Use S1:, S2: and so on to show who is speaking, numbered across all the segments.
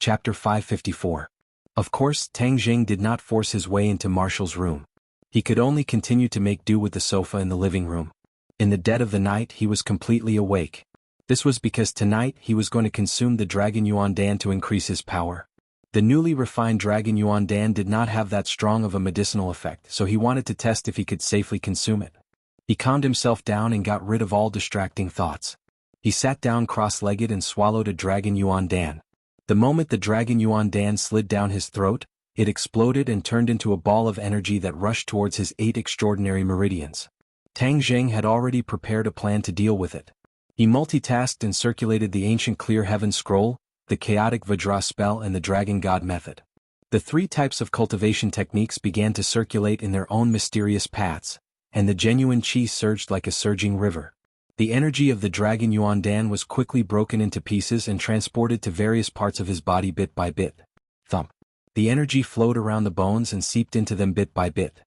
S1: Chapter 554. Of course, Tang Jing did not force his way into Marshall's room. He could only continue to make do with the sofa in the living room. In the dead of the night he was completely awake. This was because tonight he was going to consume the Dragon Yuan Dan to increase his power. The newly refined Dragon Yuan Dan did not have that strong of a medicinal effect, so he wanted to test if he could safely consume it. He calmed himself down and got rid of all distracting thoughts. He sat down cross-legged and swallowed a Dragon Yuan Dan. The moment the Dragon Yuan Dan slid down his throat, it exploded and turned into a ball of energy that rushed towards his 8 extraordinary meridians. Tang Jing had already prepared a plan to deal with it. He multitasked and circulated the ancient Clear Heaven Scroll, the Chaotic Vajra spell and the Dragon God method. The 3 types of cultivation techniques began to circulate in their own mysterious paths, and the genuine qi surged like a surging river. The energy of the Dragon Yuan Dan was quickly broken into pieces and transported to various parts of his body bit by bit. Thump. The energy flowed around the bones and seeped into them bit by bit.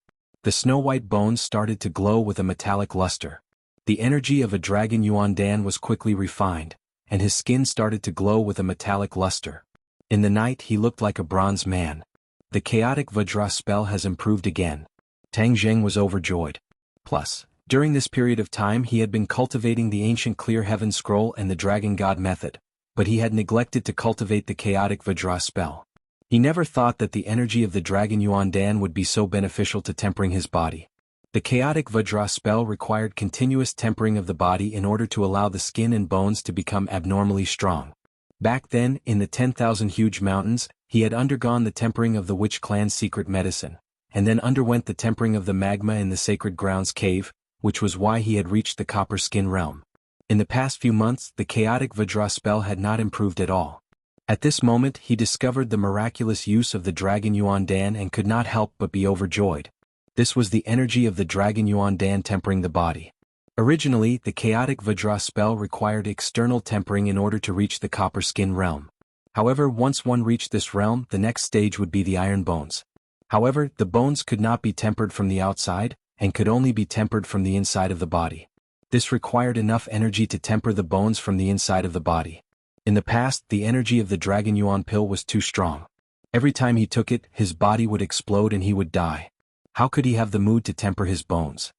S1: The snow-white bones started to glow with a metallic luster. The energy of a Dragon Yuan Dan was quickly refined, and his skin started to glow with a metallic luster. In the night he looked like a bronze man. The Chaotic Vajra spell has improved again. Tang Jing was overjoyed. Plus, during this period of time he had been cultivating the ancient Clear Heaven Scroll and the Dragon God method, but he had neglected to cultivate the Chaotic Vajra spell. He never thought that the energy of the Dragon Yuan Dan would be so beneficial to tempering his body. The Chaotic Vajra spell required continuous tempering of the body in order to allow the skin and bones to become abnormally strong. Back then, in the 10,000 huge mountains, he had undergone the tempering of the Witch Clan's secret medicine, and then underwent the tempering of the magma in the Sacred Grounds cave, which was why he had reached the Copper Skin realm. In the past few months, the Chaotic Vajra spell had not improved at all. At this moment he discovered the miraculous use of the Dragon Yuan Dan and could not help but be overjoyed. This was the energy of the Dragon Yuan Dan tempering the body. Originally, the Chaotic Vajra spell required external tempering in order to reach the Copper Skin realm. However, once one reached this realm, the next stage would be the Iron Bones. However, the bones could not be tempered from the outside, and could only be tempered from the inside of the body. This required enough energy to temper the bones from the inside of the body. In the past, the energy of the Dragon Yuan pill was too strong. Every time he took it, his body would explode and he would die. How could he have the mood to temper his bones?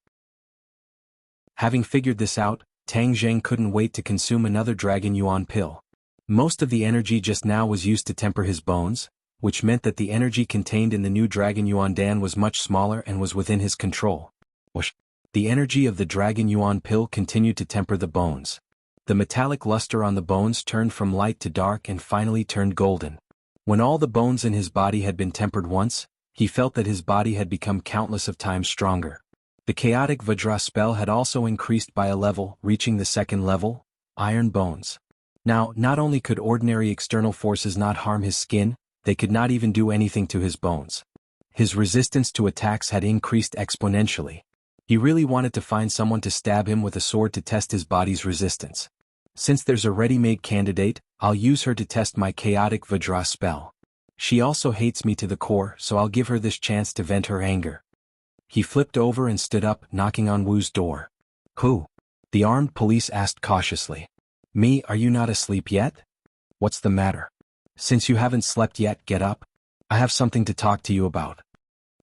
S1: Having figured this out, Tang Jing couldn't wait to consume another Dragon Yuan pill. Most of the energy just now was used to temper his bones, which meant that the energy contained in the new Dragon Yuan Dan was much smaller and was within his control. Whoosh! The energy of the Dragon Yuan pill continued to temper the bones. The metallic luster on the bones turned from light to dark and finally turned golden. When all the bones in his body had been tempered once, he felt that his body had become countless of times stronger. The Chaotic Vajra spell had also increased by a level, reaching the 2nd level, Iron Bones. Now, not only could ordinary external forces not harm his skin, they could not even do anything to his bones. His resistance to attacks had increased exponentially. He really wanted to find someone to stab him with a sword to test his body's resistance. Since there's a ready-made candidate, I'll use her to test my Chaotic Vajra spell. She also hates me to the core, so I'll give her this chance to vent her anger. He flipped over and stood up, knocking on Wu's door. Who? The armed police asked cautiously. Me, are you not asleep yet? What's the matter? Since you haven't slept yet, get up. I have something to talk to you about.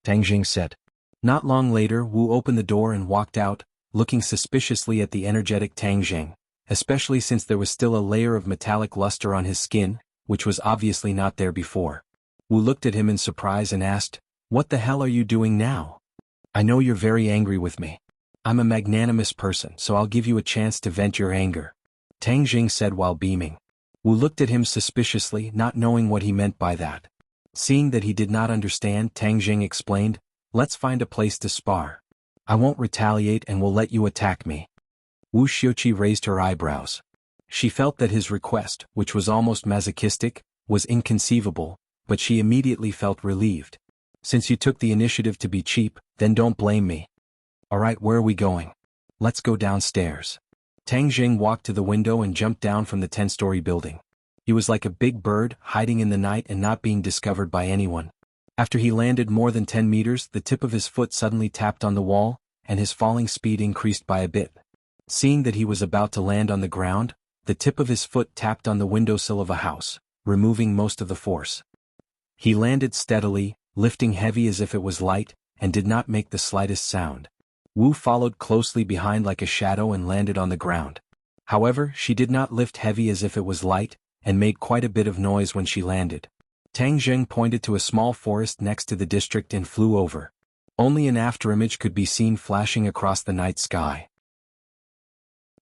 S1: Tang Jing said. Not long later, Wu opened the door and walked out, looking suspiciously at the energetic Tang Jing, especially since there was still a layer of metallic luster on his skin, which was obviously not there before. Wu looked at him in surprise and asked, "What the hell are you doing now? I know you're very angry with me. I'm a magnanimous person, so I'll give you a chance to vent your anger," Tang Jing said while beaming. Wu looked at him suspiciously, not knowing what he meant by that. Seeing that he did not understand, Tang Jing explained, "Let's find a place to spar. I won't retaliate and will let you attack me." Wu Xiuqi raised her eyebrows. She felt that his request, which was almost masochistic, was inconceivable, but she immediately felt relieved. "Since you took the initiative to be cheap, then don't blame me." "Alright, where are we going?" "Let's go downstairs." Tang Jing walked to the window and jumped down from the 10-story building. He was like a big bird, hiding in the night and not being discovered by anyone. After he landed more than 10 meters, the tip of his foot suddenly tapped on the wall, and his falling speed increased by a bit. Seeing that he was about to land on the ground, the tip of his foot tapped on the windowsill of a house, removing most of the force. He landed steadily, lifting heavy as if it was light, and did not make the slightest sound. Wu followed closely behind like a shadow and landed on the ground. However, she did not lift heavy as if it was light, and made quite a bit of noise when she landed. Tang Jing pointed to a small forest next to the district and flew over. Only an afterimage could be seen flashing across the night sky.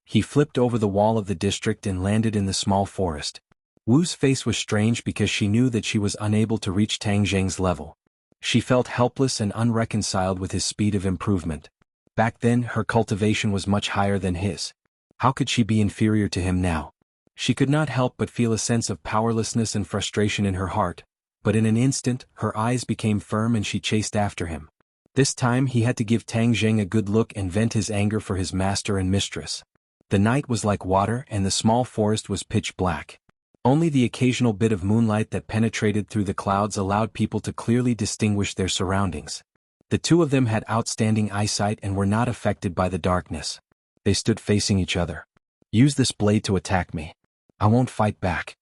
S1: He flipped over the wall of the district and landed in the small forest. Wu's face was strange because she knew that she was unable to reach Tang Jing's level. She felt helpless and unreconciled with his speed of improvement. Back then, her cultivation was much higher than his. How could she be inferior to him now? She could not help but feel a sense of powerlessness and frustration in her heart, but in an instant, her eyes became firm and she chased after him. This time he had to give Tang Jing a good look and vent his anger for his master and mistress. The night was like water and the small forest was pitch black. Only the occasional bit of moonlight that penetrated through the clouds allowed people to clearly distinguish their surroundings. The two of them had outstanding eyesight and were not affected by the darkness. They stood facing each other. "Use this blade to attack me. I won't fight back,"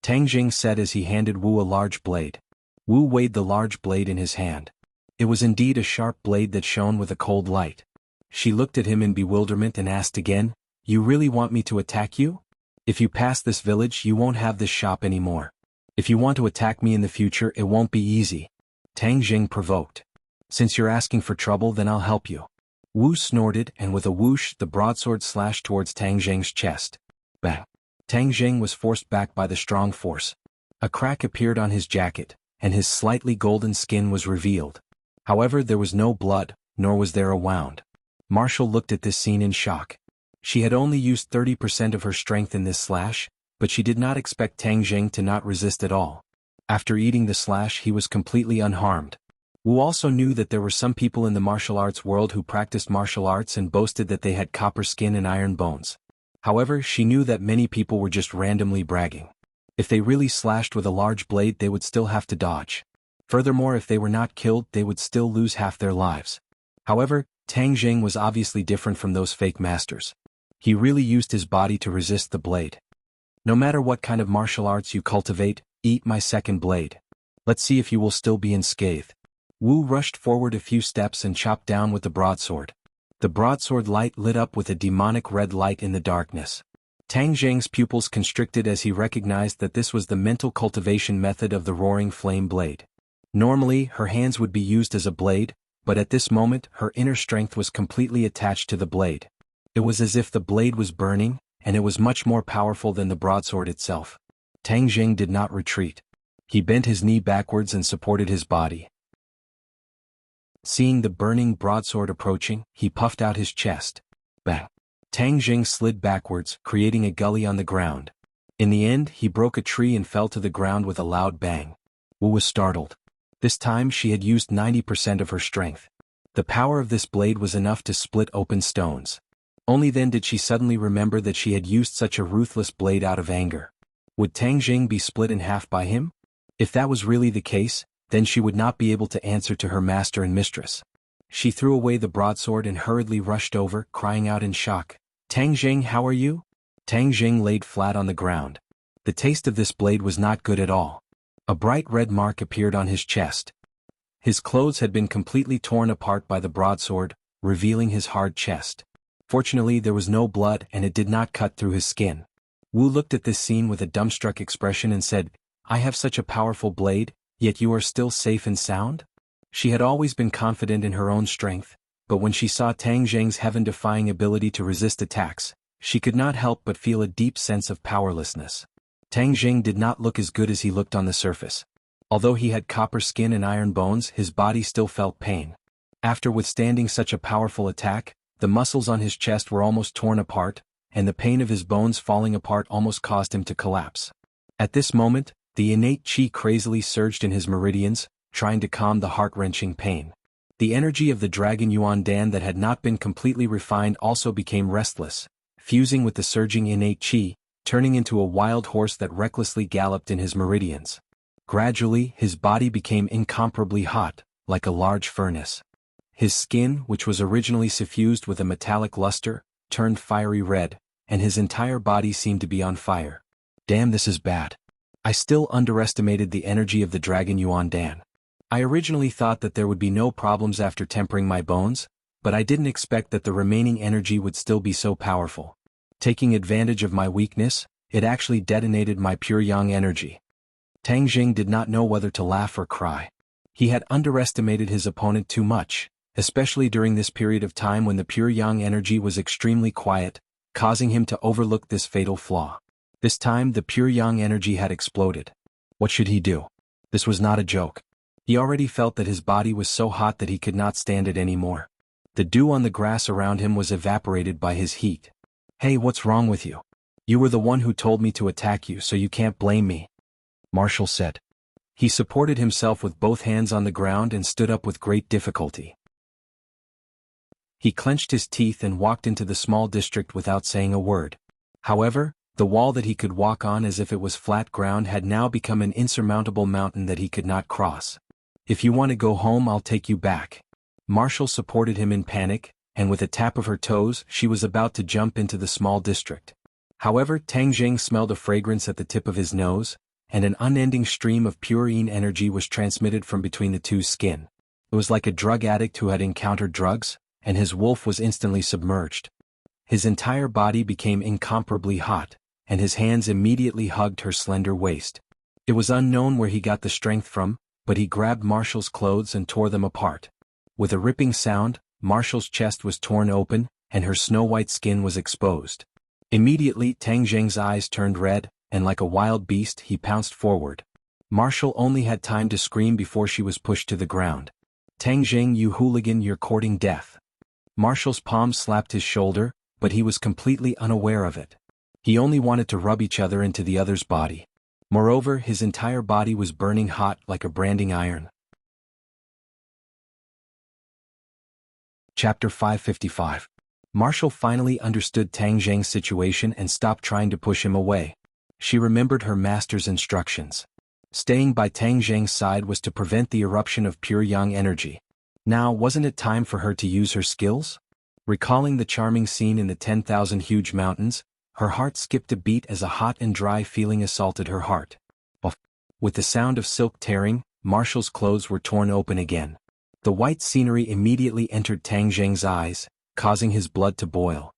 S1: Tang Jing said as he handed Wu a large blade. Wu weighed the large blade in his hand. It was indeed a sharp blade that shone with a cold light. She looked at him in bewilderment and asked again, "You really want me to attack you? If you pass this village you won't have this shop anymore. If you want to attack me in the future it won't be easy," Tang Jing provoked. "Since you're asking for trouble then I'll help you." Wu snorted and with a whoosh the broadsword slashed towards Tang Jing's chest. Bang! Tang Jing was forced back by the strong force. A crack appeared on his jacket, and his slightly golden skin was revealed. However, there was no blood, nor was there a wound. Marshall looked at this scene in shock. She had only used 30% of her strength in this slash, but she did not expect Tang Jing to not resist at all. After eating the slash he was completely unharmed. Wu also knew that there were some people in the martial arts world who practiced martial arts and boasted that they had copper skin and iron bones. However, she knew that many people were just randomly bragging. If they really slashed with a large blade they would still have to dodge. Furthermore, if they were not killed they would still lose half their lives. However, Tang Jing was obviously different from those fake masters. He really used his body to resist the blade. "No matter what kind of martial arts you cultivate, eat my second blade. Let's see if you will still be unscathed." Wu rushed forward a few steps and chopped down with the broadsword. The broadsword light lit up with a demonic red light in the darkness. Tang Jing's pupils constricted as he recognized that this was the mental cultivation method of the roaring flame blade. Normally, her hands would be used as a blade, but at this moment her inner strength was completely attached to the blade. It was as if the blade was burning, and it was much more powerful than the broadsword itself. Tang Jing did not retreat. He bent his knee backwards and supported his body. Seeing the burning broadsword approaching, he puffed out his chest. Bang! Tang Jing slid backwards, creating a gully on the ground. In the end, he broke a tree and fell to the ground with a loud bang. Wu was startled. This time she had used 90% of her strength. The power of this blade was enough to split open stones. Only then did she suddenly remember that she had used such a ruthless blade out of anger. Would Tang Jing be split in half by him? If that was really the case, then she would not be able to answer to her master and mistress. She threw away the broadsword and hurriedly rushed over, crying out in shock, "Tang Jing, how are you?" Tang Jing laid flat on the ground. The taste of this blade was not good at all. A bright red mark appeared on his chest. His clothes had been completely torn apart by the broadsword, revealing his hard chest. Fortunately, there was no blood and it did not cut through his skin. Wu looked at this scene with a dumbstruck expression and said, "I have such a powerful blade, yet you are still safe and sound?" She had always been confident in her own strength, but when she saw Tang Jing's heaven-defying ability to resist attacks, she could not help but feel a deep sense of powerlessness. Tang Jing did not look as good as he looked on the surface. Although he had copper skin and iron bones, his body still felt pain. After withstanding such a powerful attack, the muscles on his chest were almost torn apart, and the pain of his bones falling apart almost caused him to collapse. At this moment, the innate qi crazily surged in his meridians, trying to calm the heart-wrenching pain. The energy of the dragon Yuan Dan that had not been completely refined also became restless, fusing with the surging innate qi, turning into a wild horse that recklessly galloped in his meridians. Gradually, his body became incomparably hot, like a large furnace. His skin, which was originally suffused with a metallic luster, turned fiery red, and his entire body seemed to be on fire. "Damn, this is bad. I still underestimated the energy of the dragon Yuan Dan. I originally thought that there would be no problems after tempering my bones, but I didn't expect that the remaining energy would still be so powerful. Taking advantage of my weakness, it actually detonated my pure yang energy. Tang Jing did not know whether to laugh or cry. He had underestimated his opponent too much, especially during this period of time when the pure yang energy was extremely quiet, causing him to overlook this fatal flaw. This time the pure yang energy had exploded. What should he do? This was not a joke. He already felt that his body was so hot that he could not stand it anymore. The dew on the grass around him was evaporated by his heat. Hey, what's wrong with you? You were the one who told me to attack you, so you can't blame me, Marshall said. He supported himself with both hands on the ground and stood up with great difficulty. He clenched his teeth and walked into the small district without saying a word. However, the wall that he could walk on as if it was flat ground had now become an insurmountable mountain that he could not cross. If you want to go home, I'll take you back. Marshall supported him in panic, and with a tap of her toes, she was about to jump into the small district. However, Tang Jing smelled a fragrance at the tip of his nose, and an unending stream of pure yin energy was transmitted from between the two's skin. It was like a drug addict who had encountered drugs, and his wolf was instantly submerged. His entire body became incomparably hot, and his hands immediately hugged her slender waist. It was unknown where he got the strength from, but he grabbed Marshall's clothes and tore them apart. With a ripping sound, Marshall's chest was torn open, and her snow-white skin was exposed. Immediately Tang Jing's eyes turned red, and like a wild beast he pounced forward. Marshall only had time to scream before she was pushed to the ground. Tang Jing, you hooligan, you're courting death. Marshall's palm slapped his shoulder, but he was completely unaware of it. He only wanted to rub each other into the other's body. Moreover, his entire body was burning hot like a branding iron. Chapter 555. Marshall finally understood Tang Jing's situation and stopped trying to push him away. She remembered her master's instructions. Staying by Tang Jing's side was to prevent the eruption of pure yang energy. Now, wasn't it time for her to use her skills? Recalling the charming scene in the 10,000 huge mountains, her heart skipped a beat as a hot and dry feeling assaulted her heart. With the sound of silk tearing, Marshall's clothes were torn open again. The white scenery immediately entered Tang Jing's eyes, causing his blood to boil.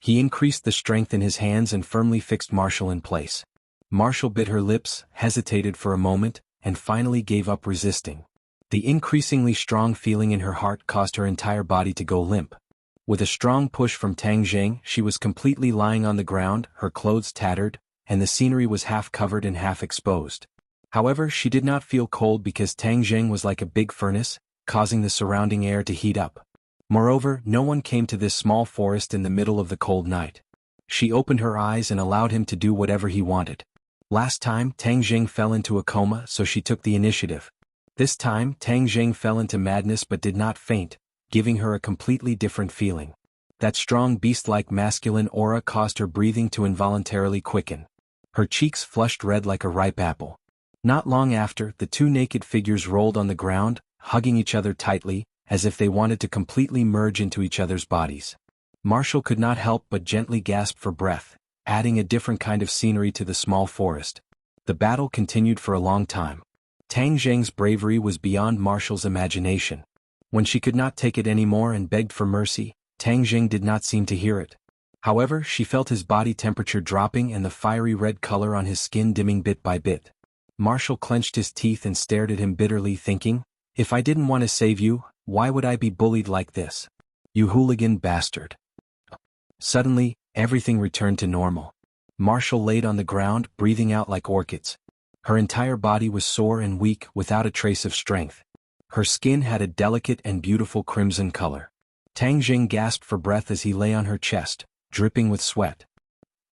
S1: He increased the strength in his hands and firmly fixed Marshall in place. Marshall bit her lips, hesitated for a moment, and finally gave up resisting. The increasingly strong feeling in her heart caused her entire body to go limp. With a strong push from Tang Jing, she was completely lying on the ground, her clothes tattered, and the scenery was half covered and half exposed. However, she did not feel cold because Tang Jing was like a big furnace, causing the surrounding air to heat up. Moreover, no one came to this small forest in the middle of the cold night. She opened her eyes and allowed him to do whatever he wanted. Last time, Tang Jing fell into a coma, so she took the initiative. This time, Tang Jing fell into madness but did not faint, giving her a completely different feeling. That strong beast-like masculine aura caused her breathing to involuntarily quicken. Her cheeks flushed red like a ripe apple. Not long after, the two naked figures rolled on the ground, hugging each other tightly, as if they wanted to completely merge into each other's bodies. Marshall could not help but gently gasp for breath, adding a different kind of scenery to the small forest. The battle continued for a long time. Tang Jing's bravery was beyond Marshall's imagination. When she could not take it anymore and begged for mercy, Tang Jing did not seem to hear it. However, she felt his body temperature dropping and the fiery red color on his skin dimming bit by bit. Marshall clenched his teeth and stared at him bitterly, thinking, if I didn't want to save you, why would I be bullied like this? You hooligan bastard. Suddenly, everything returned to normal. Marshall laid on the ground, breathing out like orchids. Her entire body was sore and weak, without a trace of strength. Her skin had a delicate and beautiful crimson color. Tang Jing gasped for breath as he lay on her chest, dripping with sweat.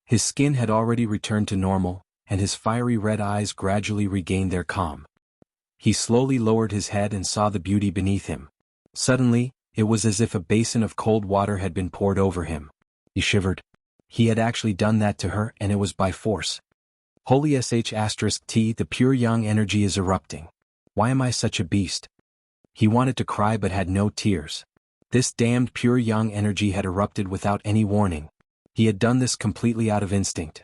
S1: His skin had already returned to normal, and his fiery red eyes gradually regained their calm. He slowly lowered his head and saw the beauty beneath him. Suddenly, it was as if a basin of cold water had been poured over him. He shivered. He had actually done that to her, and it was by force. Holy sh*t, the pure yang energy is erupting. Why am I such a beast? He wanted to cry but had no tears. This damned pure yang energy had erupted without any warning. He had done this completely out of instinct.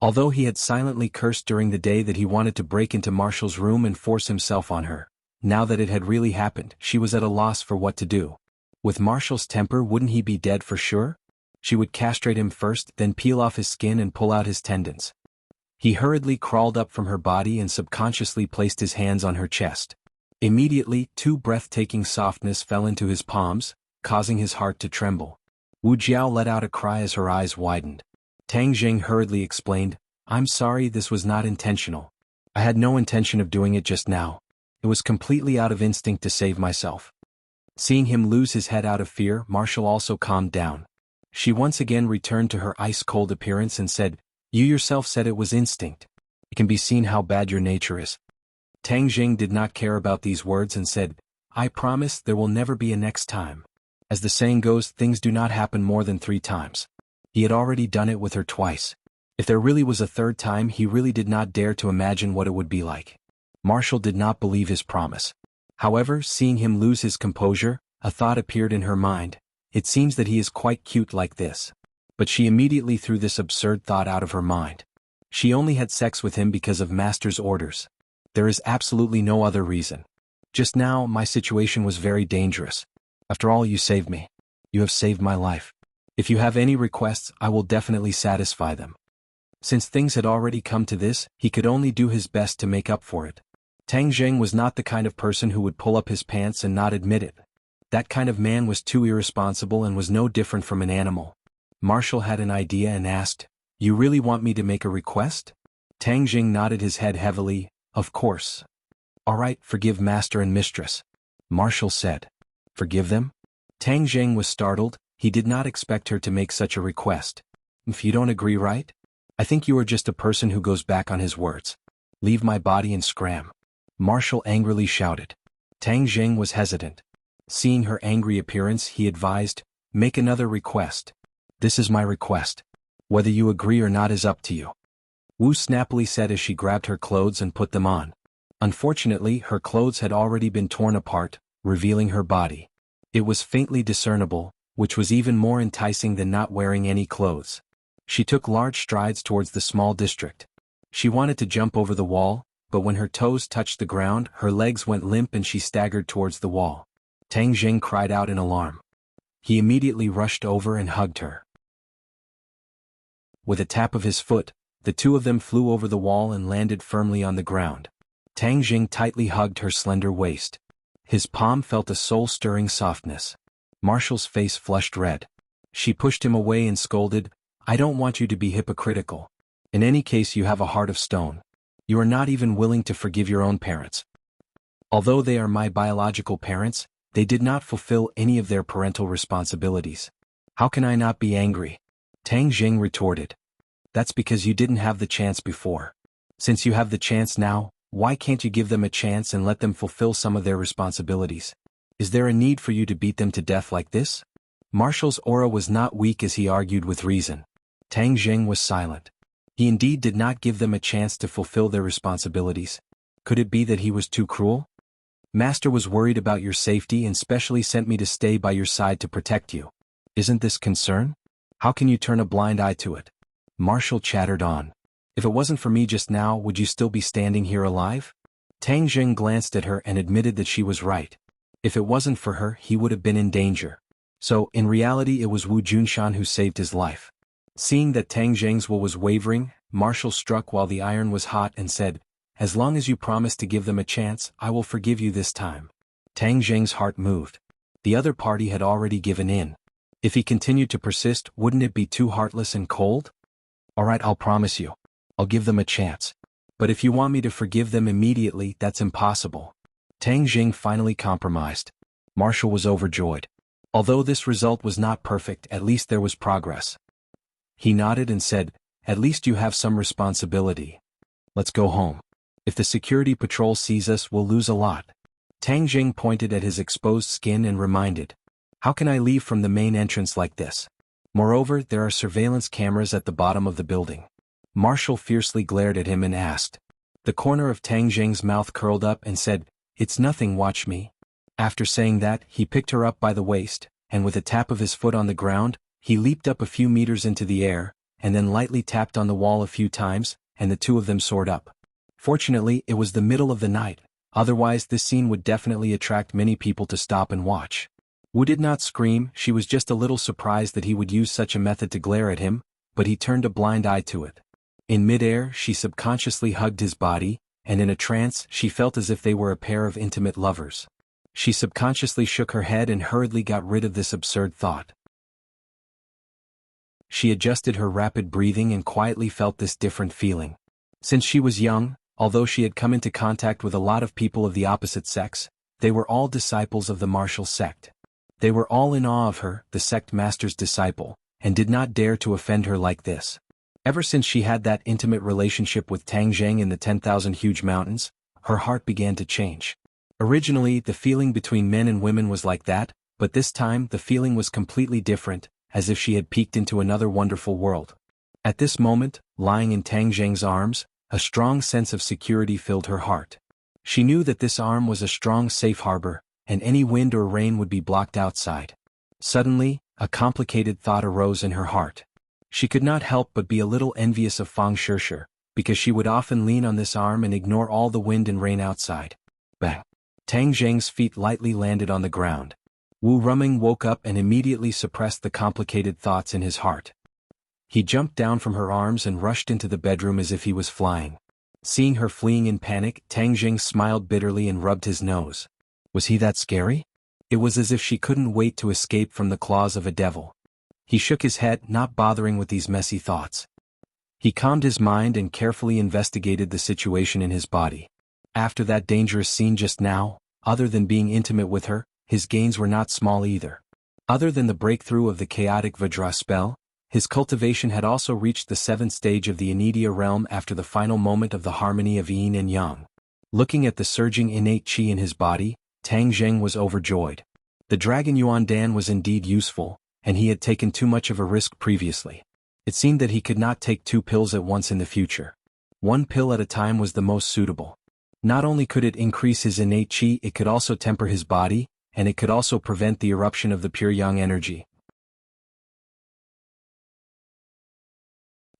S1: Although he had silently cursed during the day that he wanted to break into Marshall's room and force himself on her, now that it had really happened, she was at a loss for what to do. With Marshall's temper, wouldn't he be dead for sure? She would castrate him first, then peel off his skin and pull out his tendons. He hurriedly crawled up from her body and subconsciously placed his hands on her chest. Immediately, two breathtaking softness fell into his palms, causing his heart to tremble. Wu Jiao let out a cry as her eyes widened. Tang Jing hurriedly explained, "I'm sorry, this was not intentional. I had no intention of doing it just now. It was completely out of instinct to save myself." Seeing him lose his head out of fear, Marshall also calmed down. She once again returned to her ice-cold appearance and said, "You yourself said it was instinct. It can be seen how bad your nature is." Tang Jing did not care about these words and said, "I promise there will never be a next time. As the saying goes, things do not happen more than 3 times. He had already done it with her twice. If there really was a third time, he really did not dare to imagine what it would be like. Marshall did not believe his promise. However, seeing him lose his composure, a thought appeared in her mind. It seems that he is quite cute like this. But she immediately threw this absurd thought out of her mind. She only had sex with him because of Master's orders. There is absolutely no other reason. Just now, my situation was very dangerous. After all, you saved me. You have saved my life. If you have any requests, I will definitely satisfy them." Since things had already come to this, he could only do his best to make up for it. Tang Jing was not the kind of person who would pull up his pants and not admit it. That kind of man was too irresponsible and was no different from an animal. Marshall had an idea and asked, "You really want me to make a request?" Tang Jing nodded his head heavily, "Of course." "All right, forgive Master and Mistress," Marshall said. "Forgive them?" Tang Jing was startled. He did not expect her to make such a request. "If you don't agree, right? I think you are just a person who goes back on his words. Leave my body and scram," Marshall angrily shouted. Tang Jing was hesitant. Seeing her angry appearance, he advised, "Make another request." "This is my request. Whether you agree or not is up to you," Wu snappily said as she grabbed her clothes and put them on. Unfortunately, her clothes had already been torn apart, revealing her body. It was faintly discernible, which was even more enticing than not wearing any clothes. She took large strides towards the small district. She wanted to jump over the wall, but when her toes touched the ground, her legs went limp and she staggered towards the wall. Tang Jing cried out in alarm. He immediately rushed over and hugged her. With a tap of his foot, the two of them flew over the wall and landed firmly on the ground. Tang Jing tightly hugged her slender waist. His palm felt a soul-stirring softness. Marshall's face flushed red. She pushed him away and scolded, "I don't want you to be hypocritical. In any case, you have a heart of stone. You are not even willing to forgive your own parents. Although they are my biological parents, they did not fulfill any of their parental responsibilities. How can I not be angry?" Tang Jing retorted. "That's because you didn't have the chance before. Since you have the chance now, why can't you give them a chance and let them fulfill some of their responsibilities? Is there a need for you to beat them to death like this?" Marshall's aura was not weak as he argued with reason. Tang Jing was silent. He indeed did not give them a chance to fulfill their responsibilities. Could it be that he was too cruel? "Master was worried about your safety and specially sent me to stay by your side to protect you. Isn't this concern? How can you turn a blind eye to it?" Marshall chattered on. "If it wasn't for me just now, would you still be standing here alive?" Tang Jing glanced at her and admitted that she was right. If it wasn't for her, he would have been in danger. So, in reality, it was Wu Junshan who saved his life. Seeing that Tang Jing's will was wavering, Marshall struck while the iron was hot and said, "As long as you promise to give them a chance, I will forgive you this time." Tang Jing's heart moved. The other party had already given in. If he continued to persist, wouldn't it be too heartless and cold? "All right, I'll promise you. I'll give them a chance. But if you want me to forgive them immediately, that's impossible." Tang Jing finally compromised. Marshall was overjoyed. Although this result was not perfect, at least there was progress. He nodded and said, "At least you have some responsibility. Let's go home. If the security patrol sees us, we'll lose a lot." Tang Jing pointed at his exposed skin and reminded, "How can I leave from the main entrance like this? Moreover, there are surveillance cameras at the bottom of the building." Marshall fiercely glared at him and asked. The corner of Tang Jing's mouth curled up and said, "It's nothing, watch me." After saying that, he picked her up by the waist, and with a tap of his foot on the ground, he leaped up a few meters into the air, and then lightly tapped on the wall a few times, and the two of them soared up. Fortunately, it was the middle of the night, otherwise this scene would definitely attract many people to stop and watch. Wu did not scream, she was just a little surprised that he would use such a method to glare at him, but he turned a blind eye to it. In midair, she subconsciously hugged his body, and in a trance, she felt as if they were a pair of intimate lovers. She subconsciously shook her head and hurriedly got rid of this absurd thought. She adjusted her rapid breathing and quietly felt this different feeling. Since she was young, although she had come into contact with a lot of people of the opposite sex, they were all disciples of the martial sect. They were all in awe of her, the sect master's disciple, and did not dare to offend her like this. Ever since she had that intimate relationship with Tang Zheng in the 10,000 huge mountains, her heart began to change. Originally, the feeling between men and women was like that, but this time the feeling was completely different, as if she had peeked into another wonderful world. At this moment, lying in Tang Zheng's arms, a strong sense of security filled her heart. She knew that this arm was a strong safe harbor, and any wind or rain would be blocked outside. Suddenly, a complicated thought arose in her heart. She could not help but be a little envious of Fang Shishir, because she would often lean on this arm and ignore all the wind and rain outside. Bang! Tang Zheng's feet lightly landed on the ground. Wu Ruming woke up and immediately suppressed the complicated thoughts in his heart. He jumped down from her arms and rushed into the bedroom as if he was flying. Seeing her fleeing in panic, Tang Zheng smiled bitterly and rubbed his nose. Was he that scary? It was as if she couldn't wait to escape from the claws of a devil. He shook his head, not bothering with these messy thoughts. He calmed his mind and carefully investigated the situation in his body. After that dangerous scene just now, other than being intimate with her, his gains were not small either. Other than the breakthrough of the chaotic Vajra spell, his cultivation had also reached the 7th stage of the Anidia realm after the final moment of the harmony of yin and yang. Looking at the surging innate qi in his body, Tang Zheng was overjoyed. The Dragon Yuan Dan was indeed useful, and he had taken too much of a risk previously. It seemed that he could not take 2 pills at once in the future. 1 pill at a time was the most suitable. Not only could it increase his innate qi, it could also temper his body, and it could also prevent the eruption of the pure yang energy.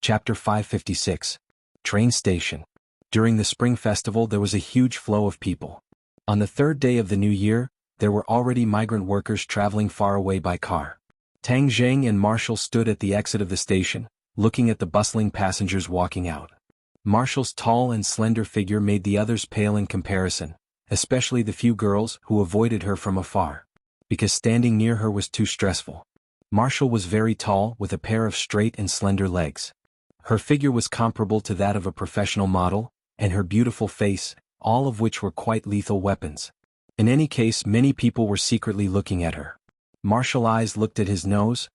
S1: Chapter 556. Train Station. During the Spring Festival there was a huge flow of people. On the 3rd day of the new year, there were already migrant workers traveling far away by car. Tang Zheng and Marshall stood at the exit of the station, looking at the bustling passengers walking out. Marshall's tall and slender figure made the others pale in comparison, especially the few girls who avoided her from afar. Because standing near her was too stressful. Marshall was very tall with a pair of straight and slender legs. Her figure was comparable to that of a professional model, and her beautiful face, all of which were quite lethal weapons. In any case, many people were secretly looking at her. Marshall's eyes looked at his nose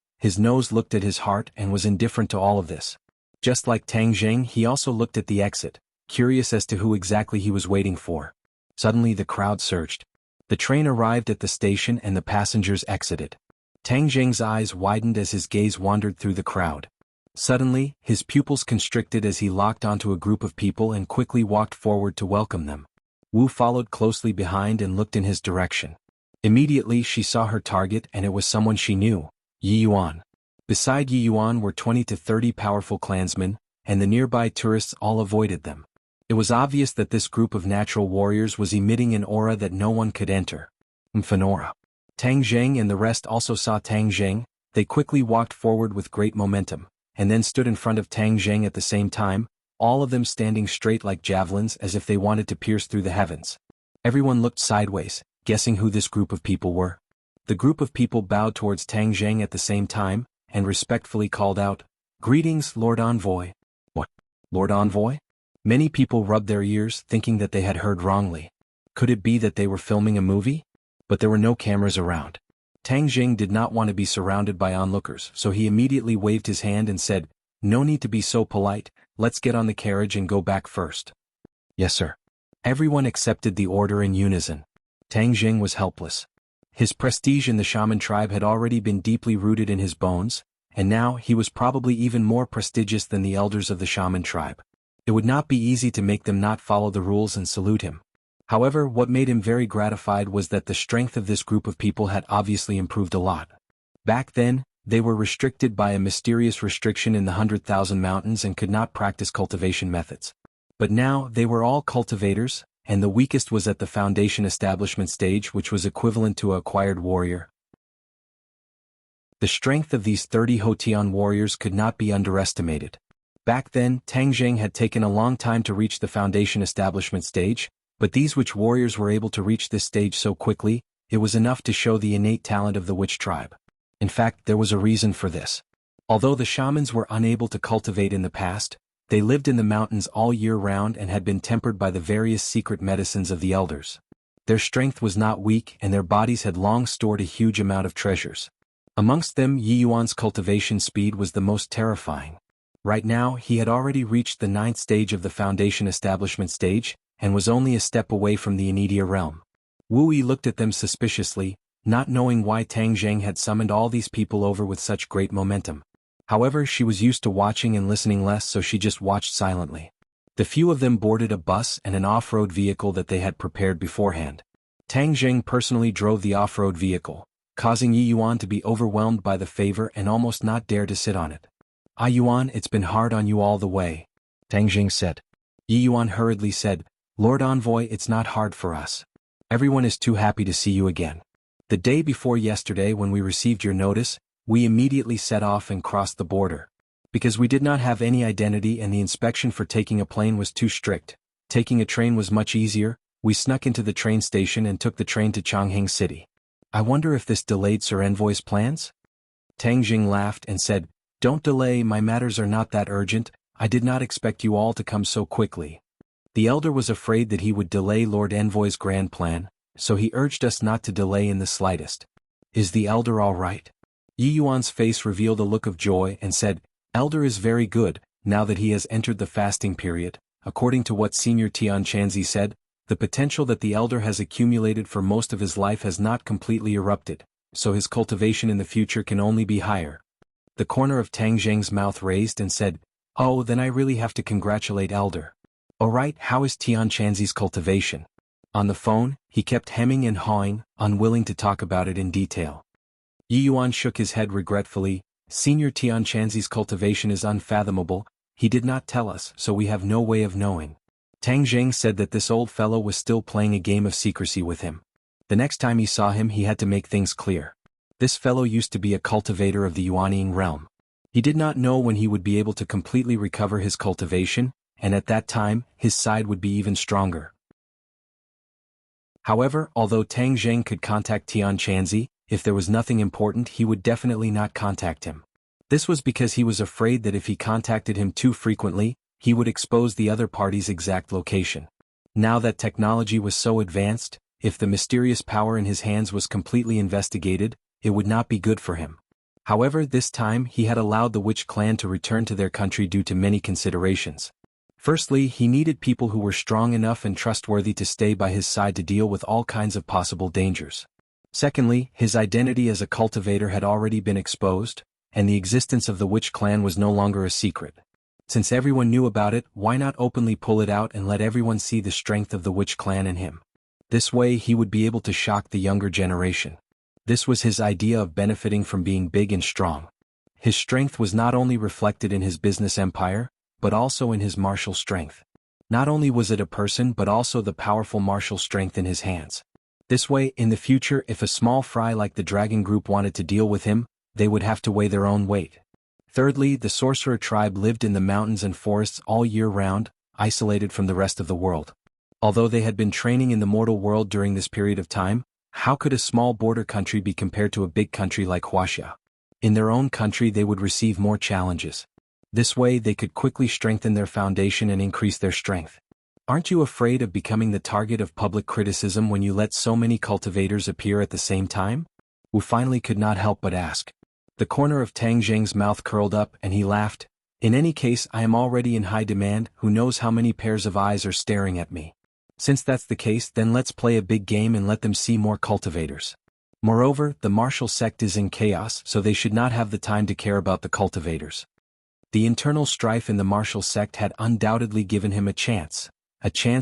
S1: looked at his heart and was indifferent to all of this. Just like Tang Zheng, he also looked at the exit, curious as to who exactly he was waiting for. Suddenly the crowd surged. The train arrived at the station and the passengers exited. Tang Zheng's eyes widened as his gaze wandered through the crowd. Suddenly, his pupils constricted as he locked onto a group of people and quickly walked forward to welcome them. Wu followed closely behind and looked in his direction. Immediately she saw her target, and it was someone she knew, Yi Yuan. Beside Yi Yuan were 20 to 30 powerful clansmen, and the nearby tourists all avoided them. It was obvious that this group of natural warriors was emitting an aura that no one could enter. Aura. Tang Zheng and the rest also saw Tang Zheng. They quickly walked forward with great momentum, and then stood in front of Tang Zheng at the same time, all of them standing straight like javelins as if they wanted to pierce through the heavens. Everyone looked sideways, guessing who this group of people were. The group of people bowed towards Tang Zheng at the same time, and respectfully called out, "Greetings, Lord Envoy." What? Lord Envoy? Many people rubbed their ears, thinking that they had heard wrongly. Could it be that they were filming a movie? But there were no cameras around. Tang Zheng did not want to be surrounded by onlookers, so he immediately waved his hand and said, "No need to be so polite, let's get on the carriage and go back first." "Yes, sir." Everyone accepted the order in unison. Tang Zheng was helpless. His prestige in the shaman tribe had already been deeply rooted in his bones, and now he was probably even more prestigious than the elders of the shaman tribe. It would not be easy to make them not follow the rules and salute him. However, what made him very gratified was that the strength of this group of people had obviously improved a lot. Back then, They were restricted by a mysterious restriction in the 100,000 mountains and could not practice cultivation methods. But now, they were all cultivators, and the weakest was at the foundation establishment stage, which was equivalent to an acquired warrior. The strength of these 30 Hotian warriors could not be underestimated. Back then, Tang Zheng had taken a long time to reach the foundation establishment stage, but these witch warriors were able to reach this stage so quickly, it was enough to show the innate talent of the witch tribe. In fact, there was a reason for this. Although the shamans were unable to cultivate in the past, they lived in the mountains all year round and had been tempered by the various secret medicines of the elders. Their strength was not weak and their bodies had long stored a huge amount of treasures. Amongst them, Yi Yuan's cultivation speed was the most terrifying. Right now, he had already reached the 9th stage of the foundation establishment stage, and was only a step away from the Anidia realm. Wu Yi looked at them suspiciously, not knowing why Tang Zheng had summoned all these people over with such great momentum. However, she was used to watching and listening less, so she just watched silently. The few of them boarded a bus and an off-road vehicle that they had prepared beforehand. Tang Zheng personally drove the off-road vehicle, causing Yi Yuan to be overwhelmed by the favor and almost not dare to sit on it. "Ah Yuan, it's been hard on you all the way," Tang Jing said. Yi Yuan hurriedly said, "Lord Envoy, it's not hard for us. Everyone is too happy to see you again. The day before yesterday when we received your notice, we immediately set off and crossed the border. Because we did not have any identity and the inspection for taking a plane was too strict, taking a train was much easier, we snuck into the train station and took the train to Chongqing City. I wonder if this delayed Sir Envoy's plans?" Tang Jing laughed and said, "Don't delay, my matters are not that urgent, I did not expect you all to come so quickly." The elder was afraid that he would delay Lord Envoy's grand plan, so he urged us not to delay in the slightest. "Is the elder all right?" Yi Yuan's face revealed a look of joy and said, "Elder is very good, now that he has entered the fasting period. According to what Senior Tian Chanzi said, the potential that the elder has accumulated for most of his life has not completely erupted, so his cultivation in the future can only be higher." The corner of Tang Zheng's mouth raised and said, "Oh, then I really have to congratulate Elder. Alright, how is Tian Chanzi's cultivation?" On the phone, he kept hemming and hawing, unwilling to talk about it in detail. Yi Yuan shook his head regretfully. "Senior Tian Chanzi's cultivation is unfathomable, he did not tell us, so we have no way of knowing." Tang Zheng said that this old fellow was still playing a game of secrecy with him. The next time he saw him he had to make things clear. This fellow used to be a cultivator of the Yuanying realm. He did not know when he would be able to completely recover his cultivation, and at that time, his side would be even stronger. However, although Tang Zheng could contact Tian Chanzi, if there was nothing important he would definitely not contact him. This was because he was afraid that if he contacted him too frequently, he would expose the other party's exact location. Now that technology was so advanced, if the mysterious power in his hands was completely investigated, it would not be good for him. However, this time he had allowed the witch clan to return to their country due to many considerations. Firstly, he needed people who were strong enough and trustworthy to stay by his side to deal with all kinds of possible dangers. Secondly, his identity as a cultivator had already been exposed, and the existence of the witch clan was no longer a secret. Since everyone knew about it, why not openly pull it out and let everyone see the strength of the witch clan in him? This way he would be able to shock the younger generation. This was his idea of benefiting from being big and strong. His strength was not only reflected in his business empire, but also in his martial strength. Not only was it a person but also the powerful martial strength in his hands. This way, in the future, if a small fry like the dragon group wanted to deal with him, they would have to weigh their own weight. Thirdly, the sorcerer tribe lived in the mountains and forests all year round, isolated from the rest of the world. Although they had been training in the mortal world during this period of time, how could a small border country be compared to a big country like Wuxia? In their own country they would receive more challenges. This way they could quickly strengthen their foundation and increase their strength. Aren't you afraid of becoming the target of public criticism when you let so many cultivators appear at the same time? Wu finally could not help but ask. The corner of Tang Zheng's mouth curled up and he laughed. "In any case, I am already in high demand, who knows how many pairs of eyes are staring at me. Since that's the case, then let's play a big game and let them see more cultivators." Moreover, the martial sect is in chaos, so they should not have the time to care about the cultivators. The internal strife in the martial sect had undoubtedly given him a chance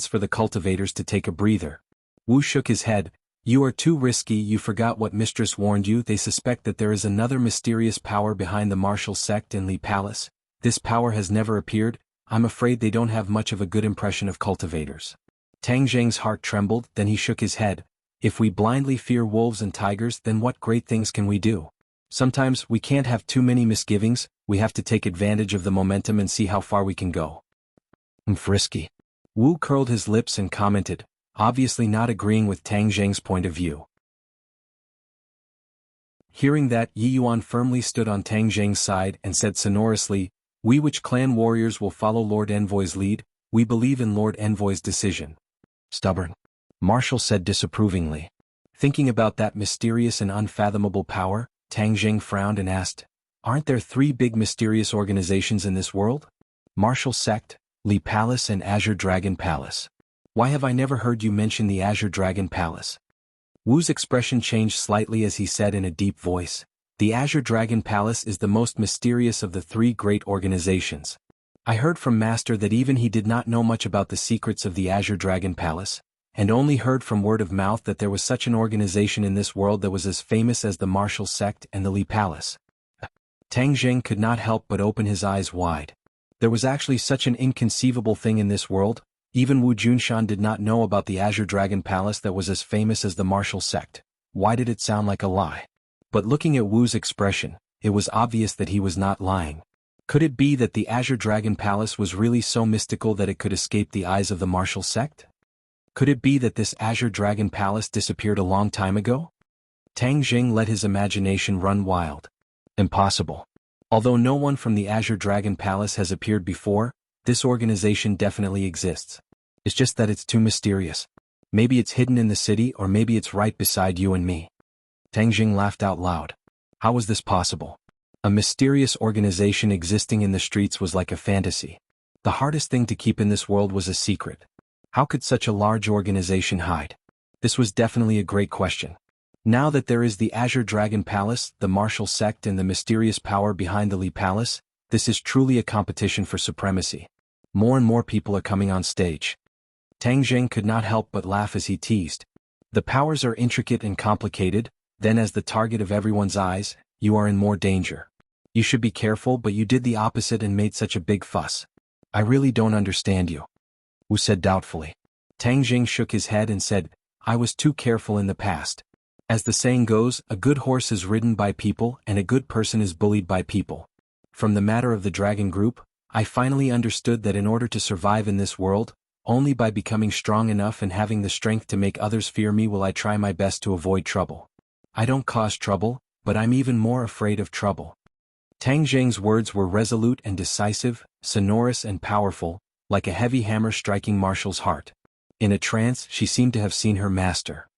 S1: for the cultivators to take a breather. Wu shook his head. You are too risky. You forgot what Mistress warned you. They suspect that there is another mysterious power behind the martial sect in Li Palace. This power has never appeared. I'm afraid they don't have much of a good impression of cultivators. Tang Zheng's heart trembled, then he shook his head. If we blindly fear wolves and tigers, then what great things can we do? Sometimes we can't have too many misgivings. We have to take advantage of the momentum and see how far we can go. Frisky. Wu curled his lips and commented, obviously not agreeing with Tang Zheng's point of view. Hearing that, Yi Yuan firmly stood on Tang Zheng's side and said sonorously, we Witch clan warriors will follow Lord Envoy's lead. We believe in Lord Envoy's decision. Stubborn. Marshall said disapprovingly. Thinking about that mysterious and unfathomable power, Tang Zheng frowned and asked, aren't there 3 big mysterious organizations in this world? Martial Sect, Li Palace and Azure Dragon Palace. Why have I never heard you mention the Azure Dragon Palace? Wu's expression changed slightly as he said in a deep voice, the Azure Dragon Palace is the most mysterious of the 3 great organizations. I heard from Master that even he did not know much about the secrets of the Azure Dragon Palace, and only heard from word of mouth that there was such an organization in this world that was as famous as the Martial Sect and the Li Palace. Tang Zheng could not help but open his eyes wide. There was actually such an inconceivable thing in this world. Even Wu Junshan did not know about the Azure Dragon Palace that was as famous as the Martial Sect. Why did it sound like a lie? But looking at Wu's expression, it was obvious that he was not lying. Could it be that the Azure Dragon Palace was really so mystical that it could escape the eyes of the Martial Sect? Could it be that this Azure Dragon Palace disappeared a long time ago? Tang Zheng let his imagination run wild. Impossible. Although no one from the Azure Dragon Palace has appeared before, this organization definitely exists. It's just that it's too mysterious. Maybe it's hidden in the city or maybe it's right beside you and me. Tang Zheng laughed out loud. How was this possible? A mysterious organization existing in the streets was like a fantasy. The hardest thing to keep in this world was a secret. How could such a large organization hide? This was definitely a great question. Now that there is the Azure Dragon Palace, the Martial Sect and the mysterious power behind the Li Palace, this is truly a competition for supremacy. More and more people are coming on stage. Tang Zheng could not help but laugh as he teased. The powers are intricate and complicated, then as the target of everyone's eyes, you are in more danger. You should be careful, but you did the opposite and made such a big fuss. I really don't understand you. Wu said doubtfully. Tang Zheng shook his head and said, I was too careful in the past. As the saying goes, a good horse is ridden by people and a good person is bullied by people. From the matter of the dragon group, I finally understood that in order to survive in this world, only by becoming strong enough and having the strength to make others fear me will I try my best to avoid trouble. I don't cause trouble, but I'm even more afraid of trouble. Tang Zheng's words were resolute and decisive, sonorous and powerful, like a heavy hammer striking Marshall's heart. In a trance, she seemed to have seen her master.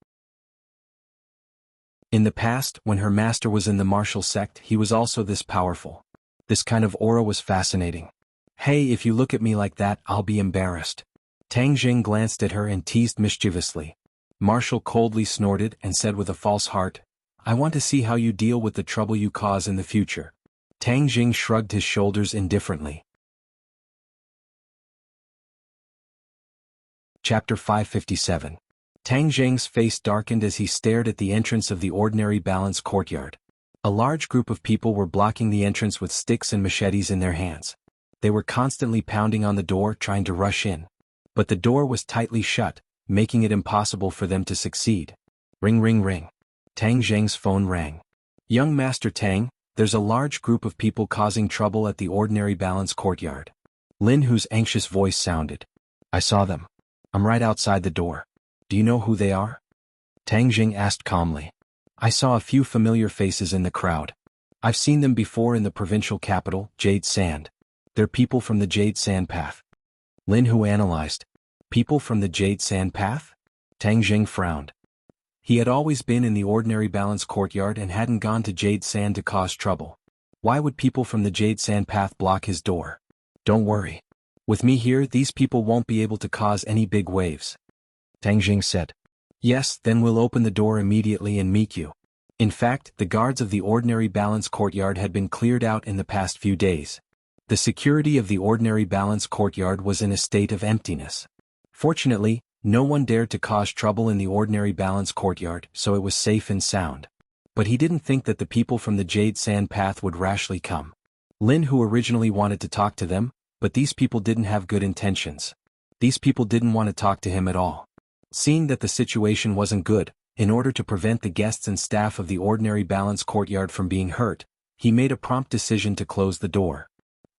S1: In the past, when her master was in the Martial Sect, he was also this powerful. This kind of aura was fascinating. Hey, if you look at me like that, I'll be embarrassed. Tang Zheng glanced at her and teased mischievously. Marshall coldly snorted and said with a false heart, I want to see how you deal with the trouble you cause in the future. Tang Zheng shrugged his shoulders indifferently. Chapter 557. Tang Zheng's face darkened as he stared at the entrance of the ordinary balance courtyard. A large group of people were blocking the entrance with sticks and machetes in their hands. They were constantly pounding on the door trying to rush in. But the door was tightly shut, making it impossible for them to succeed. Ring ring ring. Tang Zheng's phone rang. Young Master Tang, there's a large group of people causing trouble at the ordinary balance courtyard. Lin Hu's anxious voice sounded. I saw them. I'm right outside the door. Do you know who they are? Tang Zheng asked calmly. I saw a few familiar faces in the crowd. I've seen them before in the provincial capital, Jade Sand. They're people from the Jade Sand Path. Lin Hu analyzed. People from the Jade Sand Path? Tang Zheng frowned. He had always been in the ordinary balance courtyard and hadn't gone to Jade Sand to cause trouble. Why would people from the Jade Sand Path block his door? Don't worry. With me here, these people won't be able to cause any big waves. Tang Zheng said. Yes, then we'll open the door immediately and meet you. In fact, the guards of the ordinary balance courtyard had been cleared out in the past few days. The security of the ordinary balance courtyard was in a state of emptiness. Fortunately, No one dared to cause trouble in the ordinary balance courtyard, so it was safe and sound. But he didn't think that the people from the Jade Sand Path would rashly come. Lin, who originally wanted to talk to them, but these people didn't have good intentions. These people didn't want to talk to him at all. Seeing that the situation wasn't good, in order to prevent the guests and staff of the ordinary balance courtyard from being hurt, he made a prompt decision to close the door.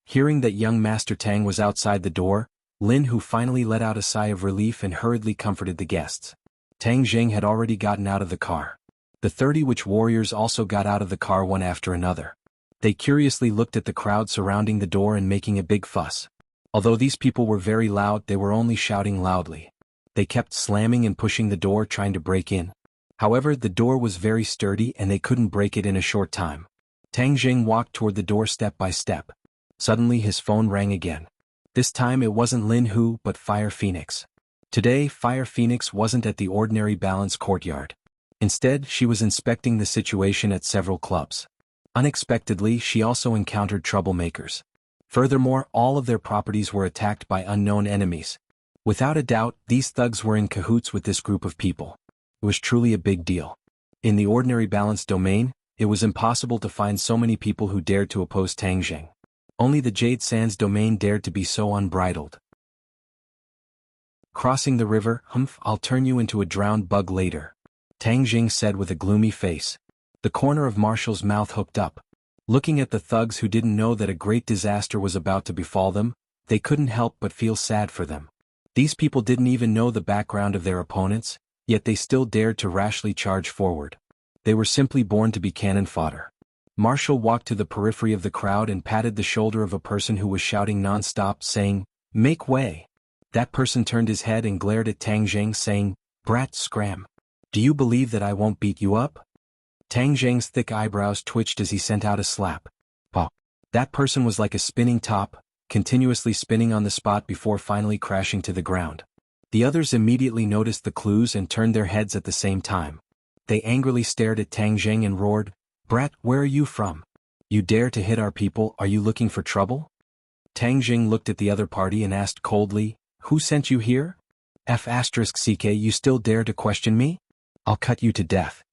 S1: Hearing that young Master Tang was outside the door, Lin, who finally let out a sigh of relief and hurriedly comforted the guests. Tang Jing had already gotten out of the car. The 30 witch warriors also got out of the car one after another. They curiously looked at the crowd surrounding the door and making a big fuss. Although these people were very loud, they were only shouting loudly. They kept slamming and pushing the door trying to break in. However, the door was very sturdy and they couldn't break it in a short time. Tang Jing walked toward the door step by step. Suddenly his phone rang again. This time it wasn't Lin Hu but Fire Phoenix. Today, Fire Phoenix wasn't at the ordinary balance courtyard. Instead, she was inspecting the situation at several clubs. Unexpectedly, she also encountered troublemakers. Furthermore, all of their properties were attacked by unknown enemies. Without a doubt, these thugs were in cahoots with this group of people. It was truly a big deal. In the ordinary balance domain, it was impossible to find so many people who dared to oppose Tang Jing. Only the Jade Sands domain dared to be so unbridled. Crossing the river, I'll turn you into a drowned bug later, Tang Jing said with a gloomy face. The corner of Marshall's mouth hooked up. Looking at the thugs who didn't know that a great disaster was about to befall them, they couldn't help but feel sad for them. These people didn't even know the background of their opponents, yet they still dared to rashly charge forward. They were simply born to be cannon fodder. Marshall walked to the periphery of the crowd and patted the shoulder of a person who was shouting non-stop, saying, "Make way." That person turned his head and glared at Tang Jing, saying, "Brat scram. Do you believe that I won't beat you up?" Tang Jing's thick eyebrows twitched as he sent out a slap. Pop. That person was like a spinning top, continuously spinning on the spot before finally crashing to the ground. The others immediately noticed the clues and turned their heads at the same time. They angrily stared at Tang Jing and roared, "Brat, where are you from? You dare to hit our people, are you looking for trouble?" Tang Jing looked at the other party and asked coldly, "Who sent you here? F***ck, you still dare to question me? I'll cut you to death."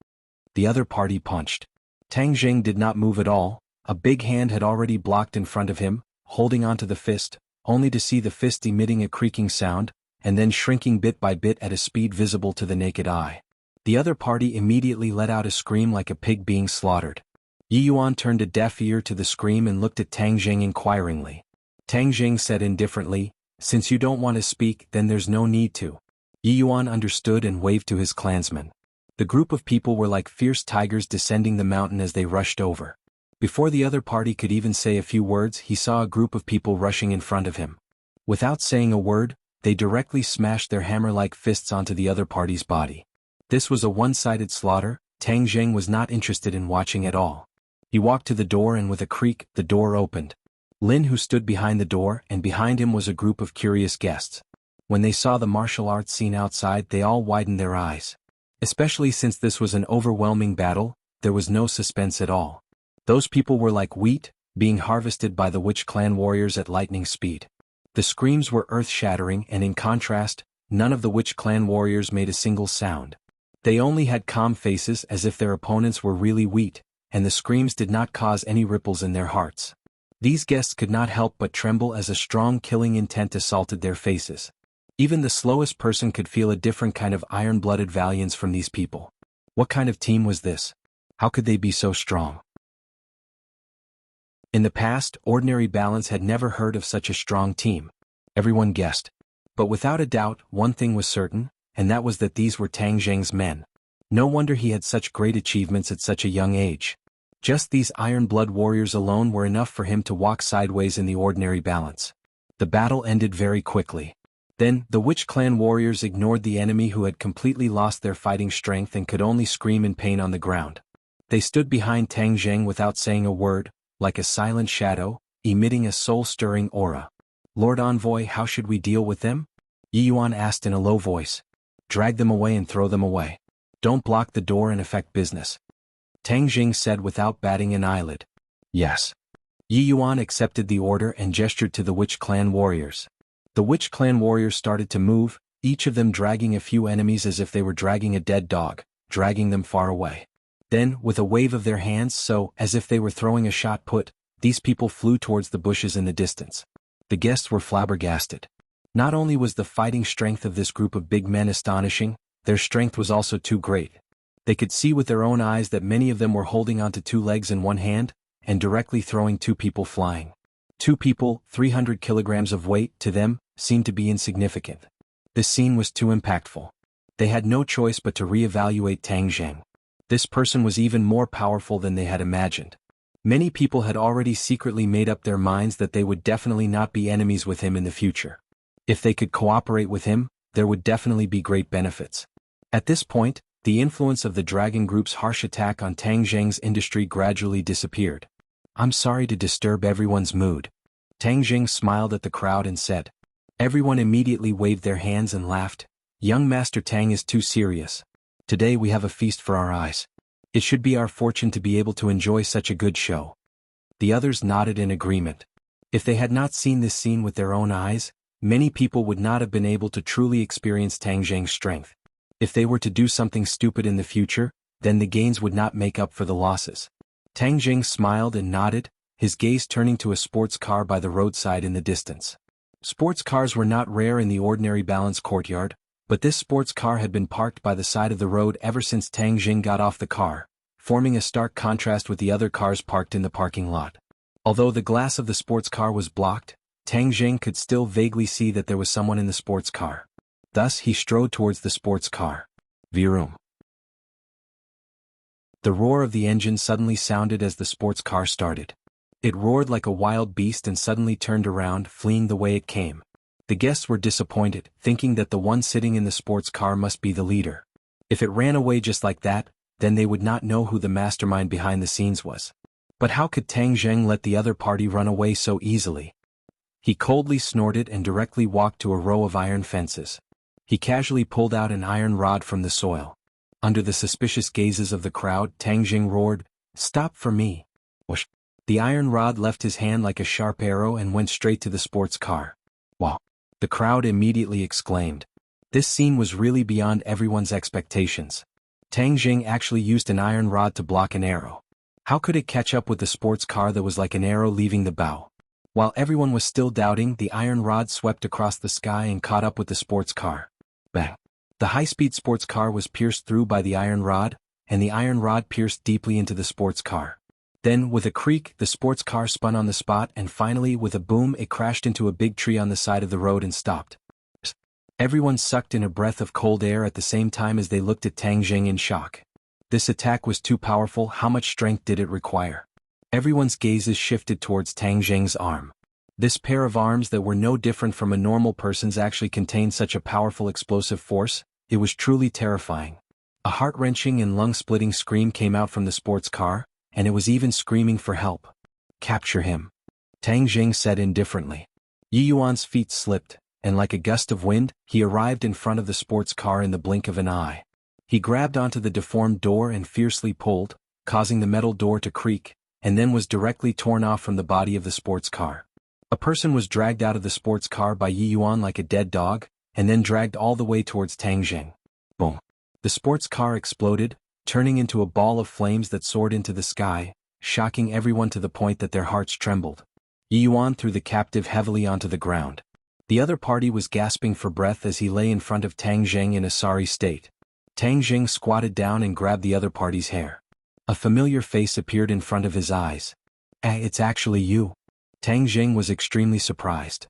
S1: The other party punched. Tang Jing did not move at all. A big hand had already blocked in front of him, holding onto the fist, only to see the fist emitting a creaking sound, and then shrinking bit by bit at a speed visible to the naked eye. The other party immediately let out a scream like a pig being slaughtered. Yi Yuan turned a deaf ear to the scream and looked at Tang Jing inquiringly. Tang Jing said indifferently, "Since you don't want to speak, then there's no need to." Yi Yuan understood and waved to his clansmen. The group of people were like fierce tigers descending the mountain as they rushed over. Before the other party could even say a few words, he saw a group of people rushing in front of him. Without saying a word, they directly smashed their hammer-like fists onto the other party's body. This was a one-sided slaughter. Tang Jing was not interested in watching at all. He walked to the door and with a creak, the door opened. Lin, who stood behind the door, and behind him was a group of curious guests. When they saw the martial arts scene outside, they all widened their eyes. Especially since this was an overwhelming battle, there was no suspense at all. Those people were like wheat, being harvested by the Witch Clan warriors at lightning speed. The screams were earth-shattering and in contrast, none of the Witch Clan warriors made a single sound. They only had calm faces as if their opponents were really wheat, and the screams did not cause any ripples in their hearts. These guests could not help but tremble as a strong killing intent assaulted their faces. Even the slowest person could feel a different kind of iron-blooded valiance from these people. What kind of team was this? How could they be so strong? In the past, ordinary balance had never heard of such a strong team. Everyone guessed. But without a doubt, one thing was certain, and that was that these were Tang Jing's men. No wonder he had such great achievements at such a young age. Just these iron-blood warriors alone were enough for him to walk sideways in the ordinary balance. The battle ended very quickly. Then, the Witch Clan warriors ignored the enemy who had completely lost their fighting strength and could only scream in pain on the ground. They stood behind Tang Jing without saying a word, like a silent shadow, emitting a soul-stirring aura. "Lord Envoy, how should we deal with them?" Yi Yuan asked in a low voice. "Drag them away and throw them away. Don't block the door and affect business." Tang Jing said without batting an eyelid. "Yes." Yi Yuan accepted the order and gestured to the Witch Clan warriors. The Witch Clan warriors started to move, each of them dragging a few enemies as if they were dragging a dead dog, dragging them far away. Then, with a wave of their hands so, as if they were throwing a shot put, these people flew towards the bushes in the distance. The guests were flabbergasted. Not only was the fighting strength of this group of big men astonishing, their strength was also too great. They could see with their own eyes that many of them were holding onto 2 legs in one hand, and directly throwing 2 people flying. 2 people, 300 kilograms of weight, to them, seemed to be insignificant. This scene was too impactful. They had no choice but to reevaluate Tang Zheng. This person was even more powerful than they had imagined. Many people had already secretly made up their minds that they would definitely not be enemies with him in the future. If they could cooperate with him, there would definitely be great benefits. At this point, the influence of the Dragon Group's harsh attack on Tang Zheng's industry gradually disappeared. "I'm sorry to disturb everyone's mood." Tang Zheng smiled at the crowd and said. Everyone immediately waved their hands and laughed. "Young Master Tang is too serious. Today we have a feast for our eyes. It should be our fortune to be able to enjoy such a good show." The others nodded in agreement. If they had not seen this scene with their own eyes, many people would not have been able to truly experience Tang Zheng's strength. If they were to do something stupid in the future, then the gains would not make up for the losses. Tang Zheng smiled and nodded, his gaze turning to a sports car by the roadside in the distance. Sports cars were not rare in the ordinary balanced courtyard, but this sports car had been parked by the side of the road ever since Tang Zheng got off the car, forming a stark contrast with the other cars parked in the parking lot. Although the glass of the sports car was blocked, Tang Zheng could still vaguely see that there was someone in the sports car. Thus he strode towards the sports car. Vroom. The roar of the engine suddenly sounded as the sports car started. It roared like a wild beast and suddenly turned around, fleeing the way it came. The guests were disappointed, thinking that the one sitting in the sports car must be the leader. If it ran away just like that, then they would not know who the mastermind behind the scenes was. But how could Tang Zheng let the other party run away so easily? He coldly snorted and directly walked to a row of iron fences. He casually pulled out an iron rod from the soil. Under the suspicious gazes of the crowd, Tang Zheng roared, "Stop for me!" Whoosh! The iron rod left his hand like a sharp arrow and went straight to the sports car. "Wow!" The crowd immediately exclaimed. This scene was really beyond everyone's expectations. Tang Zheng actually used an iron rod to block an arrow. How could it catch up with the sports car that was like an arrow leaving the bow? While everyone was still doubting, the iron rod swept across the sky and caught up with the sports car. Bang! The high-speed sports car was pierced through by the iron rod, and the iron rod pierced deeply into the sports car. Then, with a creak, the sports car spun on the spot and finally, with a boom, it crashed into a big tree on the side of the road and stopped. Everyone sucked in a breath of cold air at the same time as they looked at Tang Zheng in shock. This attack was too powerful. How much strength did it require? Everyone's gazes shifted towards Tang Zheng's arm. This pair of arms that were no different from a normal person's actually contained such a powerful explosive force. It was truly terrifying. A heart-wrenching and lung-splitting scream came out from the sports car, and it was even screaming for help. "Capture him," Tang Zheng said indifferently. Yi Yuan's feet slipped, and like a gust of wind, he arrived in front of the sports car in the blink of an eye. He grabbed onto the deformed door and fiercely pulled, causing the metal door to creak, and then was directly torn off from the body of the sports car. A person was dragged out of the sports car by Yi Yuan like a dead dog, and then dragged all the way towards Tang Zheng. Boom! The sports car exploded, turning into a ball of flames that soared into the sky, shocking everyone to the point that their hearts trembled. Yi Yuan threw the captive heavily onto the ground. The other party was gasping for breath as he lay in front of Tang Zheng in a sorry state. Tang Zheng squatted down and grabbed the other party's hair. A familiar face appeared in front of his eyes. It's actually you." Tang Zheng was extremely surprised.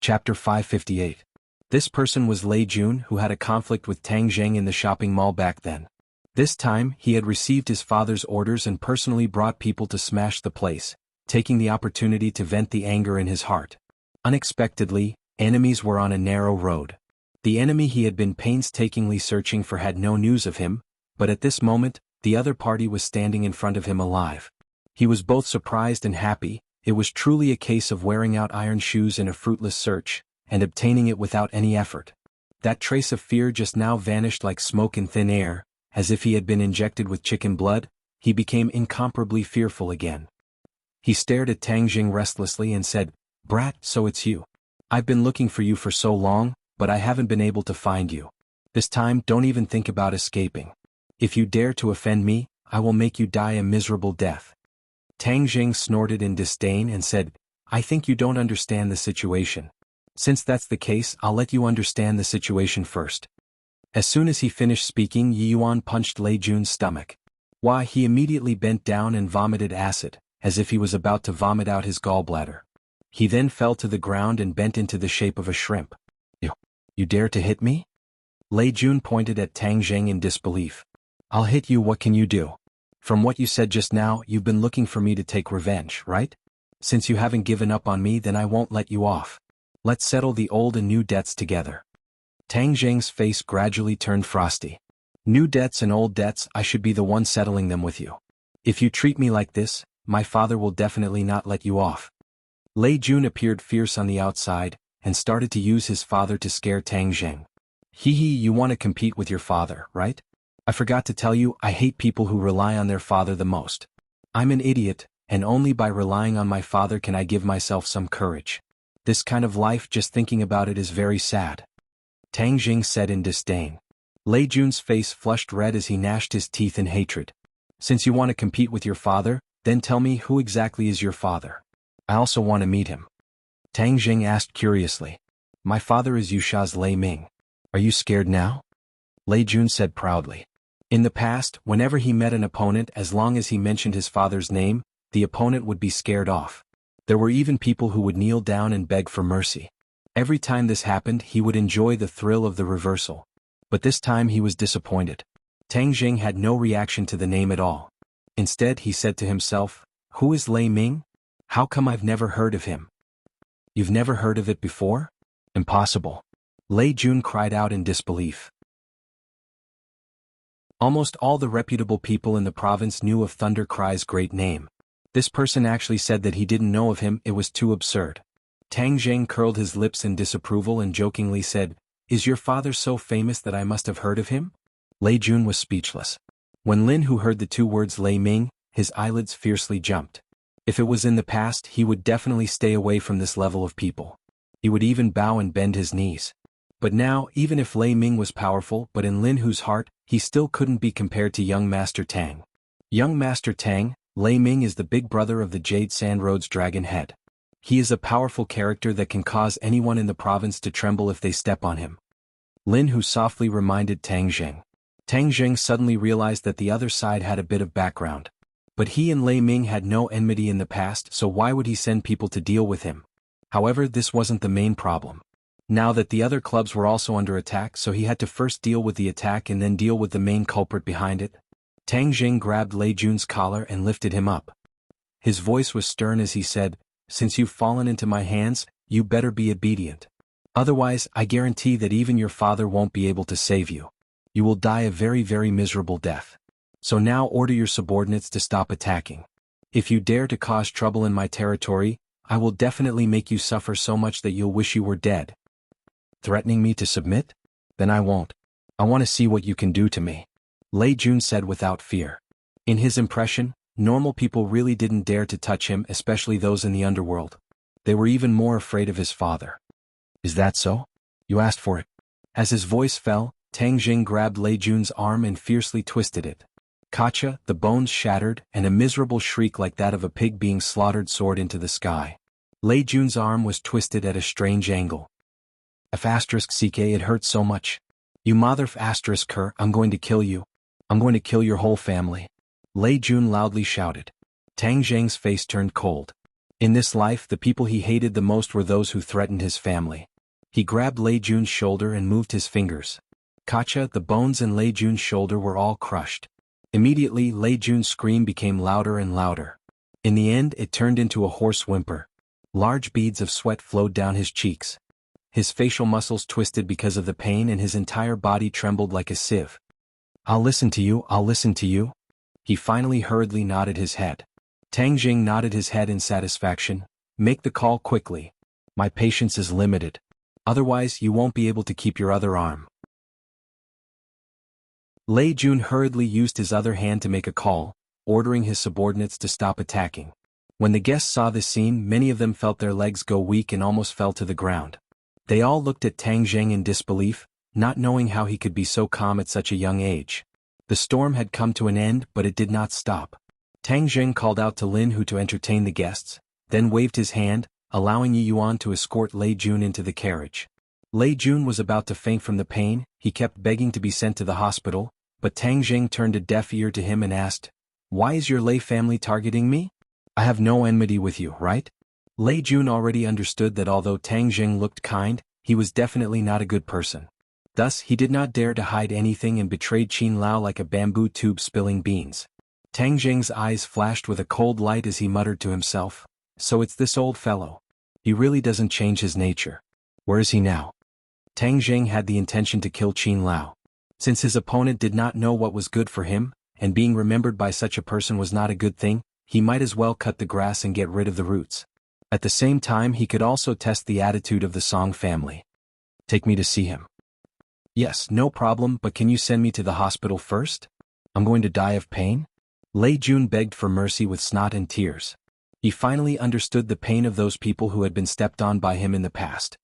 S1: Chapter 558. This person was Lei Jun, who had a conflict with Tang Zheng in the shopping mall back then. This time, he had received his father's orders and personally brought people to smash the place, taking the opportunity to vent the anger in his heart. Unexpectedly, enemies were on a narrow road. The enemy he had been painstakingly searching for had no news of him, but at this moment, the other party was standing in front of him alive. He was both surprised and happy. It was truly a case of wearing out iron shoes in a fruitless search, and obtaining it without any effort. That trace of fear just now vanished like smoke in thin air, as if he had been injected with chicken blood. He became incomparably fearful again. He stared at Tang Zheng restlessly and said, Brat, so it's you. I've been looking for you for so long, but I haven't been able to find you. This time, don't even think about escaping. If you dare to offend me, I will make you die a miserable death. Tang Jing snorted in disdain and said, I think you don't understand the situation. Since that's the case, I'll let you understand the situation first. As soon as he finished speaking, Yi Yuan punched Lei Jun's stomach. Why, he immediately bent down and vomited acid, as if he was about to vomit out his gallbladder. He then fell to the ground and bent into the shape of a shrimp. You dare to hit me? Lei Jun pointed at Tang Jing in disbelief. I'll hit you, what can you do? From what you said just now, you've been looking for me to take revenge, right? Since you haven't given up on me, then I won't let you off. Let's settle the old and new debts together. Tang Jing's face gradually turned frosty. New debts and old debts, I should be the one settling them with you. If you treat me like this, my father will definitely not let you off. Lei Jun appeared fierce on the outside, and started to use his father to scare Tang Jing. Hee, you want to compete with your father, right? I forgot to tell you, I hate people who rely on their father the most. I'm an idiot, and only by relying on my father can I give myself some courage. This kind of life, just thinking about it, is very sad. Tang Jing said in disdain. Lei Jun's face flushed red as he gnashed his teeth in hatred. Since you want to compete with your father, then tell me, who exactly is your father? I also want to meet him. Tang Jing asked curiously. My father is Yusha's Lei Ming. Are you scared now? Lei Jun said proudly. In the past, whenever he met an opponent, as long as he mentioned his father's name, the opponent would be scared off. There were even people who would kneel down and beg for mercy. Every time this happened, he would enjoy the thrill of the reversal. But this time he was disappointed. Tang Jing had no reaction to the name at all. Instead, he said to himself, who is Lei Ming? How come I've never heard of him? You've never heard of it before? Impossible. Lei Jun cried out in disbelief. Almost all the reputable people in the province knew of Thunder Cry's great name. This person actually said that he didn't know of him, it was too absurd. Tang Jing curled his lips in disapproval and jokingly said, is your father so famous that I must have heard of him? Lei Jun was speechless. When Lin Hu heard the two words Lei Ming, his eyelids fiercely jumped. If it was in the past, he would definitely stay away from this level of people. He would even bow and bend his knees. But now, even if Lei Ming was powerful, but in Lin Hu's heart, he still couldn't be compared to young Master Tang. Young Master Tang, Lei Ming is the big brother of the Jade Sand Road's dragon head. He is a powerful character that can cause anyone in the province to tremble if they step on him. Lin Hu softly reminded Tang Jing. Tang Jing suddenly realized that the other side had a bit of background. But he and Lei Ming had no enmity in the past, so why would he send people to deal with him? However, this wasn't the main problem. Now that the other clubs were also under attack, so he had to first deal with the attack and then deal with the main culprit behind it. Tang Jing grabbed Lei Jun's collar and lifted him up. His voice was stern as he said, since you've fallen into my hands, you better be obedient. Otherwise, I guarantee that even your father won't be able to save you. You will die a very, very miserable death. So now order your subordinates to stop attacking. If you dare to cause trouble in my territory, I will definitely make you suffer so much that you'll wish you were dead. Threatening me to submit? Then I won't. I want to see what you can do to me. Lei Jun said without fear. In his impression, normal people really didn't dare to touch him, especially those in the underworld. They were even more afraid of his father. Is that so? You asked for it. As his voice fell, Tang Jing grabbed Lei Jun's arm and fiercely twisted it. Kacha, the bones shattered, and a miserable shriek like that of a pig being slaughtered soared into the sky. Lei Jun's arm was twisted at a strange angle. F***ck, it hurts so much. You mother***er, I'm going to kill you. I'm going to kill your whole family. Lei Jun loudly shouted. Tang Jing's face turned cold. In this life, the people he hated the most were those who threatened his family. He grabbed Lei Jun's shoulder and moved his fingers. Kacha, the bones in Lei Jun's shoulder were all crushed. Immediately, Lei Jun's scream became louder and louder. In the end, it turned into a hoarse whimper. Large beads of sweat flowed down his cheeks. His facial muscles twisted because of the pain and his entire body trembled like a sieve. I'll listen to you, I'll listen to you. He finally hurriedly nodded his head. Tang Jing nodded his head in satisfaction. Make the call quickly. My patience is limited. Otherwise, you won't be able to keep your other arm. Lei Jun hurriedly used his other hand to make a call, ordering his subordinates to stop attacking. When the guests saw this scene, many of them felt their legs go weak and almost fell to the ground. They all looked at Tang Jing in disbelief, not knowing how he could be so calm at such a young age. The storm had come to an end, but it did not stop. Tang Jing called out to Lin Hu to entertain the guests, then waved his hand, allowing Yi Yuan to escort Lei Jun into the carriage. Lei Jun was about to faint from the pain. He kept begging to be sent to the hospital, but Tang Jing turned a deaf ear to him and asked, "Why is your Lei family targeting me? I have no enmity with you, right?" Lei Jun already understood that although Tang Jing looked kind, he was definitely not a good person. Thus, he did not dare to hide anything and betrayed Qin Lao like a bamboo tube spilling beans. Tang Jing's eyes flashed with a cold light as he muttered to himself, "So it's this old fellow. He really doesn't change his nature. Where is he now?" Tang Jing had the intention to kill Qin Lao. Since his opponent did not know what was good for him, and being remembered by such a person was not a good thing, he might as well cut the grass and get rid of the roots. At the same time, he could also test the attitude of the Song family. "Take me to see him." "Yes, no problem, but can you send me to the hospital first? I'm going to die of pain?" Lei Jun begged for mercy with snot and tears. He finally understood the pain of those people who had been stepped on by him in the past.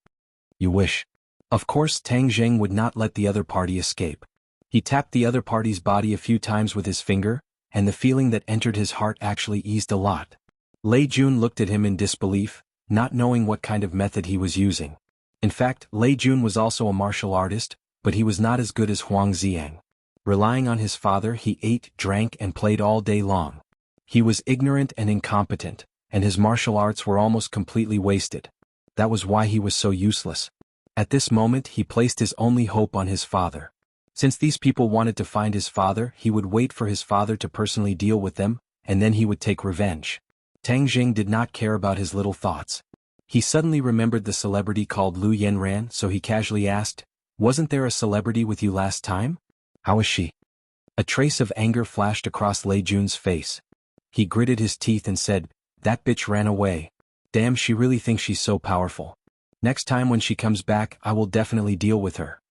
S1: "You wish." Of course, Tang Jing would not let the other party escape. He tapped the other party's body a few times with his finger, and the feeling that entered his heart actually eased a lot. Lei Jun looked at him in disbelief, not knowing what kind of method he was using. In fact, Lei Jun was also a martial artist, but he was not as good as Huang Ziang. Relying on his father, he ate, drank, and played all day long. He was ignorant and incompetent, and his martial arts were almost completely wasted. That was why he was so useless. At this moment, he placed his only hope on his father. Since these people wanted to find his father, he would wait for his father to personally deal with them, and then he would take revenge. Tang Jing did not care about his little thoughts. He suddenly remembered the celebrity called Lu Yanran, so he casually asked, "Wasn't there a celebrity with you last time? How is she?" A trace of anger flashed across Lei Jun's face. He gritted his teeth and said, "That bitch ran away. Damn, she really thinks she's so powerful. Next time when she comes back, I will definitely deal with her."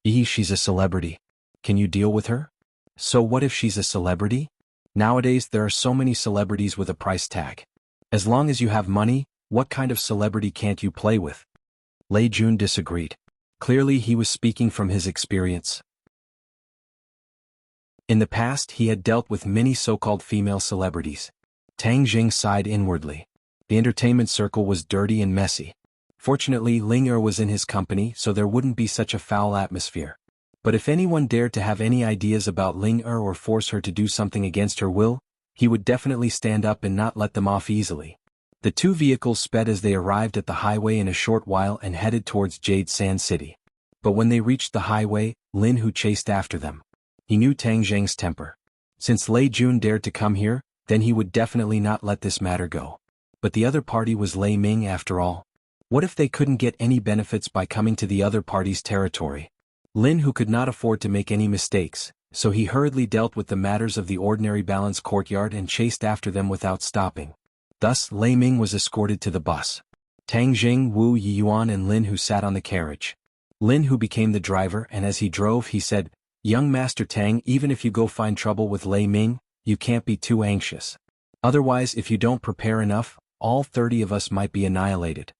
S1: She's a celebrity. Can you deal with her? So what if she's a celebrity? Nowadays there are so many celebrities with a price tag. As long as you have money, what kind of celebrity can't you play with? Lei Jun disagreed. Clearly he was speaking from his experience. In the past he had dealt with many so-called female celebrities. Tang Jing sighed inwardly. The entertainment circle was dirty and messy. Fortunately, Ling Er was in his company, so there wouldn't be such a foul atmosphere. But if anyone dared to have any ideas about Ling Er or force her to do something against her will, he would definitely stand up and not let them off easily. The two vehicles sped as they arrived at the highway in a short while and headed towards Jade Sand City. But when they reached the highway, Lin Hu chased after them. He knew Tang Jing's temper. Since Lei Jun dared to come here, then he would definitely not let this matter go. But the other party was Lei Ming after all. What if they couldn't get any benefits by coming to the other party's territory? Lin Hu could not afford to make any mistakes, so he hurriedly dealt with the matters of the ordinary balanced courtyard and chased after them without stopping. Thus, Lei Ming was escorted to the bus. Tang Jing, Wu Yiyuan and Lin Hu sat on the carriage. Lin Hu became the driver, and as he drove he said, "Young Master Tang, even if you go find trouble with Lei Ming, you can't be too anxious. Otherwise, if you don't prepare enough, all 30 of us might be annihilated."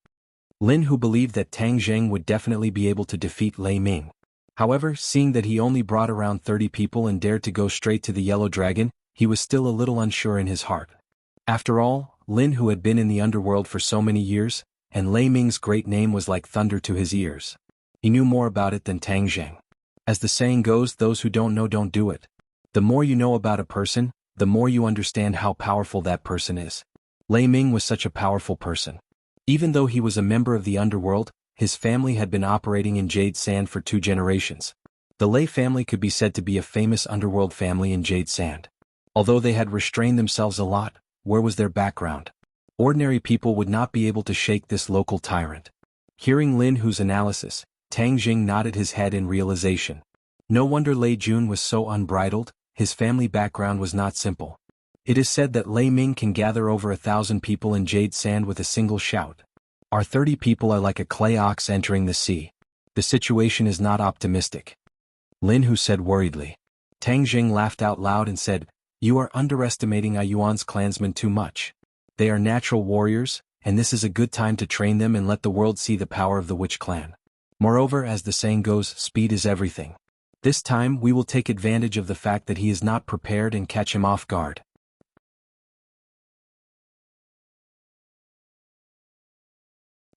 S1: Lin Hu believed that Tang Jing would definitely be able to defeat Lei Ming. However, seeing that he only brought around 30 people and dared to go straight to the Yellow Dragon, he was still a little unsure in his heart. After all, Lin Hu had been in the underworld for so many years, and Lei Ming's great name was like thunder to his ears. He knew more about it than Tang Jing. As the saying goes, those who don't know don't do it. The more you know about a person, the more you understand how powerful that person is. Lei Ming was such a powerful person. Even though he was a member of the underworld, his family had been operating in Jade Sand for 2 generations. The Lei family could be said to be a famous underworld family in Jade Sand. Although they had restrained themselves a lot, where was their background? Ordinary people would not be able to shake this local tyrant. Hearing Lin Hu's analysis, Tang Jing nodded his head in realization. No wonder Lei Jun was so unbridled, his family background was not simple. It is said that Lei Ming can gather over 1,000 people in Jade Sand with a single shout. Our 30 people are like a clay ox entering the sea. The situation is not optimistic. Lin Hu said worriedly. Tang Jing laughed out loud and said, "You are underestimating Yuan's clansmen too much. They are natural warriors, and this is a good time to train them and let the world see the power of the witch clan. Moreover, as the saying goes, speed is everything. This time we will take advantage of the fact that he is not prepared and catch him off guard.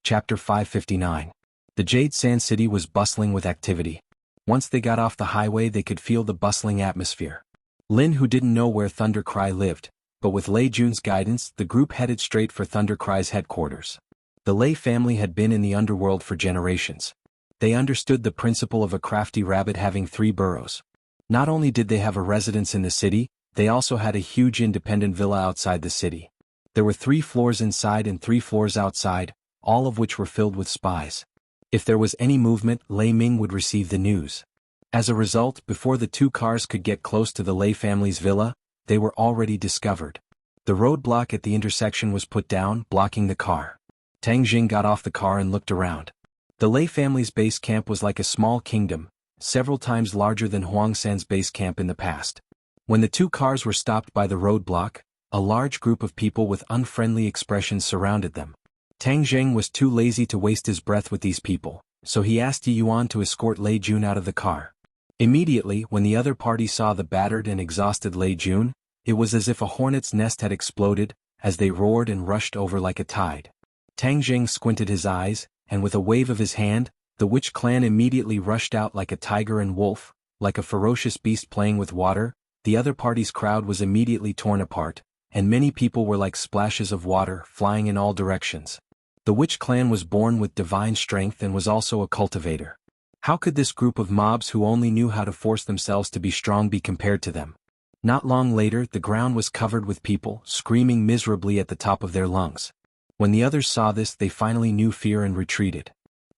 S1: Chapter 559. The Jade Sand City was bustling with activity. Once they got off the highway they could feel the bustling atmosphere. Lin, who didn't know where Thunder Cry lived, but with Lei Jun's guidance the group headed straight for Thunder Cry's headquarters. The Lei family had been in the underworld for generations. They understood the principle of a crafty rabbit having 3 burrows. Not only did they have a residence in the city, they also had a huge independent villa outside the city. There were 3 floors inside and 3 floors outside, all of which were filled with spies. If there was any movement, Lei Ming would receive the news. As a result, before the 2 cars could get close to the Lei family's villa, they were already discovered. The roadblock at the intersection was put down, blocking the car. Tang Jing got off the car and looked around. The Lei family's base camp was like a small kingdom, several times larger than Huang San's base camp in the past. When the 2 cars were stopped by the roadblock, a large group of people with unfriendly expressions surrounded them. Tang Jing was too lazy to waste his breath with these people, so he asked Yi Yuan to escort Lei Jun out of the car. Immediately, when the other party saw the battered and exhausted Lei Jun, it was as if a hornet's nest had exploded, as they roared and rushed over like a tide. Tang Jing squinted his eyes, and with a wave of his hand, the witch clan immediately rushed out like a tiger and wolf, like a ferocious beast playing with water. The other party's crowd was immediately torn apart, and many people were like splashes of water flying in all directions. The witch clan was born with divine strength and was also a cultivator. How could this group of mobs who only knew how to force themselves to be strong be compared to them? Not long later the ground was covered with people, screaming miserably at the top of their lungs. When the others saw this they finally knew fear and retreated.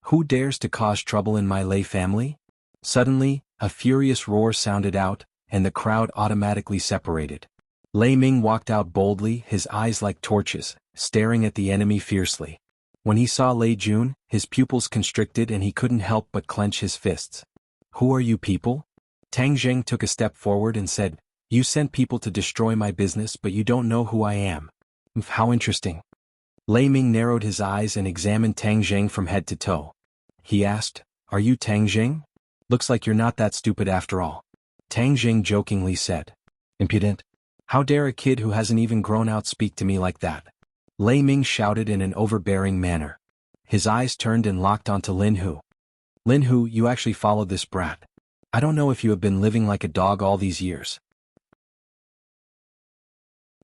S1: Who dares to cause trouble in my Lei family? Suddenly, a furious roar sounded out, and the crowd automatically separated. Lei Ming walked out boldly, his eyes like torches, staring at the enemy fiercely. When he saw Lei Jun, his pupils constricted and he couldn't help but clench his fists. Who are you people? Tang Jing took a step forward and said, You sent people to destroy my business but you don't know who I am. How interesting. Lei Ming narrowed his eyes and examined Tang Jing from head to toe. He asked, Are you Tang Jing? Looks like you're not that stupid after all. Tang Jing jokingly said. Impudent. How dare a kid who hasn't even grown out speak to me like that? Lei Ming shouted in an overbearing manner. His eyes turned and locked onto Lin Hu. Lin Hu, you actually followed this brat. I don't know if you have been living like a dog all these years.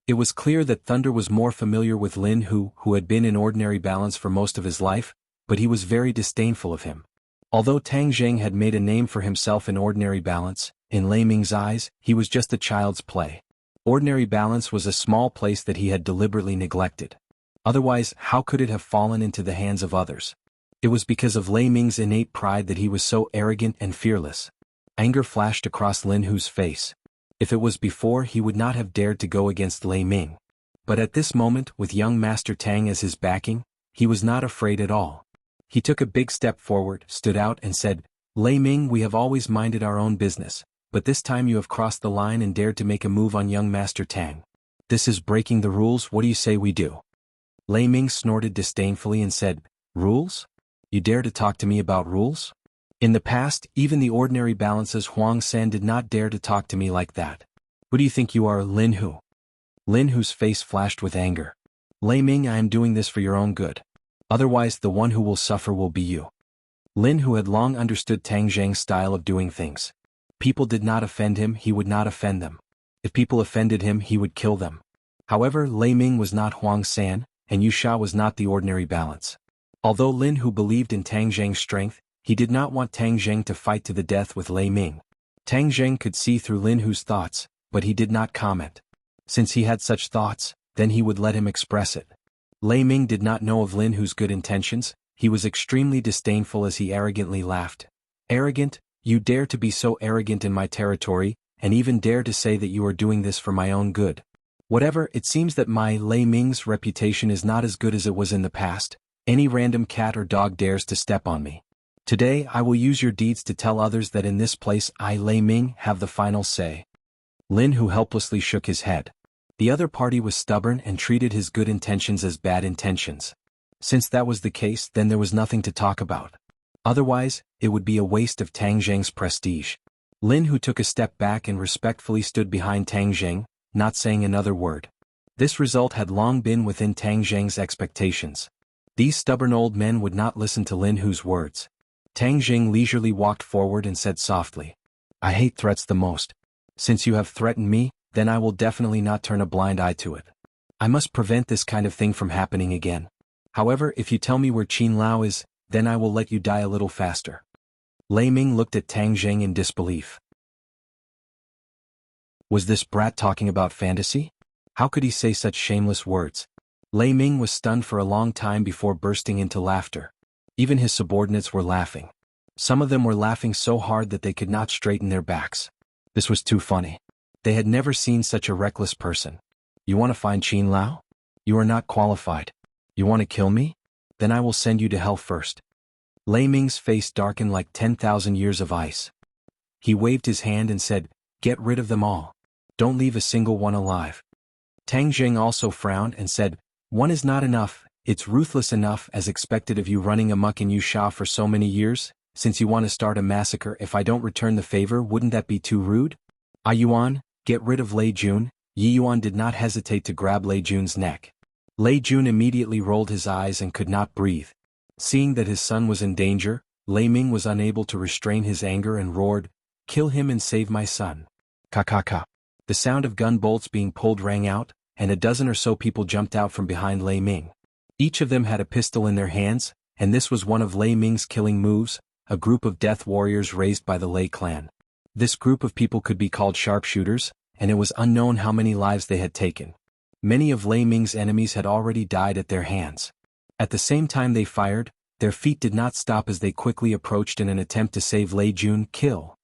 S1: It was clear that Thunder was more familiar with Lin Hu, who had been in ordinary balance for most of his life, but he was very disdainful of him. Although Tang Jing had made a name for himself in ordinary balance, in Lei Ming's eyes, he was just a child's play. Ordinary balance was a small place that he had deliberately neglected. Otherwise, how could it have fallen into the hands of others? It was because of Lei Ming's innate pride that he was so arrogant and fearless. Anger flashed across Lin Hu's face. If it was before, he would not have dared to go against Lei Ming. But at this moment, with young Master Tang as his backing, he was not afraid at all. He took a big step forward, stood out and said, Lei Ming, we have always minded our own business, but this time you have crossed the line and dared to make a move on young Master Tang. This is breaking the rules. What do you say we do? Lei Ming snorted disdainfully and said, Rules? You dare to talk to me about rules? In the past, even the ordinary balances Huang San did not dare to talk to me like that. Who do you think you are, Lin Hu? Lin Hu's face flashed with anger. Lei Ming, I am doing this for your own good. Otherwise the one who will suffer will be you. Lin Hu had long understood Tang Jing's style of doing things. People did not offend him, he would not offend them. If people offended him, he would kill them. However, Lei Ming was not Huang San, and Yu Sha was not the ordinary balance. Although Lin Hu believed in Tang Jing's strength, he did not want Tang Jing to fight to the death with Lei Ming. Tang Jing could see through Lin Hu's thoughts, but he did not comment. Since he had such thoughts, then he would let him express it. Lei Ming did not know of Lin Hu's good intentions. He was extremely disdainful as he arrogantly laughed. Arrogant? You dare to be so arrogant in my territory, and even dare to say that you are doing this for my own good. Whatever, it seems that my Lei Ming's reputation is not as good as it was in the past. Any random cat or dog dares to step on me. Today I will use your deeds to tell others that in this place I, Lei Ming, have the final say. Lin Hu helplessly shook his head. The other party was stubborn and treated his good intentions as bad intentions. Since that was the case, then there was nothing to talk about. Otherwise, it would be a waste of Tang Zheng's prestige. Lin Hu took a step back and respectfully stood behind Tang Zheng, not saying another word. This result had long been within Tang Zheng's expectations. These stubborn old men would not listen to Lin Hu's words. Tang Zheng leisurely walked forward and said softly, "I hate threats the most. Since you have threatened me, then I will definitely not turn a blind eye to it. I must prevent this kind of thing from happening again. However, if you tell me where Qin Lao is, then I will let you die a little faster." Lei Ming looked at Tang Zheng in disbelief. Was this brat talking about fantasy? How could he say such shameless words? Lei Ming was stunned for a long time before bursting into laughter. Even his subordinates were laughing. Some of them were laughing so hard that they could not straighten their backs. This was too funny. They had never seen such a reckless person. You want to find Qin Lao? You are not qualified. You want to kill me? Then I will send you to hell first. Lei Ming's face darkened like 10,000 years of ice. He waved his hand and said, "Get rid of them all. Don't leave a single one alive." Tang Zheng also frowned and said, "One is not enough. It's ruthless enough as expected of you running amok in Yusha for so many years. Since you want to start a massacre, if I don't return the favor, wouldn't that be too rude? Ah Yuan, get rid of Lei Jun." Yi Yuan did not hesitate to grab Lei Jun's neck. Lei Jun immediately rolled his eyes and could not breathe. Seeing that his son was in danger, Lei Ming was unable to restrain his anger and roared, "Kill him and save my son." Ka. The sound of gun bolts being pulled rang out, and a dozen or so people jumped out from behind Lei Ming. Each of them had a pistol in their hands, and this was one of Lei Ming's killing moves, a group of death warriors raised by the Lei clan. This group of people could be called sharpshooters, and it was unknown how many lives they had taken. Many of Lei Ming's enemies had already died at their hands. At the same time they fired, their feet did not stop as they quickly approached in an attempt to save Lei Jun. Kill.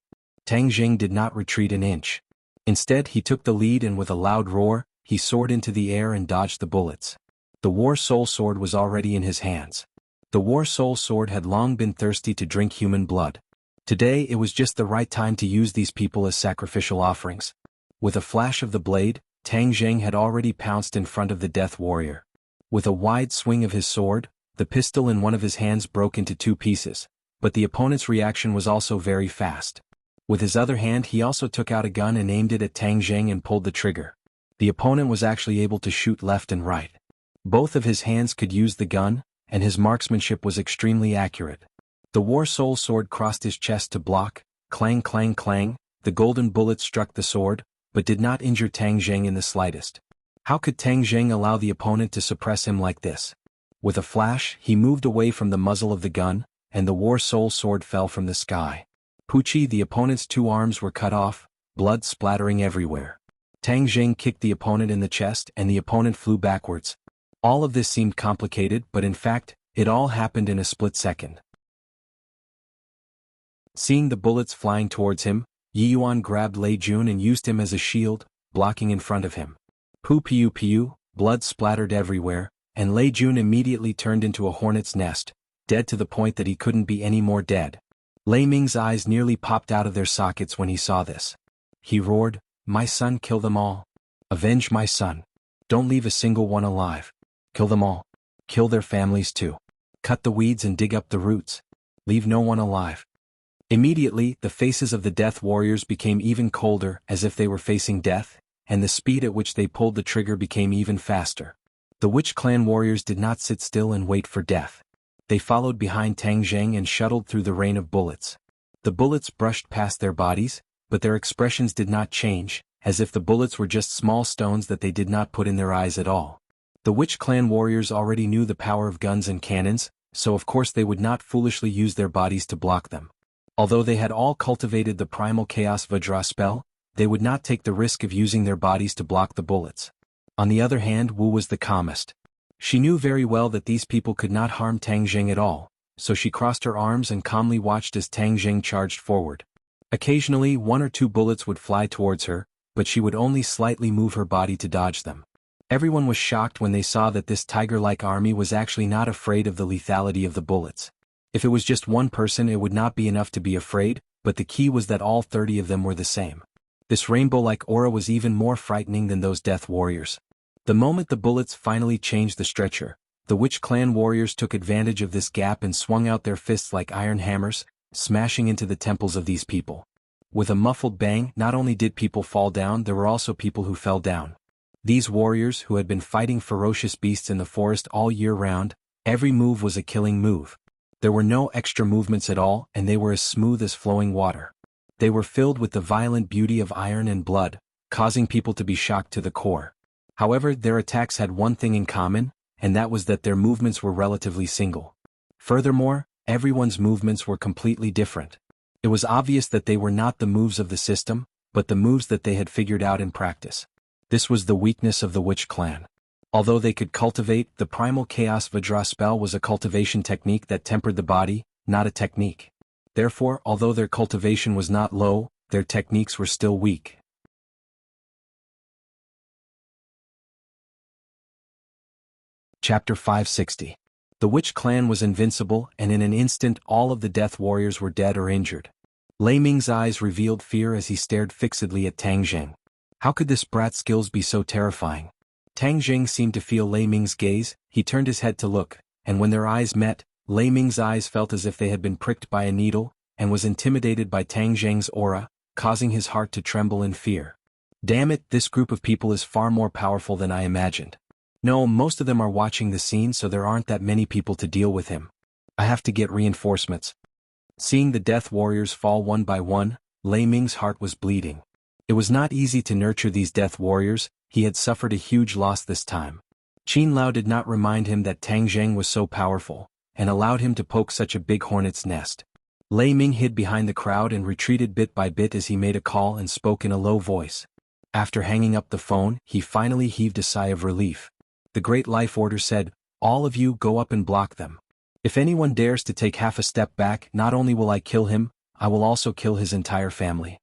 S1: Tang Zheng did not retreat an inch. Instead, he took the lead and with a loud roar, he soared into the air and dodged the bullets. The War Soul Sword was already in his hands. The War Soul Sword had long been thirsty to drink human blood. Today it was just the right time to use these people as sacrificial offerings. With a flash of the blade, Tang Zheng had already pounced in front of the death warrior. With a wide swing of his sword, the pistol in one of his hands broke into two pieces, but the opponent's reaction was also very fast. With his other hand he also took out a gun and aimed it at Tang Zheng and pulled the trigger. The opponent was actually able to shoot left and right. Both of his hands could use the gun, and his marksmanship was extremely accurate. The War Soul Sword crossed his chest to block, clang clang clang, the golden bullet struck the sword, but did not injure Tang Zheng in the slightest. How could Tang Zheng allow the opponent to suppress him like this? With a flash, he moved away from the muzzle of the gun, and the War Soul Sword fell from the sky. Poochie, the opponent's two arms were cut off, blood splattering everywhere. Tang Zheng kicked the opponent in the chest and the opponent flew backwards. All of this seemed complicated, but in fact, it all happened in a split second. Seeing the bullets flying towards him, Yi Yuan grabbed Lei Jun and used him as a shield, blocking in front of him. Piu, blood splattered everywhere, and Lei Jun immediately turned into a hornet's nest, dead to the point that he couldn't be any more dead. Lei Ming's eyes nearly popped out of their sockets when he saw this. He roared, "My son, kill them all. Avenge my son. Don't leave a single one alive. Kill them all. Kill their families too. Cut the weeds and dig up the roots. Leave no one alive." Immediately, the faces of the death warriors became even colder, as if they were facing death, and the speed at which they pulled the trigger became even faster. The Witch Clan warriors did not sit still and wait for death. They followed behind Tang Zheng and shuttled through the rain of bullets. The bullets brushed past their bodies, but their expressions did not change, as if the bullets were just small stones that they did not put in their eyes at all. The Witch Clan warriors already knew the power of guns and cannons, so of course they would not foolishly use their bodies to block them. Although they had all cultivated the primal Chaos Vajra spell, they would not take the risk of using their bodies to block the bullets. On the other hand, Wu was the calmest. She knew very well that these people could not harm Tang Zheng at all, so she crossed her arms and calmly watched as Tang Zheng charged forward. Occasionally, one or two bullets would fly towards her, but she would only slightly move her body to dodge them. Everyone was shocked when they saw that this tiger-like army was actually not afraid of the lethality of the bullets. If it was just one person, it would not be enough to be afraid, but the key was that all 30 of them were the same. This rainbow-like aura was even more frightening than those death warriors. The moment the bullets finally changed the stretcher, the Witch Clan warriors took advantage of this gap and swung out their fists like iron hammers, smashing into the temples of these people. With a muffled bang, not only did people fall down, there were also people who fell down. These warriors, who had been fighting ferocious beasts in the forest all year round, every move was a killing move. There were no extra movements at all, and they were as smooth as flowing water. They were filled with the violent beauty of iron and blood, causing people to be shocked to the core. However, their attacks had one thing in common, and that was that their movements were relatively single. Furthermore, everyone's movements were completely different. It was obvious that they were not the moves of the system, but the moves that they had figured out in practice. This was the weakness of the Witch Clan. Although they could cultivate, the Primal Chaos Vajra spell was a cultivation technique that tempered the body, not a technique. Therefore, although their cultivation was not low, their techniques were still weak. Chapter 560. The Witch Clan was invincible, and in an instant all of the Death Warriors were dead or injured. Lei Ming's eyes revealed fear as he stared fixedly at Tang Jing. How could this brat's skills be so terrifying? Tang Jing seemed to feel Lei Ming's gaze. He turned his head to look, and when their eyes met, Lei Ming's eyes felt as if they had been pricked by a needle, and was intimidated by Tang Jing's aura, causing his heart to tremble in fear. Damn it, this group of people is far more powerful than I imagined. No, most of them are watching the scene, so there aren't that many people to deal with him. I have to get reinforcements. Seeing the Death Warriors fall one by one, Lei Ming's heart was bleeding. It was not easy to nurture these Death Warriors. He had suffered a huge loss this time. Qin Lao did not remind him that Tang Jing was so powerful, and allowed him to poke such a big hornet's nest. Lei Ming hid behind the crowd and retreated bit by bit as he made a call and spoke in a low voice. After hanging up the phone, he finally heaved a sigh of relief. The Great Life Order said, "All of you go up and block them. If anyone dares to take half a step back, not only will I kill him, I will also kill his entire family."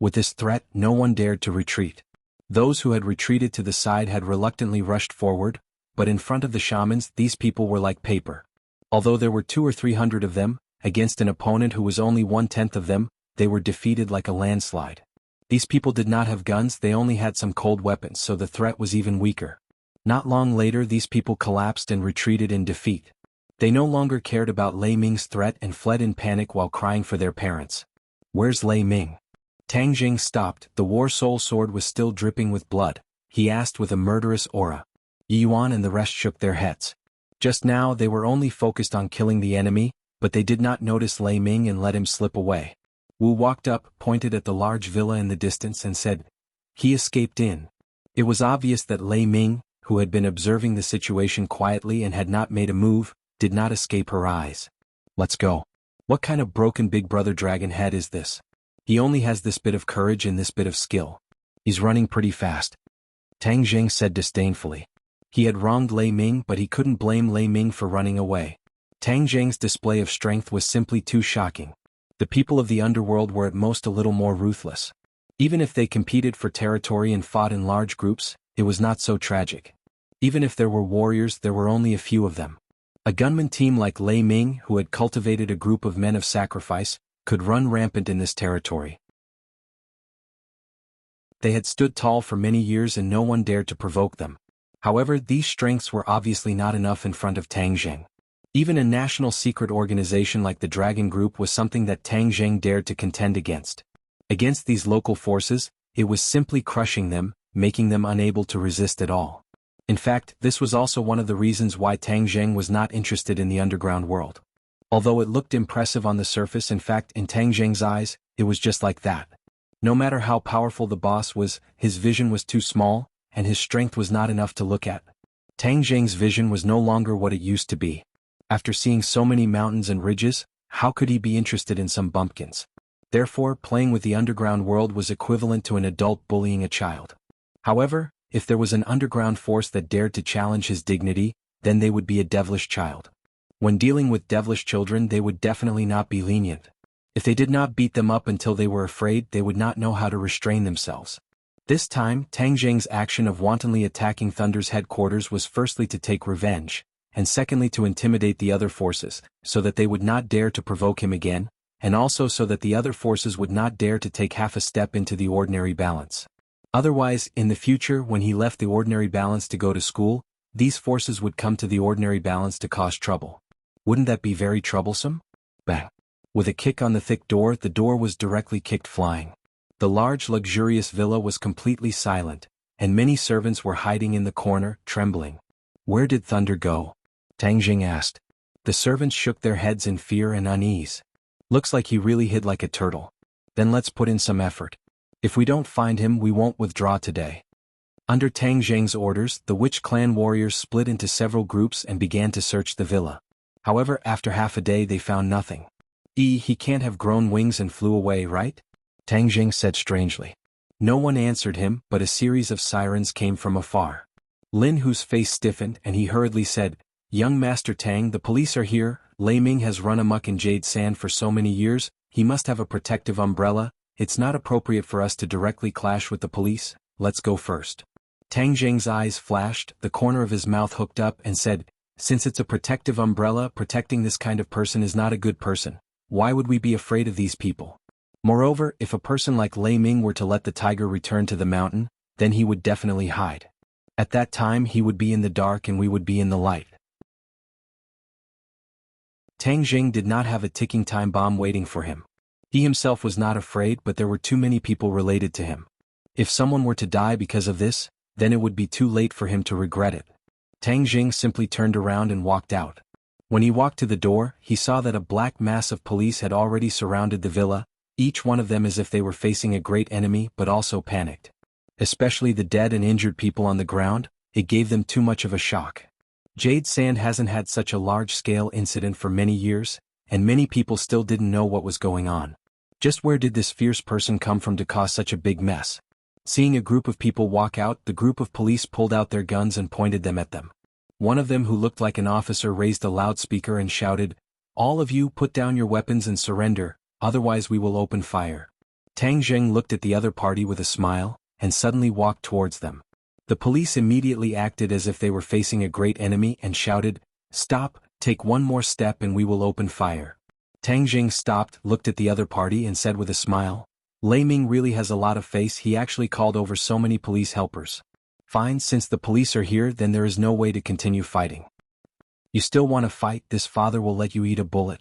S1: With this threat, no one dared to retreat. Those who had retreated to the side had reluctantly rushed forward, but in front of the shamans, these people were like paper. Although there were 200 or 300 of them, against an opponent who was only 1/10 of them, they were defeated like a landslide. These people did not have guns, they only had some cold weapons, so the threat was even weaker. Not long later, these people collapsed and retreated in defeat. They no longer cared about Lei Ming's threat and fled in panic while crying for their parents. "Where's Lei Ming?" Tang Jing stopped. The War Soul sword was still dripping with blood. He asked with a murderous aura. Yi Yuan and the rest shook their heads. Just now they were only focused on killing the enemy, but they did not notice Lei Ming and let him slip away. Wu walked up, pointed at the large villa in the distance and said, "He escaped in." It was obvious that Lei Ming, who had been observing the situation quietly and had not made a move, did not escape her eyes. "Let's go. What kind of broken Big Brother dragon head is this? He only has this bit of courage and this bit of skill. He's running pretty fast." Tang Jing said disdainfully. He had wronged Lei Ming, but he couldn't blame Lei Ming for running away. Tang Jing's display of strength was simply too shocking. The people of the underworld were at most a little more ruthless. Even if they competed for territory and fought in large groups, it was not so tragic. Even if there were warriors, there were only a few of them. A gunman team like Lei Ming, who had cultivated a group of men of sacrifice, could run rampant in this territory. They had stood tall for many years and no one dared to provoke them. However, these strengths were obviously not enough in front of Tang Jing. Even a national secret organization like the Dragon Group was something that Tang Jing dared to contend against. Against these local forces, it was simply crushing them, making them unable to resist at all. In fact, this was also one of the reasons why Tang Jing was not interested in the underground world. Although it looked impressive on the surface, in fact, in Tang Jing's eyes, it was just like that. No matter how powerful the boss was, his vision was too small, and his strength was not enough to look at. Tang Jing's vision was no longer what it used to be. After seeing so many mountains and ridges, how could he be interested in some bumpkins? Therefore, playing with the underground world was equivalent to an adult bullying a child. However, if there was an underground force that dared to challenge his dignity, then they would be a devilish child. When dealing with devilish children, they would definitely not be lenient. If they did not beat them up until they were afraid, they would not know how to restrain themselves. This time, Tang Jing's action of wantonly attacking Thunder's headquarters was firstly to take revenge, and secondly to intimidate the other forces, so that they would not dare to provoke him again, and also so that the other forces would not dare to take half a step into the ordinary balance. Otherwise, in the future when he left the ordinary balance to go to school, these forces would come to the ordinary balance to cause trouble. Wouldn't that be very troublesome? Bang! With a kick on the door was directly kicked flying. The large luxurious villa was completely silent, and many servants were hiding in the corner, trembling. Where did Thunder go? Tang Jing asked. The servants shook their heads in fear and unease. Looks like he really hid like a turtle. Then let's put in some effort. If we don't find him, we won't withdraw today. Under Tang Jing's orders, the witch clan warriors split into several groups and began to search the villa. However, after half a day they found nothing. He can't have grown wings and flew away, right? Tang Jing said strangely. No one answered him, but a series of sirens came from afar. Lin Hu's face stiffened and he hurriedly said, Young Master Tang, the police are here. Lei Ming has run amok in Jade Sand for so many years, he must have a protective umbrella. It's not appropriate for us to directly clash with the police. Let's go first. Tang Jing's eyes flashed, the corner of his mouth hooked up and said, Since it's a protective umbrella, protecting this kind of person is not a good person. Why would we be afraid of these people? Moreover, if a person like Lei Ming were to let the tiger return to the mountain, then he would definitely hide. At that time he would be in the dark and we would be in the light. Tang Jing did not have a ticking time bomb waiting for him. He himself was not afraid, but there were too many people related to him. If someone were to die because of this, then it would be too late for him to regret it. Tang Jing simply turned around and walked out. When he walked to the door, he saw that a black mass of police had already surrounded the villa, each one of them as if they were facing a great enemy but also panicked. Especially the dead and injured people on the ground, it gave them too much of a shock. Jade Sand hasn't had such a large-scale incident for many years, and many people still didn't know what was going on. Just where did this fierce person come from to cause such a big mess? Seeing a group of people walk out, the group of police pulled out their guns and pointed them at them. One of them, who looked like an officer, raised a loudspeaker and shouted, All of you, put down your weapons and surrender, otherwise we will open fire. Tang Jing looked at the other party with a smile, and suddenly walked towards them. The police immediately acted as if they were facing a great enemy and shouted, Stop, take one more step and we will open fire. Tang Jing stopped, looked at the other party and said with a smile, Lei Ming really has a lot of face, he actually called over so many police helpers. Fine, since the police are here, then there is no way to continue fighting. You still want to fight? This father will let you eat a bullet.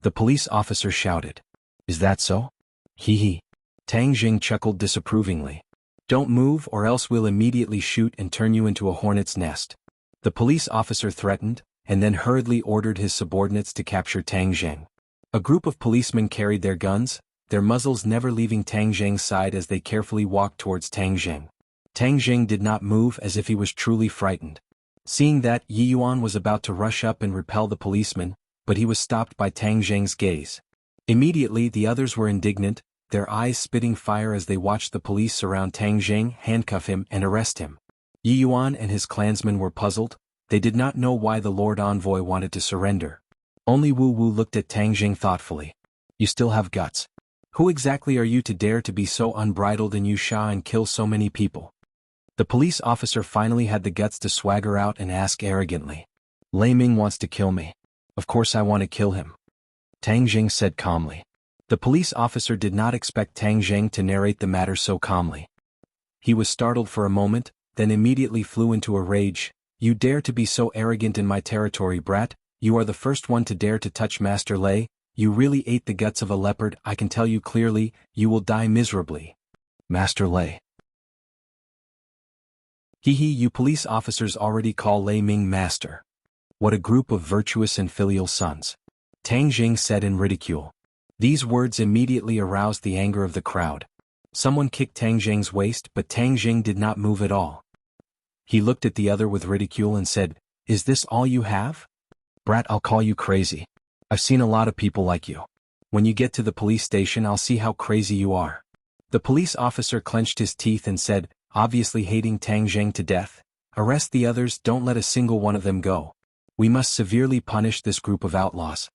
S1: The police officer shouted. Is that so? Hee hee. Tang Jing chuckled disapprovingly. Don't move or else we'll immediately shoot and turn you into a hornet's nest. The police officer threatened, and then hurriedly ordered his subordinates to capture Tang Jing. A group of policemen carried their guns, their muzzles never leaving Tang Jing's side as they carefully walked towards Tang Jing. Tang Jing did not move as if he was truly frightened. Seeing that, Yi Yuan was about to rush up and repel the policeman, but he was stopped by Tang Jing's gaze. Immediately the others were indignant, their eyes spitting fire as they watched the police surround Tang Jing, handcuff him and arrest him. Yi Yuan and his clansmen were puzzled, they did not know why the Lord Envoy wanted to surrender. Only Wu Wu looked at Tang Jing thoughtfully. You still have guts. Who exactly are you to dare to be so unbridled in Yusha and kill so many people? The police officer finally had the guts to swagger out and ask arrogantly. Lei Ming wants to kill me. Of course I want to kill him. Tang Jing said calmly. The police officer did not expect Tang Jing to narrate the matter so calmly. He was startled for a moment, then immediately flew into a rage. You dare to be so arrogant in my territory, brat? You are the first one to dare to touch Master Lei. You really ate the guts of a leopard, I can tell you clearly, you will die miserably. Master Lei. Hee hee, you police officers already call Lei Ming master. What a group of virtuous and filial sons. Tang Jing said in ridicule. These words immediately aroused the anger of the crowd. Someone kicked Tang Jing's waist, but Tang Jing did not move at all. He looked at the other with ridicule and said, Is this all you have? Brat, I'll call you crazy. I've seen a lot of people like you. When you get to the police station, I'll see how crazy you are. The police officer clenched his teeth and said, obviously hating Tang Jing to death, Arrest the others, don't let a single one of them go. We must severely punish this group of outlaws.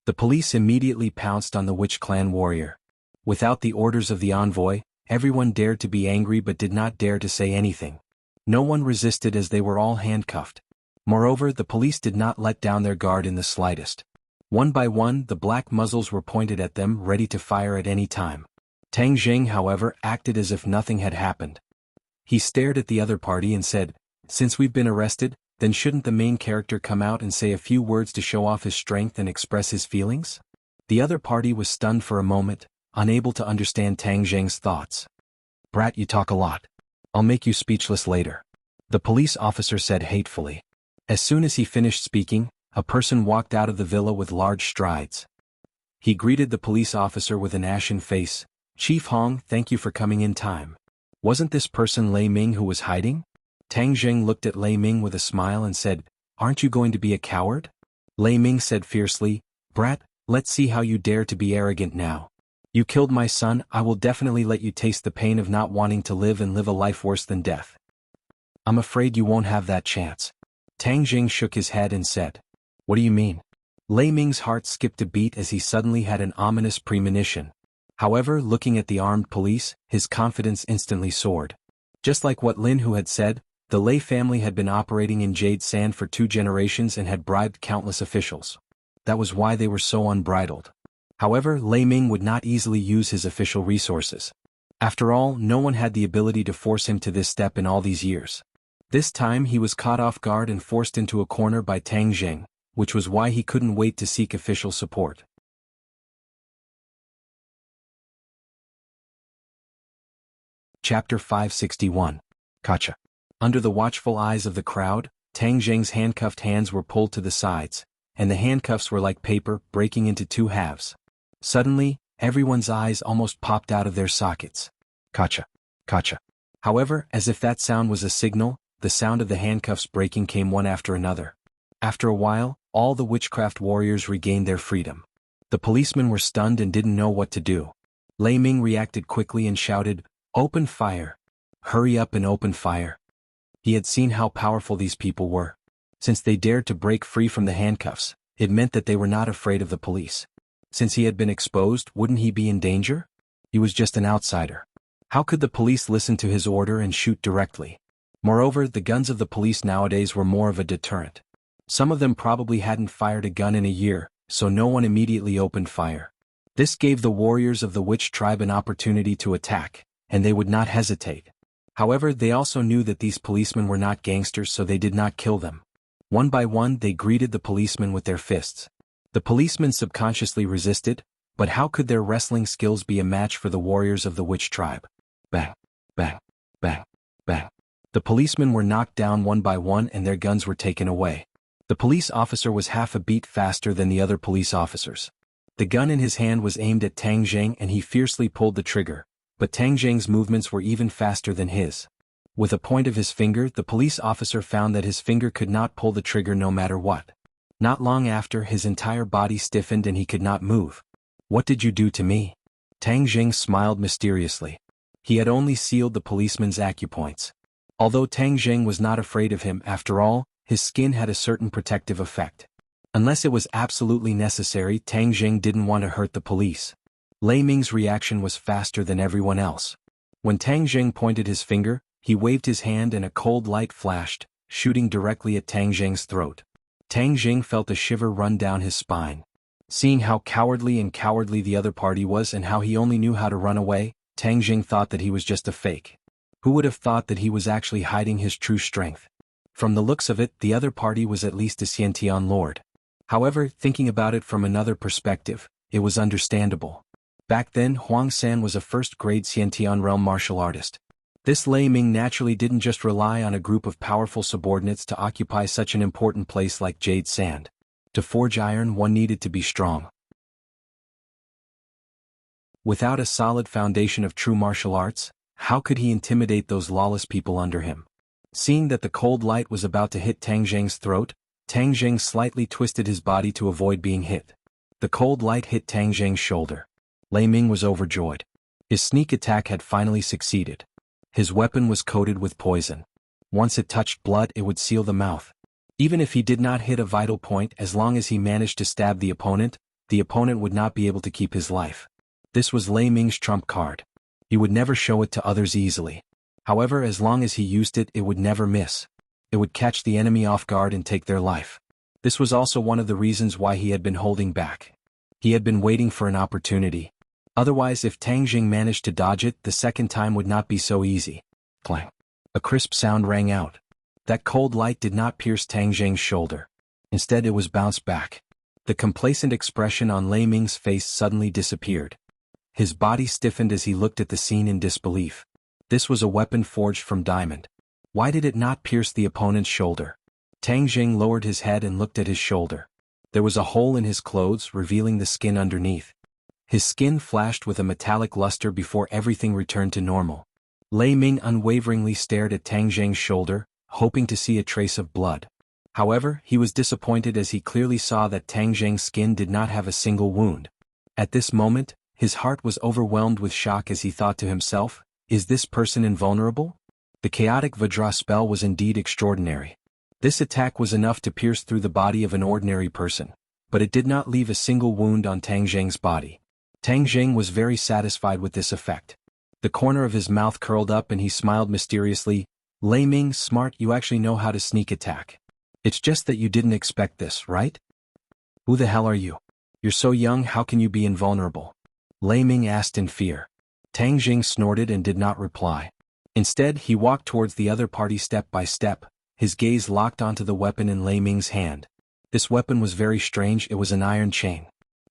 S1: The police immediately pounced on the witch clan warrior. Without the orders of the envoy, everyone dared to be angry but did not dare to say anything. No one resisted as they were all handcuffed. Moreover, the police did not let down their guard in the slightest. One by one, the black muzzles were pointed at them, ready to fire at any time. Tang Jing, however, acted as if nothing had happened. He stared at the other party and said, "Since we've been arrested, then shouldn't the main character come out and say a few words to show off his strength and express his feelings?" The other party was stunned for a moment, unable to understand Tang Jing's thoughts. "Brat, you talk a lot. I'll make you speechless later," the police officer said hatefully. As soon as he finished speaking, a person walked out of the villa with large strides. He greeted the police officer with an ashen face. "Chief Hong, thank you for coming in time. Wasn't this person Lei Ming who was hiding?" Tang Jing looked at Lei Ming with a smile and said, "Aren't you going to be a coward?" Lei Ming said fiercely, "Brat, let's see how you dare to be arrogant now. You killed my son, I will definitely let you taste the pain of not wanting to live and live a life worse than death." "I'm afraid you won't have that chance." Tang Jing shook his head and said, "What do you mean?" Lei Ming's heart skipped a beat as he suddenly had an ominous premonition. However, looking at the armed police, his confidence instantly soared. Just like what Lin Hu had said, the Lei family had been operating in Jade Sand for 2 generations and had bribed countless officials. That was why they were so unbridled. However, Lei Ming would not easily use his official resources. After all, no one had the ability to force him to this step in all these years. This time he was caught off guard and forced into a corner by Tang Jing, which was why he couldn't wait to seek official support. Chapter 561. Gotcha. Under the watchful eyes of the crowd, Tang Jing's handcuffed hands were pulled to the sides, and the handcuffs were like paper, breaking into 2 halves. Suddenly, everyone's eyes almost popped out of their sockets. Gotcha. Gotcha. However, as if that sound was a signal, the sound of the handcuffs breaking came one after another. After a while, all the witchcraft warriors regained their freedom. The policemen were stunned and didn't know what to do. Lei Ming reacted quickly and shouted, "Open fire! Hurry up and open fire!" He had seen how powerful these people were. Since they dared to break free from the handcuffs, it meant that they were not afraid of the police. Since he had been exposed, wouldn't he be in danger? He was just an outsider. How could the police listen to his order and shoot directly? Moreover, the guns of the police nowadays were more of a deterrent. Some of them probably hadn't fired a gun in a year, so no one immediately opened fire. This gave the warriors of the witch tribe an opportunity to attack, and they would not hesitate. However, they also knew that these policemen were not gangsters, so they did not kill them. One by one, they greeted the policemen with their fists. The policemen subconsciously resisted, but how could their wrestling skills be a match for the warriors of the witch tribe? Bang, bang, bang, bang. The policemen were knocked down one by one and their guns were taken away. The police officer was half a beat faster than the other police officers. The gun in his hand was aimed at Tang Jing and he fiercely pulled the trigger, but Tang Jing's movements were even faster than his. With a point of his finger, the police officer found that his finger could not pull the trigger no matter what. Not long after, his entire body stiffened and he could not move. "What did you do to me?" Tang Jing smiled mysteriously. He had only sealed the policeman's acupoints. Although Tang Jing was not afraid of him, after all, his skin had a certain protective effect. Unless it was absolutely necessary, Tang Jing didn't want to hurt the police. Lei Ming's reaction was faster than everyone else. When Tang Jing pointed his finger, he waved his hand and a cold light flashed, shooting directly at Tang Jing's throat. Tang Jing felt a shiver run down his spine. Seeing how cowardly the other party was and how he only knew how to run away, Tang Jing thought that he was just a fake. Who would have thought that he was actually hiding his true strength? From the looks of it, the other party was at least a Xiantian lord. However, thinking about it from another perspective, it was understandable. Back then, Huang San was a first-grade Xiantian realm martial artist. This Lei Ming naturally didn't just rely on a group of powerful subordinates to occupy such an important place like Jade Sand. To forge iron, one needed to be strong. Without a solid foundation of true martial arts, how could he intimidate those lawless people under him? Seeing that the cold light was about to hit Tang Jing's throat, Tang Jing slightly twisted his body to avoid being hit. The cold light hit Tang Jing's shoulder. Lei Ming was overjoyed. His sneak attack had finally succeeded. His weapon was coated with poison. Once it touched blood, it would seal the mouth. Even if he did not hit a vital point, as long as he managed to stab the opponent would not be able to keep his life. This was Lei Ming's trump card. He would never show it to others easily. However, as long as he used it, it would never miss. It would catch the enemy off guard and take their life. This was also one of the reasons why he had been holding back. He had been waiting for an opportunity. Otherwise, if Tang Jing managed to dodge it, the second time would not be so easy. Clang. A crisp sound rang out. That cold light did not pierce Tang Jing's shoulder. Instead, it was bounced back. The complacent expression on Lei Ming's face suddenly disappeared. His body stiffened as he looked at the scene in disbelief. This was a weapon forged from diamond. Why did it not pierce the opponent's shoulder? Tang Jing lowered his head and looked at his shoulder. There was a hole in his clothes, revealing the skin underneath. His skin flashed with a metallic luster before everything returned to normal. Lei Ming unwaveringly stared at Tang Jing's shoulder, hoping to see a trace of blood. However, he was disappointed as he clearly saw that Tang Jing's skin did not have a single wound. At this moment, his heart was overwhelmed with shock as he thought to himself, is this person invulnerable? The chaotic Vajra spell was indeed extraordinary. This attack was enough to pierce through the body of an ordinary person, but it did not leave a single wound on Tang Jing's body. Tang Jing was very satisfied with this effect. The corner of his mouth curled up and he smiled mysteriously. Lei Ming, smart, you actually know how to sneak attack. It's just that you didn't expect this, right? Who the hell are you? You're so young, how can you be invulnerable? Lei Ming asked in fear. Tang Jing snorted and did not reply. Instead, he walked towards the other party step by step, his gaze locked onto the weapon in Lei Ming's hand. This weapon was very strange, it was an iron chain.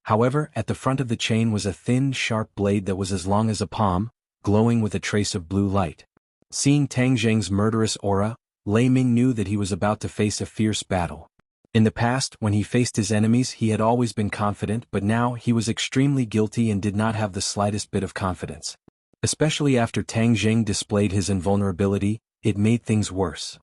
S1: However, at the front of the chain was a thin, sharp blade that was as long as a palm, glowing with a trace of blue light. Seeing Tang Jing's murderous aura, Lei Ming knew that he was about to face a fierce battle. In the past, when he faced his enemies, he had always been confident, but now he was extremely guilty and did not have the slightest bit of confidence. Especially after Tang Jing displayed his invulnerability, it made things worse.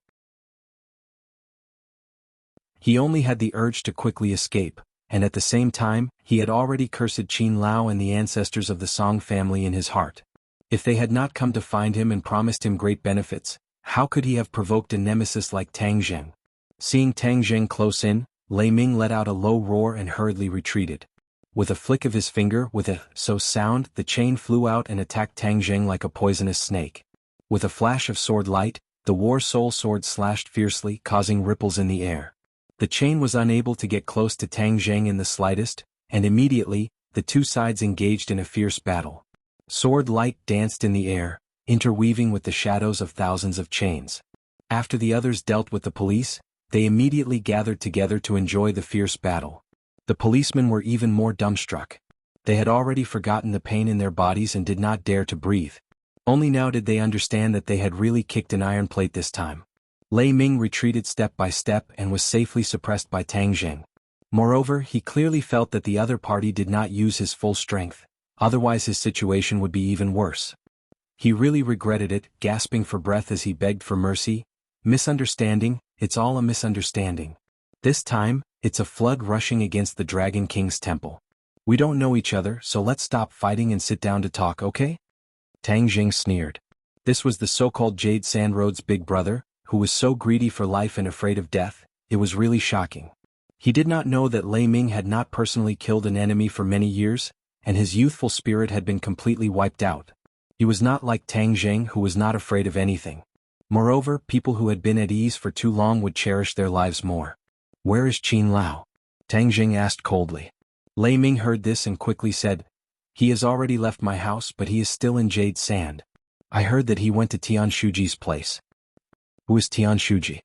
S1: He only had the urge to quickly escape, and at the same time, he had already cursed Qin Lao and the ancestors of the Song family in his heart. If they had not come to find him and promised him great benefits, how could he have provoked a nemesis like Tang Jing? Seeing Tang Jing close in, Lei Ming let out a low roar and hurriedly retreated. With a flick of his finger, with a so sound, the chain flew out and attacked Tang Jing like a poisonous snake. With a flash of sword light, the War Soul sword slashed fiercely, causing ripples in the air. The chain was unable to get close to Tang Jing in the slightest, and immediately, the two sides engaged in a fierce battle. Sword light danced in the air, interweaving with the shadows of thousands of chains. After the others dealt with the police, they immediately gathered together to enjoy the fierce battle. The policemen were even more dumbstruck. They had already forgotten the pain in their bodies and did not dare to breathe. Only now did they understand that they had really kicked an iron plate this time. Lei Ming retreated step by step and was safely suppressed by Tang Jing. Moreover, he clearly felt that the other party did not use his full strength, otherwise his situation would be even worse. He really regretted it, gasping for breath as he begged for mercy. Misunderstanding, it's all a misunderstanding. This time, it's a flood rushing against the Dragon King's temple. We don't know each other, so let's stop fighting and sit down to talk, okay? Tang Jing sneered. This was the so-called Jade Sandroad's big brother, who was so greedy for life and afraid of death. It was really shocking. He did not know that Lei Ming had not personally killed an enemy for many years, and his youthful spirit had been completely wiped out. He was not like Tang Jing, who was not afraid of anything. Moreover, people who had been at ease for too long would cherish their lives more. Where is Qin Lao? Tang Jing asked coldly. Lei Ming heard this and quickly said, he has already left my house, but he is still in Jade Sand. I heard that he went to Tian Shuji's place. Who is Tian Shuji?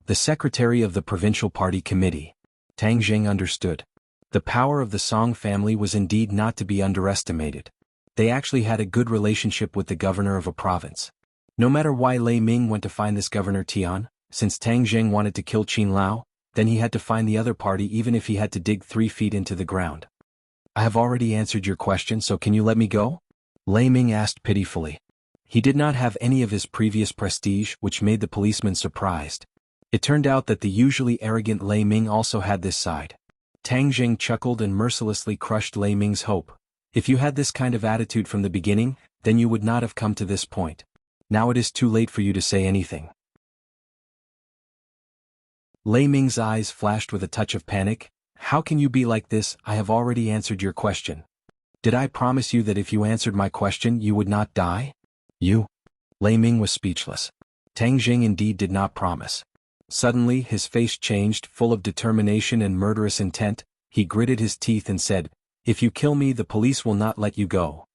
S1: The secretary of the provincial party committee. Tang Jing understood. The power of the Song family was indeed not to be underestimated. They actually had a good relationship with the governor of a province. No matter why Lei Ming went to find this governor Tian, since Tang Jing wanted to kill Qin Lao, then he had to find the other party even if he had to dig 3 feet into the ground. I have already answered your question, so can you let me go? Lei Ming asked pitifully. He did not have any of his previous prestige, which made the policeman surprised. It turned out that the usually arrogant Lei Ming also had this side. Tang Jing chuckled and mercilessly crushed Lei Ming's hope. If you had this kind of attitude from the beginning, then you would not have come to this point. Now it is too late for you to say anything. Lei Ming's eyes flashed with a touch of panic. How can you be like this? I have already answered your question. Did I promise you that if you answered my question you would not die? You? Lei Ming was speechless. Tang Jing indeed did not promise. Suddenly his face changed, full of determination and murderous intent. He gritted his teeth and said, "If you kill me, the police will not let you go.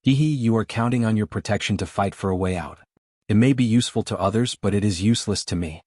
S1: You are counting on your protection to fight for a way out. It may be useful to others, but it is useless to me."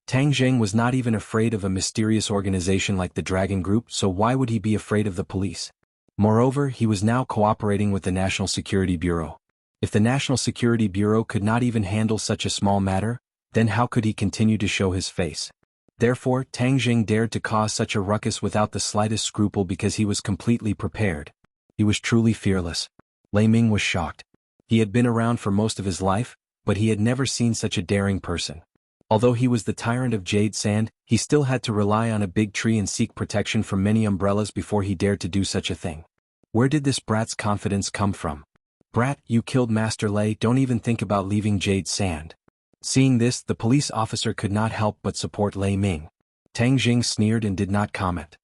S1: Tang Zheng was not even afraid of a mysterious organization like the Dragon Group, so why would he be afraid of the police? Moreover, he was now cooperating with the National Security Bureau. If the National Security Bureau could not even handle such a small matter, then how could he continue to show his face? Therefore, Tang Zheng dared to cause such a ruckus without the slightest scruple because he was completely prepared. He was truly fearless. Lei Ming was shocked. He had been around for most of his life, but he had never seen such a daring person. Although he was the tyrant of Jade Sand, he still had to rely on a big tree and seek protection from many umbrellas before he dared to do such a thing. Where did this brat's confidence come from? "Brat, you killed Master Lei, don't even think about leaving Jade Sand." Seeing this, the police officer could not help but support Lei Ming. Tang Jing sneered and did not comment.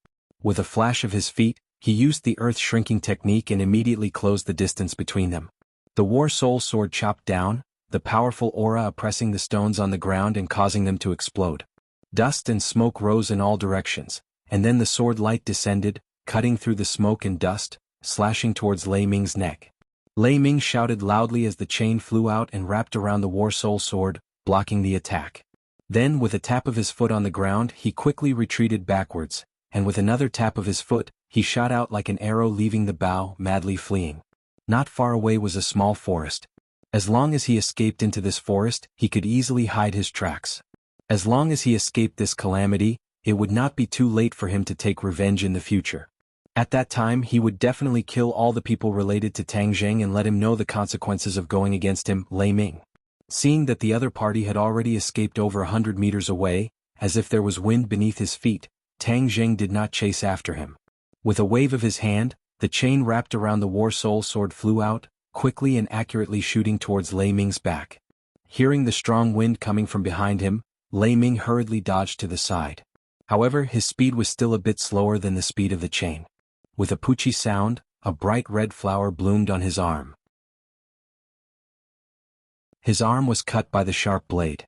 S1: With a flash of his feet, he used the earth-shrinking technique and immediately closed the distance between them. The War Soul Sword chopped down, the powerful aura oppressing the stones on the ground and causing them to explode. Dust and smoke rose in all directions, and then the sword light descended, cutting through the smoke and dust, slashing towards Lei Ming's neck. Lei Ming shouted loudly as the chain flew out and wrapped around the War Soul Sword, blocking the attack. Then, with a tap of his foot on the ground, he quickly retreated backwards, and with another tap of his foot, he shot out like an arrow, leaving the bow, madly fleeing. Not far away was a small forest. As long as he escaped into this forest, he could easily hide his tracks. As long as he escaped this calamity, it would not be too late for him to take revenge in the future. At that time, he would definitely kill all the people related to Tang Zheng and let him know the consequences of going against him, Lei Ming. Seeing that the other party had already escaped over 100 meters away, as if there was wind beneath his feet, Tang Zheng did not chase after him. With a wave of his hand, the chain wrapped around the War Soul Sword flew out, quickly and accurately shooting towards Lei Ming's back. Hearing the strong wind coming from behind him, Lei Ming hurriedly dodged to the side. However, his speed was still a bit slower than the speed of the chain. With a poochie sound, a bright red flower bloomed on his arm. His arm was cut by the sharp blade.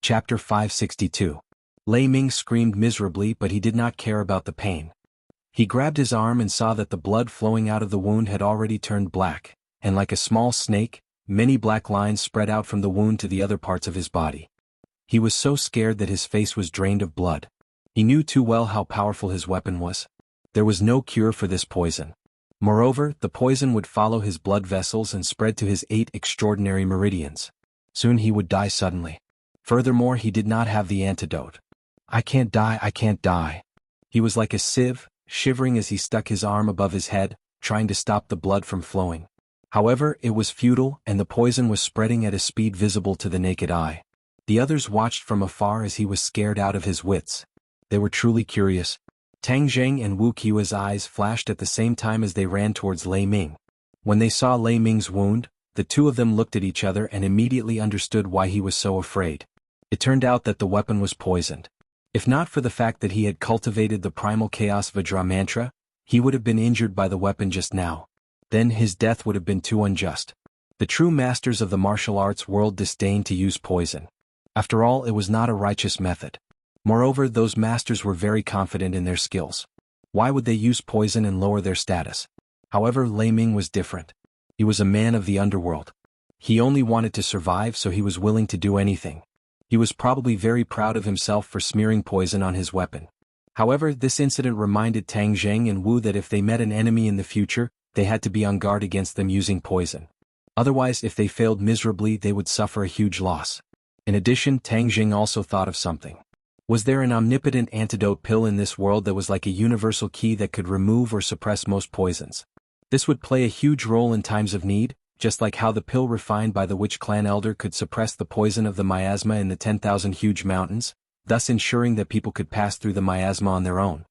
S1: Chapter 562. Lei Ming screamed miserably, but he did not care about the pain. He grabbed his arm and saw that the blood flowing out of the wound had already turned black, and like a small snake, many black lines spread out from the wound to the other parts of his body. He was so scared that his face was drained of blood. He knew too well how powerful his weapon was. There was no cure for this poison. Moreover, the poison would follow his blood vessels and spread to his 8 extraordinary meridians. Soon he would die suddenly. Furthermore, he did not have the antidote. "I can't die, I can't die." He was like a sieve, shivering as he stuck his arm above his head, trying to stop the blood from flowing. However, it was futile, and the poison was spreading at a speed visible to the naked eye. The others watched from afar as he was scared out of his wits. They were truly curious. Tang Zheng and Wu Qiu's eyes flashed at the same time as they ran towards Lei Ming. When they saw Lei Ming's wound, the two of them looked at each other and immediately understood why he was so afraid. It turned out that the weapon was poisoned. If not for the fact that he had cultivated the primal chaos Vajra mantra, he would have been injured by the weapon just now. Then his death would have been too unjust. The true masters of the martial arts world disdained to use poison. After all, it was not a righteous method. Moreover, those masters were very confident in their skills. Why would they use poison and lower their status? However, Lei Ming was different. He was a man of the underworld. He only wanted to survive, so he was willing to do anything. He was probably very proud of himself for smearing poison on his weapon. However, this incident reminded Tang Zheng and Wu that if they met an enemy in the future, they had to be on guard against them using poison. Otherwise, if they failed miserably, they would suffer a huge loss. In addition, Tang Zheng also thought of something. Was there an omnipotent antidote pill in this world that was like a universal key that could remove or suppress most poisons? This would play a huge role in times of need, just like how the pill refined by the Witch Clan elder could suppress the poison of the miasma in the 10,000 huge mountains, thus ensuring that people could pass through the miasma on their own.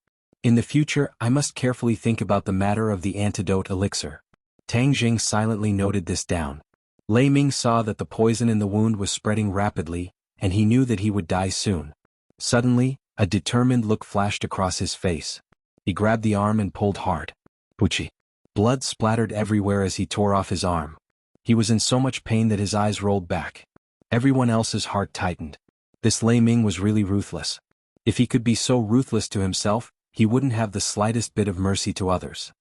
S1: In the future, I must carefully think about the matter of the antidote elixir. Tang Jing silently noted this down. Lei Ming saw that the poison in the wound was spreading rapidly, and he knew that he would die soon. Suddenly, a determined look flashed across his face. He grabbed the arm and pulled hard. Poochie. Blood splattered everywhere as he tore off his arm. He was in so much pain that his eyes rolled back. Everyone else's heart tightened. This Lei Ming was really ruthless. If he could be so ruthless to himself, he wouldn't have the slightest bit of mercy to others.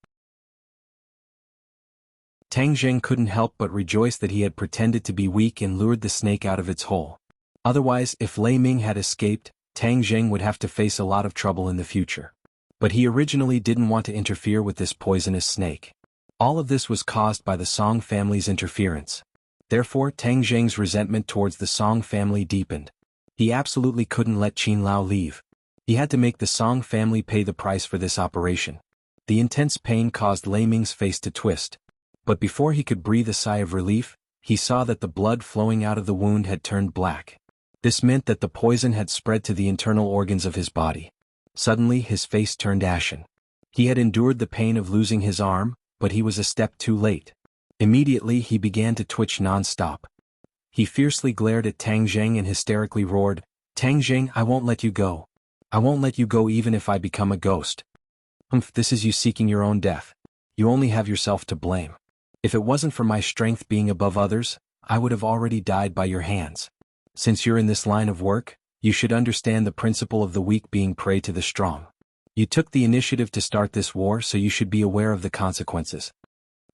S1: Tang Jing couldn't help but rejoice that he had pretended to be weak and lured the snake out of its hole. Otherwise, if Lei Ming had escaped, Tang Jing would have to face a lot of trouble in the future. But he originally didn't want to interfere with this poisonous snake. All of this was caused by the Song family's interference. Therefore, Tang Jing's resentment towards the Song family deepened. He absolutely couldn't let Qin Lao leave. He had to make the Song family pay the price for this operation. The intense pain caused Lei Ming's face to twist. But before he could breathe a sigh of relief, he saw that the blood flowing out of the wound had turned black. This meant that the poison had spread to the internal organs of his body. Suddenly his face turned ashen. He had endured the pain of losing his arm, but he was a step too late. Immediately he began to twitch non-stop. He fiercely glared at Tang Jing and hysterically roared, "Tang Jing, I won't let you go. I won't let you go even if I become a ghost. This is you seeking your own death. You only have yourself to blame. If it wasn't for my strength being above others, I would have already died by your hands. Since you're in this line of work, you should understand the principle of the weak being prey to the strong. You took the initiative to start this war, so you should be aware of the consequences."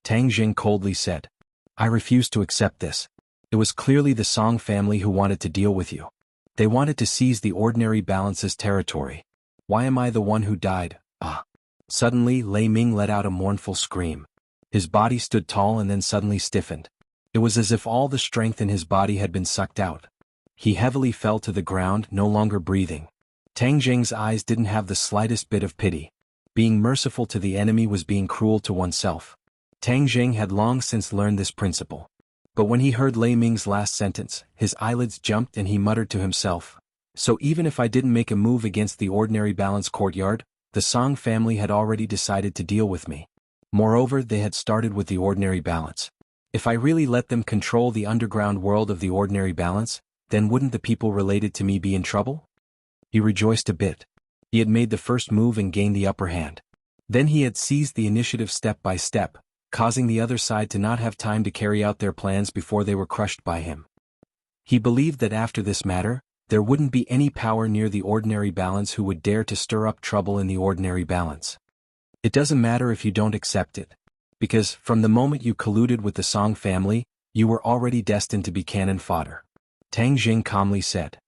S1: Tang Jing coldly said, "I refuse to accept this. It was clearly the Song family who wanted to deal with you. They wanted to seize the ordinary balance's territory. Why am I the one who died? Ah." Suddenly Lei Ming let out a mournful scream. His body stood tall and then suddenly stiffened. It was as if all the strength in his body had been sucked out. He heavily fell to the ground, no longer breathing. Tang Jing's eyes didn't have the slightest bit of pity. Being merciful to the enemy was being cruel to oneself. Tang Jing had long since learned this principle. But when he heard Lei Ming's last sentence, his eyelids jumped and he muttered to himself, "So even if I didn't make a move against the ordinary balance courtyard, the Song family had already decided to deal with me. Moreover, they had started with the ordinary balance. If I really let them control the underground world of the ordinary balance, then wouldn't the people related to me be in trouble?" He rejoiced a bit. He had made the first move and gained the upper hand. Then he had seized the initiative step by step, causing the other side to not have time to carry out their plans before they were crushed by him. He believed that after this matter, there wouldn't be any power near the ordinary balance who would dare to stir up trouble in the ordinary balance. It doesn't matter if you don't accept it. Because, from the moment you colluded with the Song family, you were already destined to be cannon fodder. Tang Jing calmly said.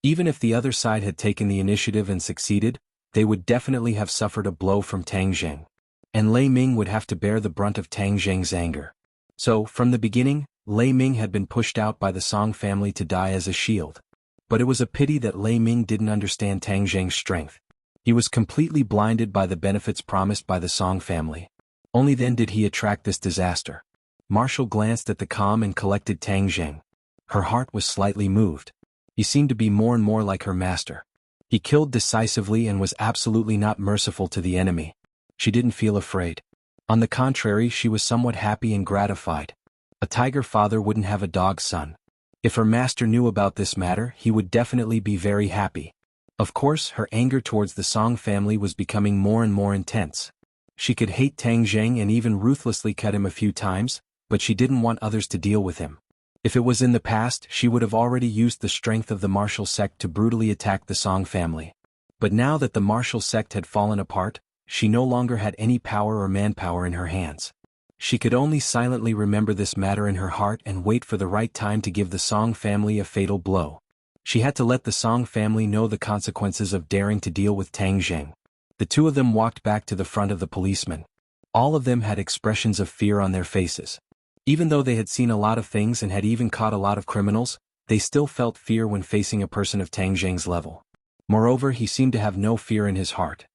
S1: Even if the other side had taken the initiative and succeeded, they would definitely have suffered a blow from Tang Jing. And Lei Ming would have to bear the brunt of Tang Jing's anger. So, from the beginning, Lei Ming had been pushed out by the Song family to die as a shield. But it was a pity that Lei Ming didn't understand Tang Jing's strength. He was completely blinded by the benefits promised by the Song family. Only then did he attract this disaster. Marshall glanced at the calm and collected Tang Jing. Her heart was slightly moved. He seemed to be more and more like her master. He killed decisively and was absolutely not merciful to the enemy. She didn't feel afraid. On the contrary, she was somewhat happy and gratified. A tiger father wouldn't have a dog son. If her master knew about this matter, he would definitely be very happy. Of course, her anger towards the Song family was becoming more and more intense. She could hate Tang Jing and even ruthlessly cut him a few times, but she didn't want others to deal with him. If it was in the past, she would have already used the strength of the martial sect to brutally attack the Song family. But now that the martial sect had fallen apart, she no longer had any power or manpower in her hands. She could only silently remember this matter in her heart and wait for the right time to give the Song family a fatal blow. She had to let the Song family know the consequences of daring to deal with Tang Jing. The two of them walked back to the front of the policemen. All of them had expressions of fear on their faces. Even though they had seen a lot of things and had even caught a lot of criminals, they still felt fear when facing a person of Tang Jing's level. Moreover, he seemed to have no fear in his heart.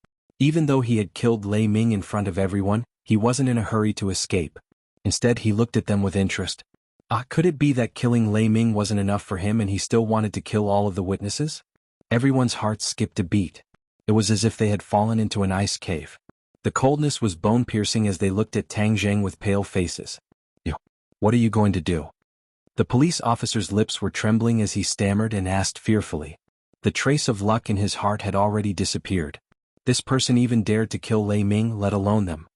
S1: Even though he had killed Lei Ming in front of everyone, he wasn't in a hurry to escape. Instead, he looked at them with interest. Could it be that killing Lei Ming wasn't enough for him and he still wanted to kill all of the witnesses? Everyone's hearts skipped a beat. It was as if they had fallen into an ice cave. The coldness was bone-piercing as they looked at Tang Jing with pale faces. What are you going to do? The police officer's lips were trembling as he stammered and asked fearfully. The trace of luck in his heart had already disappeared. This person even dared to kill Lei Ming, let alone them.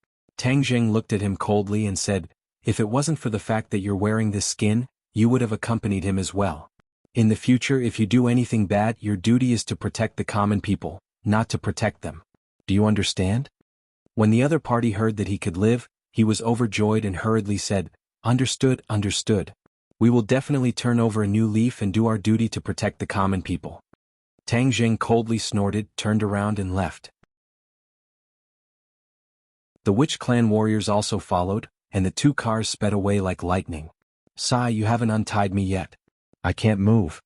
S1: Tang Jing looked at him coldly and said, "If it wasn't for the fact that you're wearing this skin, you would have accompanied him as well. In the future, if you do anything bad, your duty is to protect the common people, not to protect them. Do you understand?" When the other party heard that he could live, he was overjoyed and hurriedly said, "Understood, understood. We will definitely turn over a new leaf and do our duty to protect the common people." Tang Jing coldly snorted, turned around and left. The Witch clan warriors also followed, and the two cars sped away like lightning. "Sai, you haven't untied me yet. I can't move."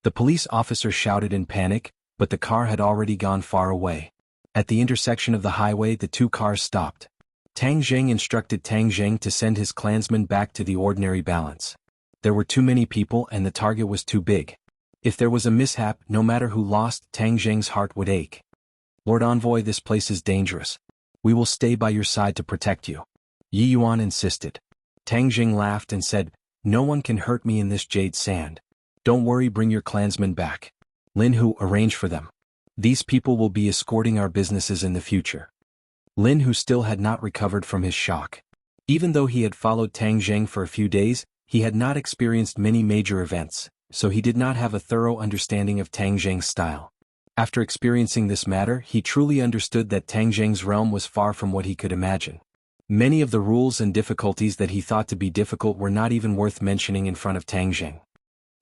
S1: The police officer shouted in panic, but the car had already gone far away. At the intersection of the highway, the two cars stopped. Tang Jing instructed Tang Jing to send his clansmen back to the ordinary balance. There were too many people and the target was too big. If there was a mishap, no matter who lost, Tang Jing's heart would ache. "Lord Envoy, this place is dangerous. We will stay by your side to protect you," Yi Yuan insisted. Tang Jing laughed and said, "No one can hurt me in this jade sand. Don't worry, bring your clansmen back. Lin Hu, arrange for them. These people will be escorting our businesses in the future." Lin Hu still had not recovered from his shock. Even though he had followed Tang Jing for a few days, he had not experienced many major events, so he did not have a thorough understanding of Tang Jing's style. After experiencing this matter, he truly understood that Tang Jing's realm was far from what he could imagine. Many of the rules and difficulties that he thought to be difficult were not even worth mentioning in front of Tang Jing.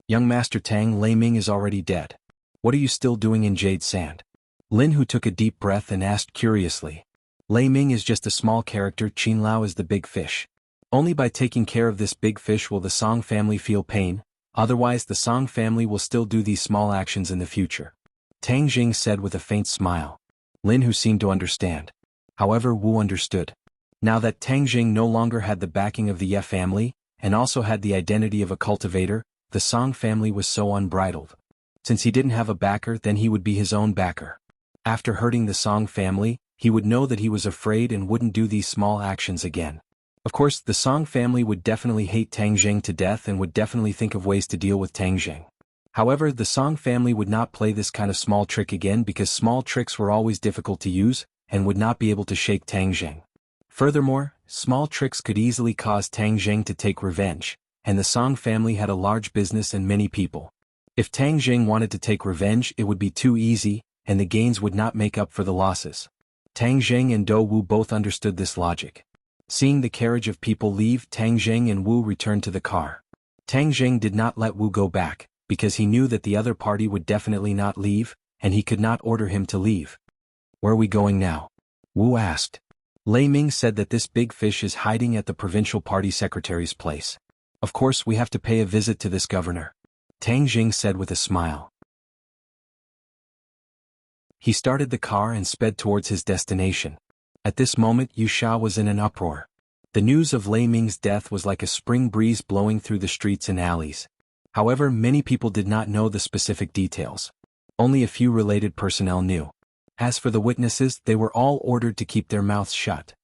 S1: "Young Master Tang, Lei Ming is already dead. What are you still doing in Jade Sand?" Lin Hu took a deep breath and asked curiously. "Lei Ming is just a small character, Qin Lao is the big fish. Only by taking care of this big fish will the Song family feel pain, otherwise the Song family will still do these small actions in the future," Tang Jing said with a faint smile. Lin Hu seemed to understand. However, Wu understood. Now that Tang Jing no longer had the backing of the Ye family, and also had the identity of a cultivator, the Song family was so unbridled. Since he didn't have a backer, then he would be his own backer. After hurting the Song family, he would know that he was afraid and wouldn't do these small actions again. Of course, the Song family would definitely hate Tang Jing to death and would definitely think of ways to deal with Tang Jing. However, the Song family would not play this kind of small trick again because small tricks were always difficult to use, and would not be able to shake Tang Jing. Furthermore, small tricks could easily cause Tang Jing to take revenge, and the Song family had a large business and many people. If Tang Jing wanted to take revenge, it would be too easy, and the gains would not make up for the losses. Tang Jing and Do Wu both understood this logic. Seeing the carriage of people leave, Tang Jing and Wu returned to the car. Tang Jing did not let Wu go back, because he knew that the other party would definitely not leave, and he could not order him to leave. "Where are we going now?" Wu asked. Lei Ming said that this big fish is hiding at the provincial party secretary's place. "Of course we have to pay a visit to this governor," Tang Jing said with a smile. He started the car and sped towards his destination. At this moment, Yu Sha was in an uproar. The news of Lei Ming's death was like a spring breeze blowing through the streets and alleys. However, many people did not know the specific details. Only a few related personnel knew. As for the witnesses, they were all ordered to keep their mouths shut.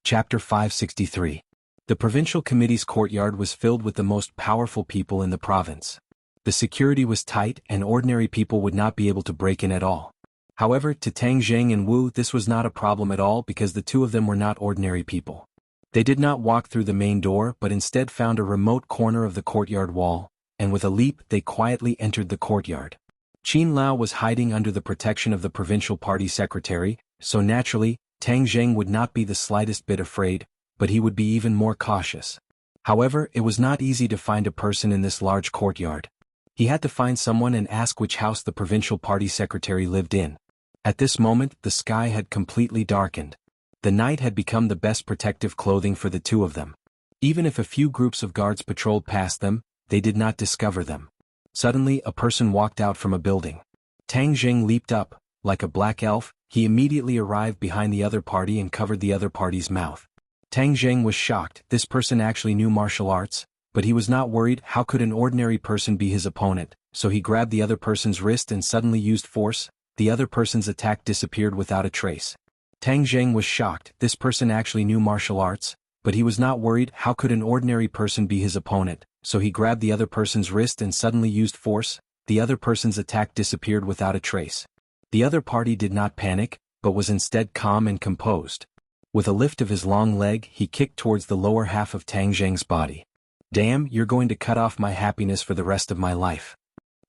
S1: Chapter 563. The provincial committee's courtyard was filled with the most powerful people in the province. The security was tight and ordinary people would not be able to break in at all. However, to Tang Jing and Wu this was not a problem at all because the two of them were not ordinary people. They did not walk through the main door but instead found a remote corner of the courtyard wall, and with a leap they quietly entered the courtyard. Qin Lao was hiding under the protection of the provincial party secretary, so naturally, Tang Jing would not be the slightest bit afraid, but he would be even more cautious. However, it was not easy to find a person in this large courtyard. He had to find someone and ask which house the provincial party secretary lived in. At this moment, the sky had completely darkened. The night had become the best protective clothing for the two of them. Even if a few groups of guards patrolled past them, they did not discover them. Suddenly, a person walked out from a building. Tang Jing leaped up. Like a black elf, he immediately arrived behind the other party and covered the other party's mouth. Tang Jing was shocked. This person actually knew martial arts, but he was not worried. How could an ordinary person be his opponent? So he grabbed the other person's wrist and suddenly used force. The other person's attack disappeared without a trace. Tang Jing was shocked. This person actually knew martial arts, but he was not worried. How could an ordinary person be his opponent? So he grabbed the other person's wrist and suddenly used force. the other person's attack disappeared without a trace. The other party did not panic, but was instead calm and composed. With a lift of his long leg, he kicked towards the lower half of Tang Zheng's body. "Damn, you're going to cut off my happiness for the rest of my life."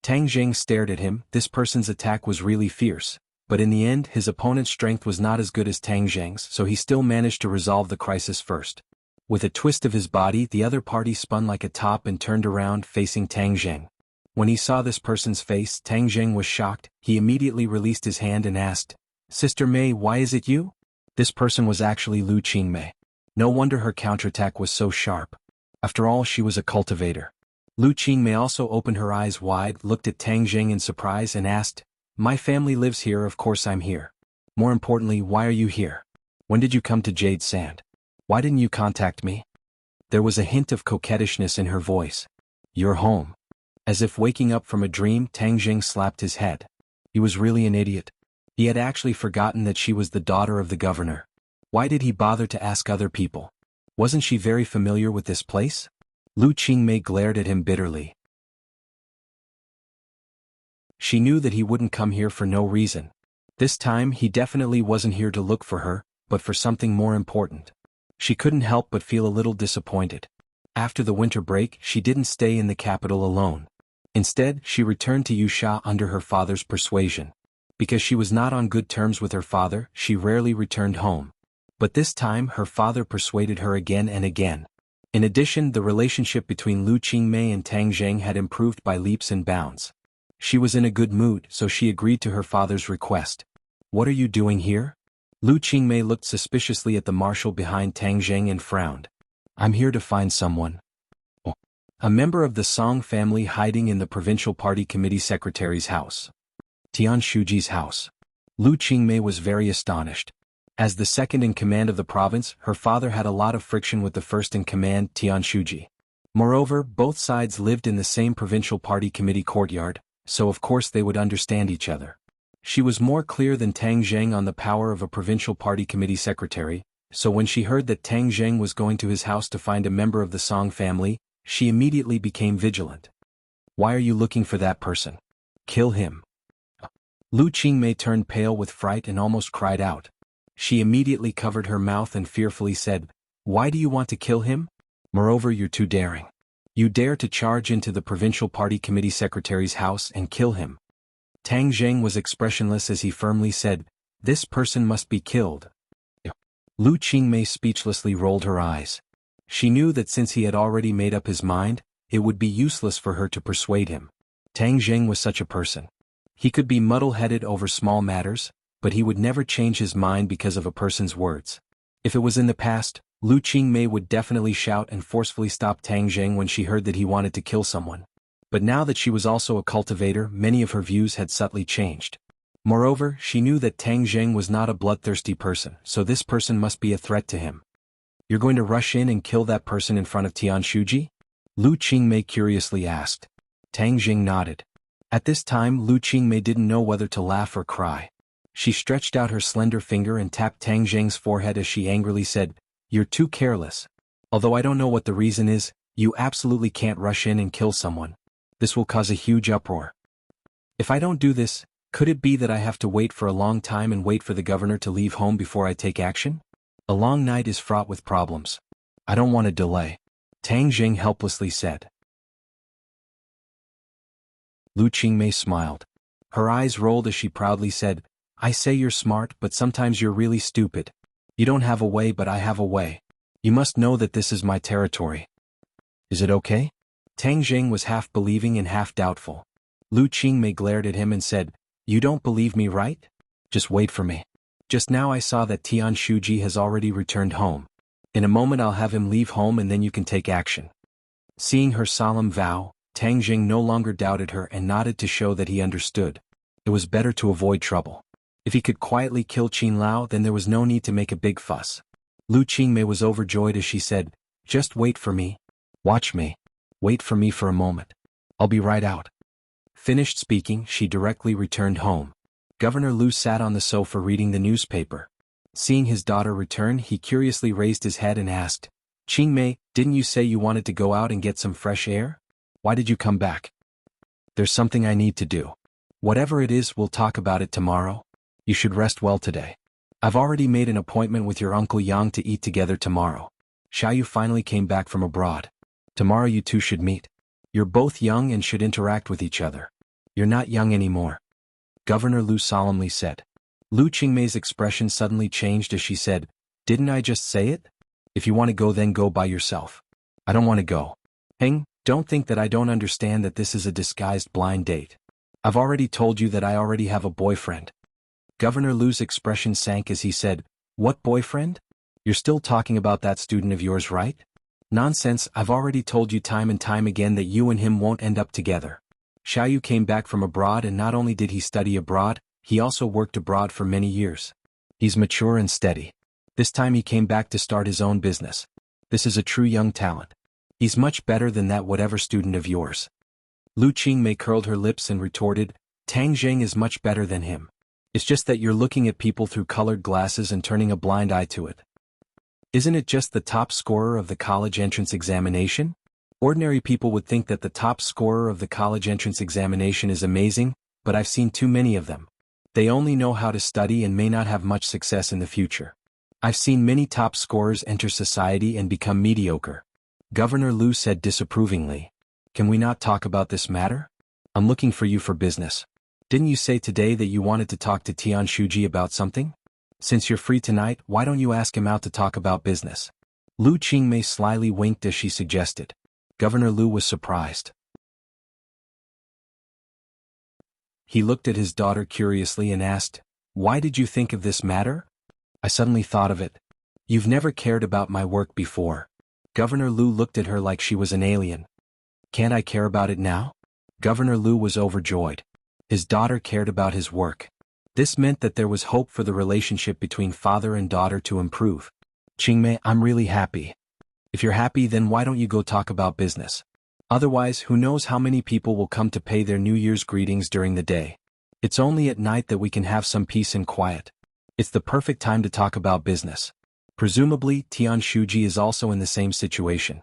S1: Tang Zheng stared at him. This person's attack was really fierce, but in the end his opponent's strength was not as good as Tang Zheng's, so he still managed to resolve the crisis first. With a twist of his body, the other party spun like a top and turned around facing Tang Zheng. When he saw this person's face, Tang Zheng was shocked. He immediately released his hand and asked, "Sister Mei, why is it you?" This person was actually Lu Qingmei. No wonder her counterattack was so sharp. After all, she was a cultivator. Lu Qingmei also opened her eyes wide, looked at Tang Zheng in surprise and asked, "My family lives here, of course I'm here. More importantly, why are you here? When did you come to Jade Sand? Why didn't you contact me?" There was a hint of coquettishness in her voice. "You're home." As if waking up from a dream, Tang Zheng slapped his head. He was really an idiot. He had actually forgotten that she was the daughter of the governor. Why did he bother to ask other people? Wasn't she very familiar with this place? Lu Qingmei glared at him bitterly. She knew that he wouldn't come here for no reason. This time he definitely wasn't here to look for her, but for something more important. She couldn't help but feel a little disappointed. After the winter break, she didn't stay in the capital alone. Instead, she returned to Wuxia under her father's persuasion. Because she was not on good terms with her father, she rarely returned home. But this time her father persuaded her again and again. In addition, the relationship between Lu Qingmei and Tang Zheng had improved by leaps and bounds. She was in a good mood, so she agreed to her father's request. "What are you doing here?" Lu Qingmei looked suspiciously at the marshal behind Tang Zheng and frowned. "I'm here to find someone." "Oh." "A member of the Song family hiding in the provincial party committee secretary's house." Tian Shuji's house. Lu Qingmei was very astonished. As the second in command of the province, her father had a lot of friction with the first in command, Tian Shuji. Moreover, both sides lived in the same provincial party committee courtyard, so of course they would understand each other. She was more clear than Tang Zheng on the power of a provincial party committee secretary, so when she heard that Tang Zheng was going to his house to find a member of the Song family, she immediately became vigilant. "Why are you looking for that person? Kill him." Lu Qingmei turned pale with fright and almost cried out. She immediately covered her mouth and fearfully said, "Why do you want to kill him? Moreover, you're too daring. You dare to charge into the provincial party committee secretary's house and kill him." Tang Zheng was expressionless as he firmly said, "This person must be killed." Lu Qingmei speechlessly rolled her eyes. She knew that since he had already made up his mind, it would be useless for her to persuade him. Tang Zheng was such a person. He could be muddle-headed over small matters, but he would never change his mind because of a person's words. If it was in the past, Lu Qingmei would definitely shout and forcefully stop Tang Zheng when she heard that he wanted to kill someone. But now that she was also a cultivator, many of her views had subtly changed. Moreover, she knew that Tang Zheng was not a bloodthirsty person, so this person must be a threat to him. "You're going to rush in and kill that person in front of Tian Shuji?" Lu Qingmei curiously asked. Tang Zheng nodded. At this time, Lu Qingmei didn't know whether to laugh or cry. She stretched out her slender finger and tapped Tang Zheng's forehead as she angrily said, "You're too careless. Although I don't know what the reason is, you absolutely can't rush in and kill someone. This will cause a huge uproar. If I don't do this, could it be that I have to wait for a long time and wait for the governor to leave home before I take action? A long night is fraught with problems. I don't want to delay." Tang Zheng helplessly said. Lu Qingmei smiled. Her eyes rolled as she proudly said, "I say you're smart, but sometimes you're really stupid. You don't have a way, but I have a way. You must know that this is my territory. Is it okay?" Tang Zheng was half believing and half doubtful. Lu Qingmei glared at him and said, "You don't believe me, right? Just wait for me. Just now I saw that Tian Shuji has already returned home. In a moment I'll have him leave home and then you can take action." Seeing her solemn vow, Tang Zheng no longer doubted her and nodded to show that he understood. It was better to avoid trouble. If he could quietly kill Qin Lao, then there was no need to make a big fuss. Lu Qingmei was overjoyed as she said, "Just wait for me. Watch me. Wait for me for a moment. I'll be right out." Finished speaking, she directly returned home. Governor Lu sat on the sofa reading the newspaper. Seeing his daughter return, he curiously raised his head and asked, "Qingmei, didn't you say you wanted to go out and get some fresh air? Why did you come back?" There's something I need to do. Whatever it is, we'll talk about it tomorrow. You should rest well today. I've already made an appointment with your Uncle Yang to eat together tomorrow. Xiaoyu finally came back from abroad. Tomorrow you two should meet. You're both young and should interact with each other. You're not young anymore, Governor Lu solemnly said. Lu Qingmei's expression suddenly changed as she said, "Didn't I just say it? If you want to go, then go by yourself." "I don't want to go." "Heng, don't think that I don't understand that this is a disguised blind date. I've already told you that I already have a boyfriend." Governor Lu's expression sank as he said, "What boyfriend? You're still talking about that student of yours, right?" "Nonsense, I've already told you time and time again that you and him won't end up together." Xiaoyu came back from abroad, and not only did he study abroad, he also worked abroad for many years. He's mature and steady. This time he came back to start his own business. This is a true young talent. He's much better than that whatever student of yours. Lu Qingmei curled her lips and retorted, "Tang Zheng is much better than him. It's just that you're looking at people through colored glasses and turning a blind eye to it. Isn't it just the top scorer of the college entrance examination? Ordinary people would think that the top scorer of the college entrance examination is amazing, but I've seen too many of them. They only know how to study and may not have much success in the future. I've seen many top scorers enter society and become mediocre." Governor Lu said disapprovingly, "Can we not talk about this matter? I'm looking for you for business. Didn't you say today that you wanted to talk to Tian Shuji about something? Since you're free tonight, why don't you ask him out to talk about business?" Lu Qingmei slyly winked as she suggested. Governor Lu was surprised. He looked at his daughter curiously and asked, "Why did you think of this matter?" "I suddenly thought of it. You've never cared about my work before." Governor Lu looked at her like she was an alien. "Can't I care about it now?" Governor Lu was overjoyed. His daughter cared about his work. This meant that there was hope for the relationship between father and daughter to improve. "Qingmei, I'm really happy. If you're happy, then why don't you go talk about business? Otherwise, who knows how many people will come to pay their New Year's greetings during the day. It's only at night that we can have some peace and quiet. It's the perfect time to talk about business." Presumably, Tian Shuji is also in the same situation.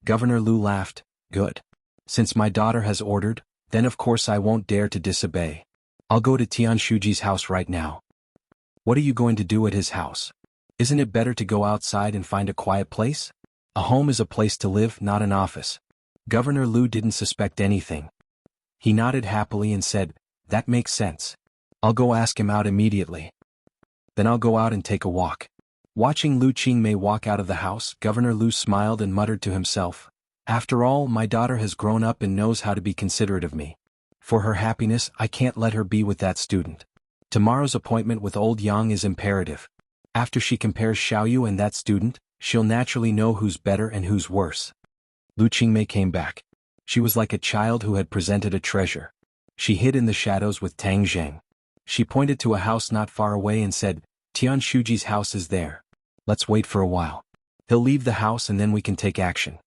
S1: Governor Lu laughed. "Good. Since my daughter has ordered, then of course I won't dare to disobey. I'll go to Tian Shuji's house right now." "What are you going to do at his house? Isn't it better to go outside and find a quiet place? A home is a place to live, not an office." Governor Lu didn't suspect anything. He nodded happily and said, "That makes sense. I'll go ask him out immediately. Then I'll go out and take a walk." Watching Lu Qingmei walk out of the house, Governor Lu smiled and muttered to himself, "After all, my daughter has grown up and knows how to be considerate of me. For her happiness, I can't let her be with that student. Tomorrow's appointment with old Yang is imperative. After she compares Xiaoyu and that student, she'll naturally know who's better and who's worse." Lu Qingmei came back. She was like a child who had presented a treasure. She hid in the shadows with Tang Zheng. She pointed to a house not far away and said, "Tian Shuji's house is there. Let's wait for a while. He'll leave the house and then we can take action."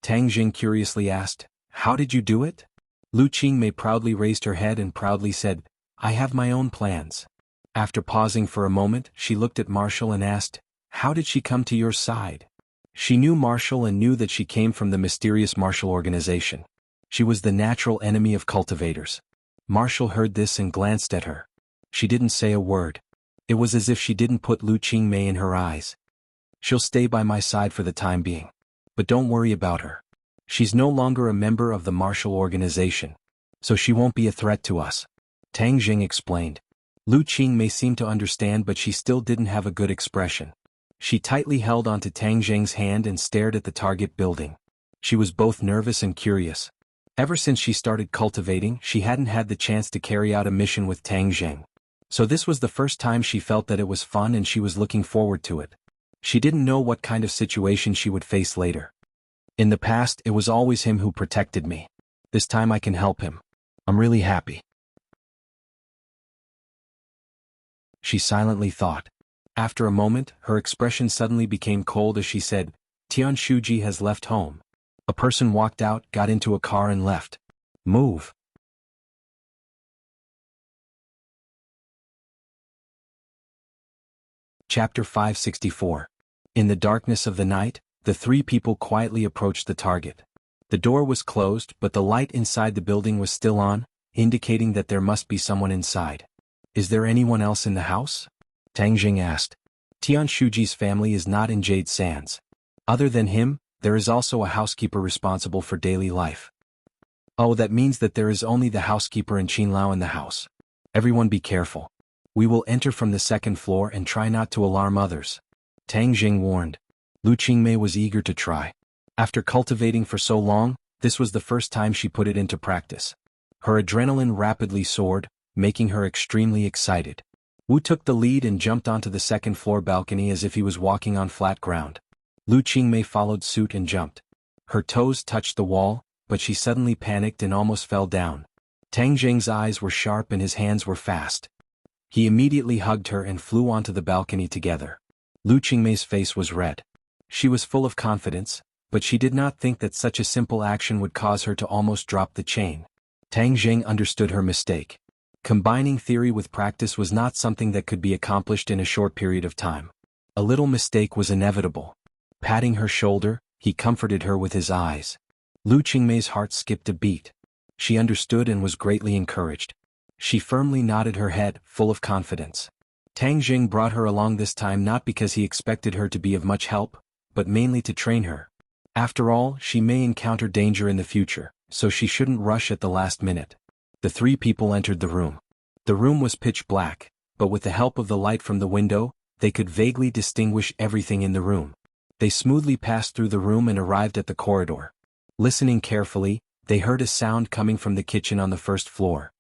S1: Tang Zheng curiously asked, "How did you do it?" Lu Qingmei proudly raised her head and proudly said, "I have my own plans." After pausing for a moment, she looked at Marshall and asked, "How did she come to your side?" She knew Marshall and knew that she came from the mysterious Marshall organization. She was the natural enemy of cultivators. Marshall heard this and glanced at her. She didn't say a word. It was as if she didn't put Lu Qingmei in her eyes. "She'll stay by my side for the time being. But don't worry about her. She's no longer a member of the Marshall organization. So she won't be a threat to us," Tang Zheng explained. Lu Qingmei seemed to understand, but she still didn't have a good expression. She tightly held onto Tang Zheng's hand and stared at the target building. She was both nervous and curious. Ever since she started cultivating, she hadn't had the chance to carry out a mission with Tang Zheng. So this was the first time she felt that it was fun and she was looking forward to it. She didn't know what kind of situation she would face later. "In the past, it was always him who protected me. This time I can help him. I'm really happy." She silently thought. After a moment, her expression suddenly became cold as she said, "Tian Shuji has left home." A person walked out, got into a car and left. "Move." Chapter 564. In the darkness of the night, the three people quietly approached the target. The door was closed, but the light inside the building was still on, indicating that there must be someone inside. Is there anyone else in the house? Tang Jing asked. Tian Shuji's family is not in Jade Sands. Other than him, there is also a housekeeper responsible for daily life. Oh, that means that there is only the housekeeper and Qin Lao in the house. Everyone be careful. We will enter from the second floor and try not to alarm others. Tang Jing warned. Lu Qingmei was eager to try. After cultivating for so long, this was the first time she put it into practice. Her adrenaline rapidly soared, making her extremely excited. Wu took the lead and jumped onto the second floor balcony as if he was walking on flat ground. Lu Qingmei followed suit and jumped. Her toes touched the wall, but she suddenly panicked and almost fell down. Tang Jing's eyes were sharp and his hands were fast. He immediately hugged her and flew onto the balcony together. Lu Qingmei's face was red. She was full of confidence, but she did not think that such a simple action would cause her to almost drop the chain. Tang Jing understood her mistake. Combining theory with practice was not something that could be accomplished in a short period of time. A little mistake was inevitable. Patting her shoulder, he comforted her with his eyes. Lu Qingmei's heart skipped a beat. She understood and was greatly encouraged. She firmly nodded her head, full of confidence. Tang Jing brought her along this time not because he expected her to be of much help, but mainly to train her. After all, she may encounter danger in the future, so she shouldn't rush at the last minute. The three people entered the room. The room was pitch black, but with the help of the light from the window, they could vaguely distinguish everything in the room. They smoothly passed through the room and arrived at the corridor. Listening carefully, they heard a sound coming from the kitchen on the first floor.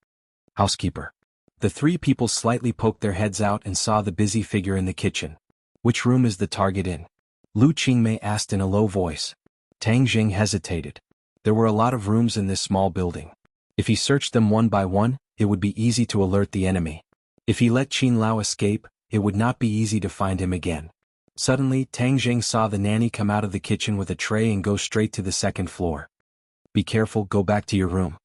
S1: Housekeeper. The three people slightly poked their heads out and saw the busy figure in the kitchen. Which room is the target in? Lu Qingmei asked in a low voice. Tang Jing hesitated. There were a lot of rooms in this small building. If he searched them one by one, it would be easy to alert the enemy. If he let Qin Lao escape, it would not be easy to find him again. Suddenly, Tang Jing saw the nanny come out of the kitchen with a tray and go straight to the second floor. Be careful, go back to your room.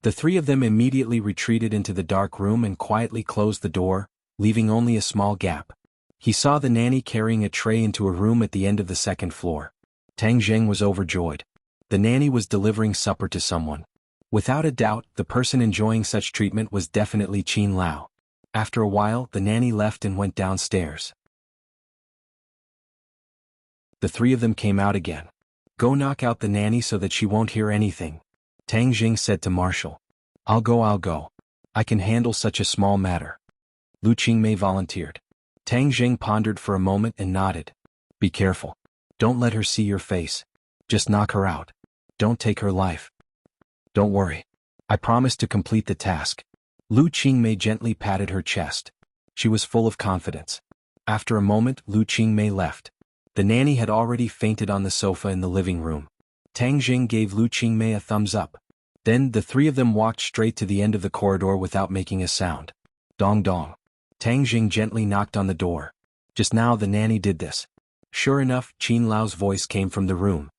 S1: The three of them immediately retreated into the dark room and quietly closed the door, leaving only a small gap. He saw the nanny carrying a tray into a room at the end of the second floor. Tang Jing was overjoyed. The nanny was delivering supper to someone. Without a doubt, the person enjoying such treatment was definitely Qin Lao. After a while, the nanny left and went downstairs. The three of them came out again. Go knock out the nanny so that she won't hear anything. Tang Jing said to Marshall. I'll go. I can handle such a small matter. Lu Qingmei volunteered. Tang Jing pondered for a moment and nodded. Be careful. Don't let her see your face. Just knock her out. Don't take her life. Don't worry. I promise to complete the task. Lu Qingmei gently patted her chest. She was full of confidence. After a moment, Lu Qingmei left. The nanny had already fainted on the sofa in the living room. Tang Jing gave Lu Qingmei a thumbs up. Then the three of them walked straight to the end of the corridor without making a sound. Dong dong. Tang Jing gently knocked on the door. Just now the nanny did this. Sure enough, Qin Lao's voice came from the room.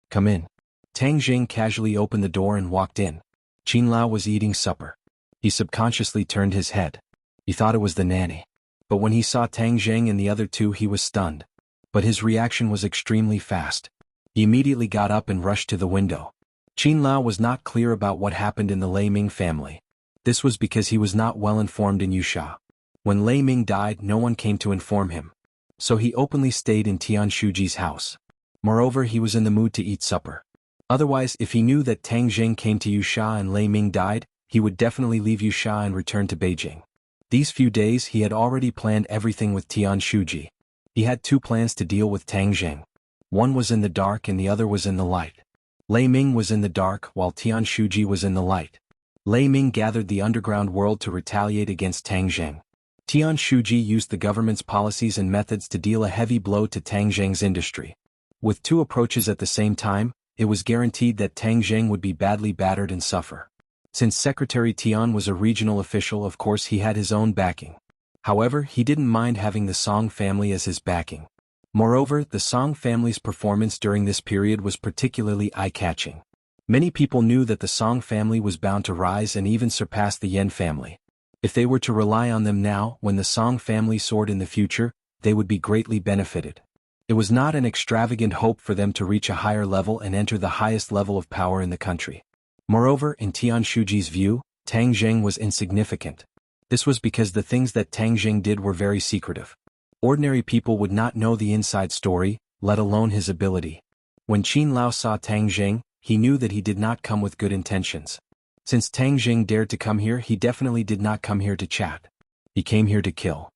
S1: Come in. Tang Jing casually opened the door and walked in. Qin Lao was eating supper. He subconsciously turned his head. He thought it was the nanny. But when he saw Tang Jing and the other two, he was stunned. But his reaction was extremely fast. He immediately got up and rushed to the window. Qin Lao was not clear about what happened in the Lei Ming family. This was because he was not well informed in Wuxia. When Lei Ming died, no one came to inform him. So he openly stayed in Tian Shuji's house. Moreover, he was in the mood to eat supper. Otherwise, if he knew that Tang Jing came to Wuxia and Lei Ming died, he would definitely leave Wuxia and return to Beijing. These few days he had already planned everything with Tian Shuji. He had two plans to deal with Tang Jing. One was in the dark and the other was in the light. Lei Ming was in the dark while Tian Shuji was in the light. Lei Ming gathered the underground world to retaliate against Tang Jing. Tian Shuji used the government's policies and methods to deal a heavy blow to Tang Jing's industry. With two approaches at the same time, it was guaranteed that Tang Jing would be badly battered and suffer. Since Secretary Tian was a regional official, of course he had his own backing. However, he didn't mind having the Song family as his backing. Moreover, the Song family's performance during this period was particularly eye-catching. Many people knew that the Song family was bound to rise and even surpass the Yan family. If they were to rely on them now, when the Song family soared in the future, they would be greatly benefited. It was not an extravagant hope for them to reach a higher level and enter the highest level of power in the country. Moreover, in Tian Shuji's view, Tang Jing was insignificant. This was because the things that Tang Jing did were very secretive. Ordinary people would not know the inside story, let alone his ability. When Qin Lao saw Tang Jing, he knew that he did not come with good intentions. Since Tang Jing dared to come here, he definitely did not come here to chat. He came here to kill.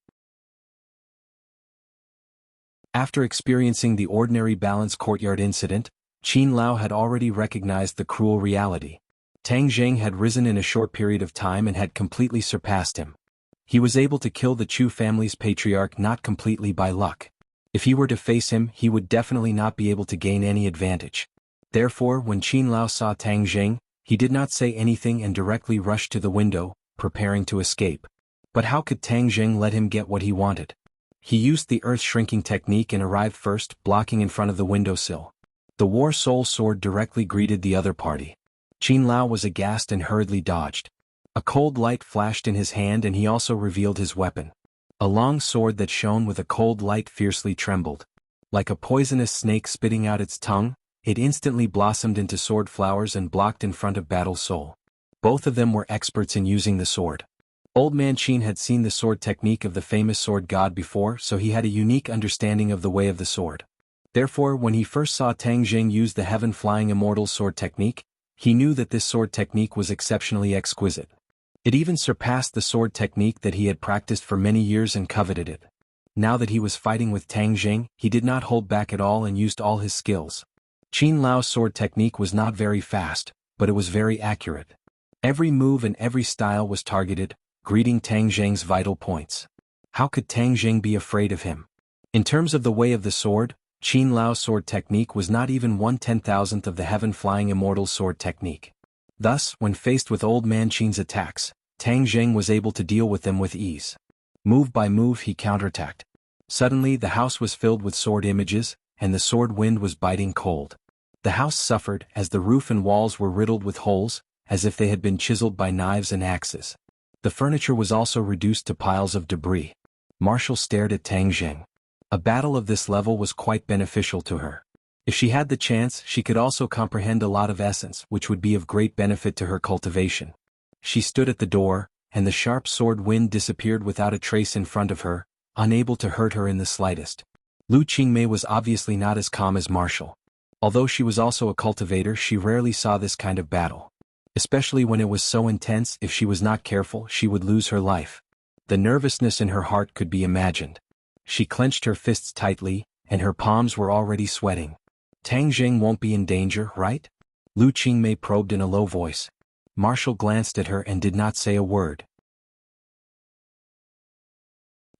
S1: After experiencing the ordinary Balance Courtyard incident, Qin Lao had already recognized the cruel reality. Tang Jing had risen in a short period of time and had completely surpassed him. He was able to kill the Chu family's patriarch not completely by luck. If he were to face him, he would definitely not be able to gain any advantage. Therefore, when Qin Lao saw Tang Jing, he did not say anything and directly rushed to the window, preparing to escape. But how could Tang Jing let him get what he wanted? He used the earth-shrinking technique and arrived first, blocking in front of the windowsill. The War Soul sword directly greeted the other party. Qin Lao was aghast and hurriedly dodged. A cold light flashed in his hand and he also revealed his weapon. A long sword that shone with a cold light fiercely trembled. Like a poisonous snake spitting out its tongue, it instantly blossomed into sword flowers and blocked in front of Battle Soul. Both of them were experts in using the sword. Old Man Qin had seen the sword technique of the famous sword god before, so he had a unique understanding of the way of the sword. Therefore, when he first saw Tang Jing use the heaven-flying immortal sword technique, he knew that this sword technique was exceptionally exquisite. It even surpassed the sword technique that he had practiced for many years and coveted it. Now that he was fighting with Tang Jing, he did not hold back at all and used all his skills. Qin Lao's sword technique was not very fast, but it was very accurate. Every move and every style was targeted, greeting Tang Jing's vital points. How could Tang Jing be afraid of him? In terms of the way of the sword, Qin Lao's sword technique was not even 1/10,000th of the heaven-flying immortal sword technique. Thus, when faced with Old Man Qin's attacks, Tang Jing was able to deal with them with ease. Move by move he counterattacked. Suddenly the house was filled with sword images, and the sword wind was biting cold. The house suffered as the roof and walls were riddled with holes, as if they had been chiseled by knives and axes. The furniture was also reduced to piles of debris. Marshall stared at Tang Jing. A battle of this level was quite beneficial to her. If she had the chance, she could also comprehend a lot of essence, which would be of great benefit to her cultivation. She stood at the door, and the sharp sword wind disappeared without a trace in front of her, unable to hurt her in the slightest. Lu Qingmei was obviously not as calm as Marshall. Although she was also a cultivator, she rarely saw this kind of battle. Especially when it was so intense, if she was not careful, she would lose her life. The nervousness in her heart could be imagined. She clenched her fists tightly, and her palms were already sweating. Tang Jing won't be in danger, right? Lu Qingmei probed in a low voice. Marshall glanced at her and did not say a word.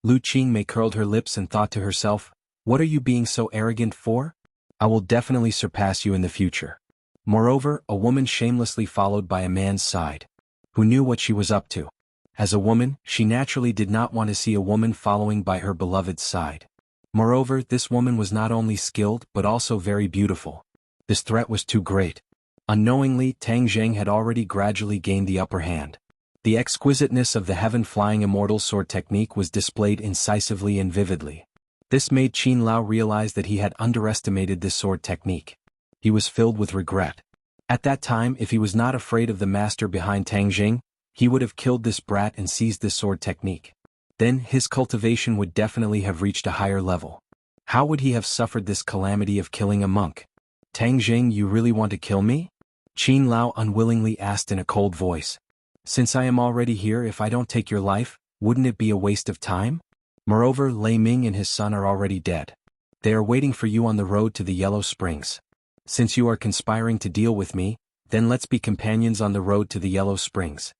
S1: Lu Qingmei curled her lips and thought to herself, "What are you being so arrogant for? I will definitely surpass you in the future." Moreover, a woman shamelessly followed by a man's side, who knew what she was up to. As a woman, she naturally did not want to see a woman following by her beloved's side. Moreover, this woman was not only skilled but also very beautiful. This threat was too great. Unknowingly, Tang Jing had already gradually gained the upper hand. The exquisiteness of the heaven-flying immortal sword technique was displayed incisively and vividly. This made Qin Lao realize that he had underestimated this sword technique. He was filled with regret. At that time, if he was not afraid of the master behind Tang Jing, he would have killed this brat and seized this sword technique. Then his cultivation would definitely have reached a higher level. How would he have suffered this calamity of killing a monk? "Tang Jing, you really want to kill me?" Qin Lao unwillingly asked in a cold voice. "Since I am already here, if I don't take your life, wouldn't it be a waste of time? Moreover, Lei Ming and his son are already dead. They are waiting for you on the road to the Yellow Springs. Since you are conspiring to deal with me, then let's be companions on the road to the Yellow Springs,"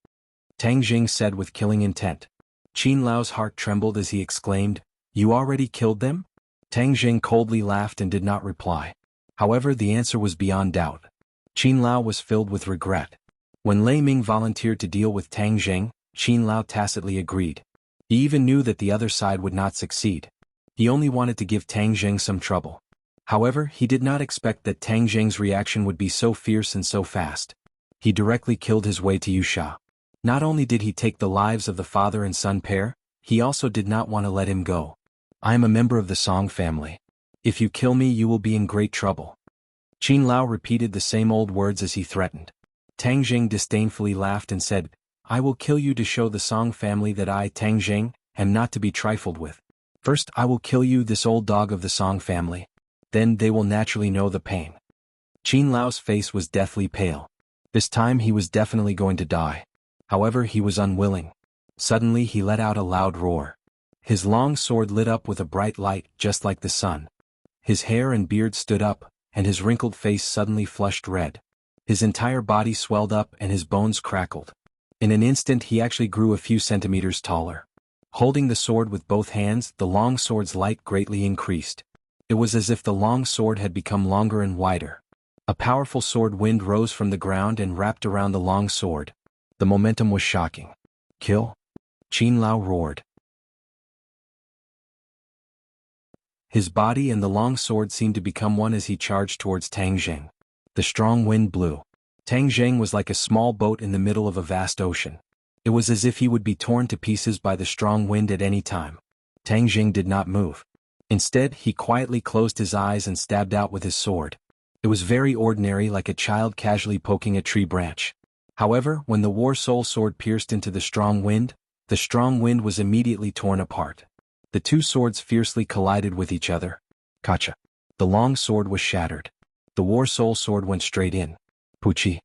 S1: Tang Jing said with killing intent. Qin Lao's heart trembled as he exclaimed, "You already killed them?" Tang Jing coldly laughed and did not reply. However, the answer was beyond doubt. Qin Lao was filled with regret. When Lei Ming volunteered to deal with Tang Jing, Qin Lao tacitly agreed. He even knew that the other side would not succeed. He only wanted to give Tang Jing some trouble. However, he did not expect that Tang Jing's reaction would be so fierce and so fast. He directly killed his way to Yusha. Not only did he take the lives of the father and son pair, he also did not want to let him go. "I am a member of the Song family. If you kill me you will be in great trouble. Qin Lao repeated the same old words as he threatened. Tang Jing disdainfully laughed and said, I will kill you to show the Song family that I, Tang Jing, am not to be trifled with. First I will kill you, this old dog of the Song family. Then they will naturally know the pain. Qin Lao's face was deathly pale. This time he was definitely going to die. However, he was unwilling. Suddenly he let out a loud roar. His long sword lit up with a bright light, just like the sun. His hair and beard stood up, and his wrinkled face suddenly flushed red. His entire body swelled up and his bones crackled. In an instant he actually grew a few centimeters taller. Holding the sword with both hands, the long sword's light greatly increased. It was as if the long sword had become longer and wider. A powerful sword wind rose from the ground and wrapped around the long sword. The momentum was shocking. Kill? Qin Lao roared. His body and the long sword seemed to become one as he charged towards Tang Jing. The strong wind blew. Tang Jing was like a small boat in the middle of a vast ocean. It was as if he would be torn to pieces by the strong wind at any time. Tang Jing did not move. Instead, he quietly closed his eyes and stabbed out with his sword. It was very ordinary, like a child casually poking a tree branch. However, when the War Soul sword pierced into the strong wind was immediately torn apart. The two swords fiercely collided with each other. Kacha. The long sword was shattered. The War Soul sword went straight in. Puchi.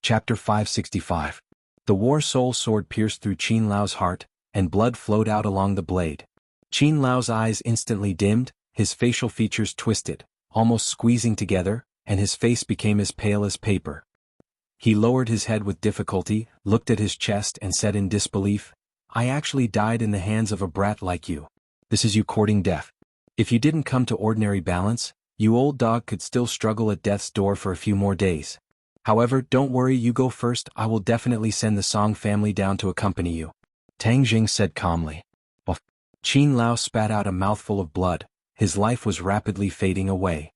S1: Chapter 565. The War Soul sword pierced through Qin Lao's heart, and blood flowed out along the blade. Qin Lao's eyes instantly dimmed, his facial features twisted, almost squeezing together, and his face became as pale as paper. He lowered his head with difficulty, looked at his chest and said in disbelief, I actually died in the hands of a brat like you. This is you courting death. If you didn't come to ordinary balance, you old dog could still struggle at death's door for a few more days. However, don't worry, you go first, I will definitely send the Song family down to accompany you. Tang Jing said calmly. Qin Lao spat out a mouthful of blood, his life was rapidly fading away.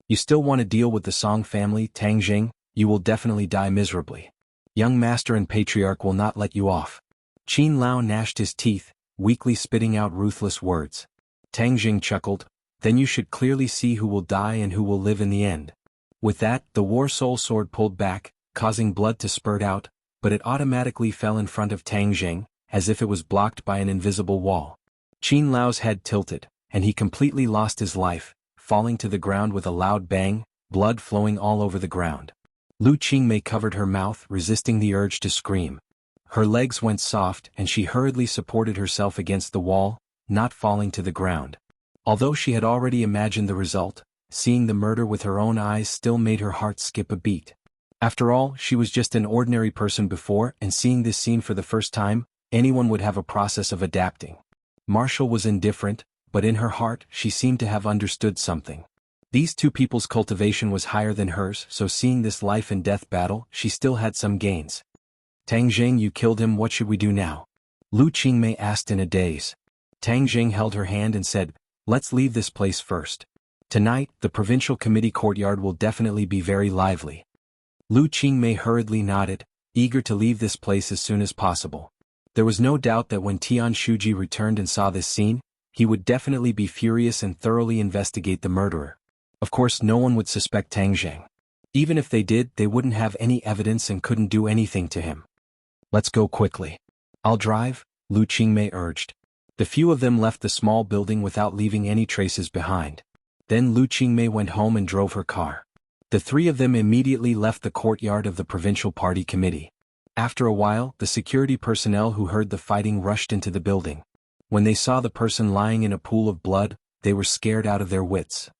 S1: You still want to deal with the Song family, Tang Jing? You will definitely die miserably. Young master and patriarch will not let you off. Qin Lao gnashed his teeth, weakly spitting out ruthless words. Tang Jing chuckled, then you should clearly see who will die and who will live in the end. With that, the War Soul sword pulled back, causing blood to spurt out, but it automatically fell in front of Tang Jing, as if it was blocked by an invisible wall. Qin Lao's head tilted, and he completely lost his life, falling to the ground with a loud bang, blood flowing all over the ground. Lu Qingmei covered her mouth, resisting the urge to scream. Her legs went soft and she hurriedly supported herself against the wall, not falling to the ground. Although she had already imagined the result, seeing the murder with her own eyes still made her heart skip a beat. After all, she was just an ordinary person before, and seeing this scene for the first time, anyone would have a process of adapting. Marshall was indifferent, but in her heart she seemed to have understood something. These two people's cultivation was higher than hers, so seeing this life and death battle, she still had some gains. Tang Jing, you killed him, what should we do now? Lu Qingmei asked in a daze. Tang Jing held her hand and said, let's leave this place first. Tonight, the provincial committee courtyard will definitely be very lively. Lu Qingmei hurriedly nodded, eager to leave this place as soon as possible. There was no doubt that when Tian Shuji returned and saw this scene, he would definitely be furious and thoroughly investigate the murderer. Of course, no one would suspect Tang Jing. Even if they did, they wouldn't have any evidence and couldn't do anything to him. Let's go quickly. I'll drive, Lu Qingmei urged. The few of them left the small building without leaving any traces behind. Then Lu Qingmei went home and drove her car. The three of them immediately left the courtyard of the provincial party committee. After a while, the security personnel who heard the fighting rushed into the building. When they saw the person lying in a pool of blood, they were scared out of their wits.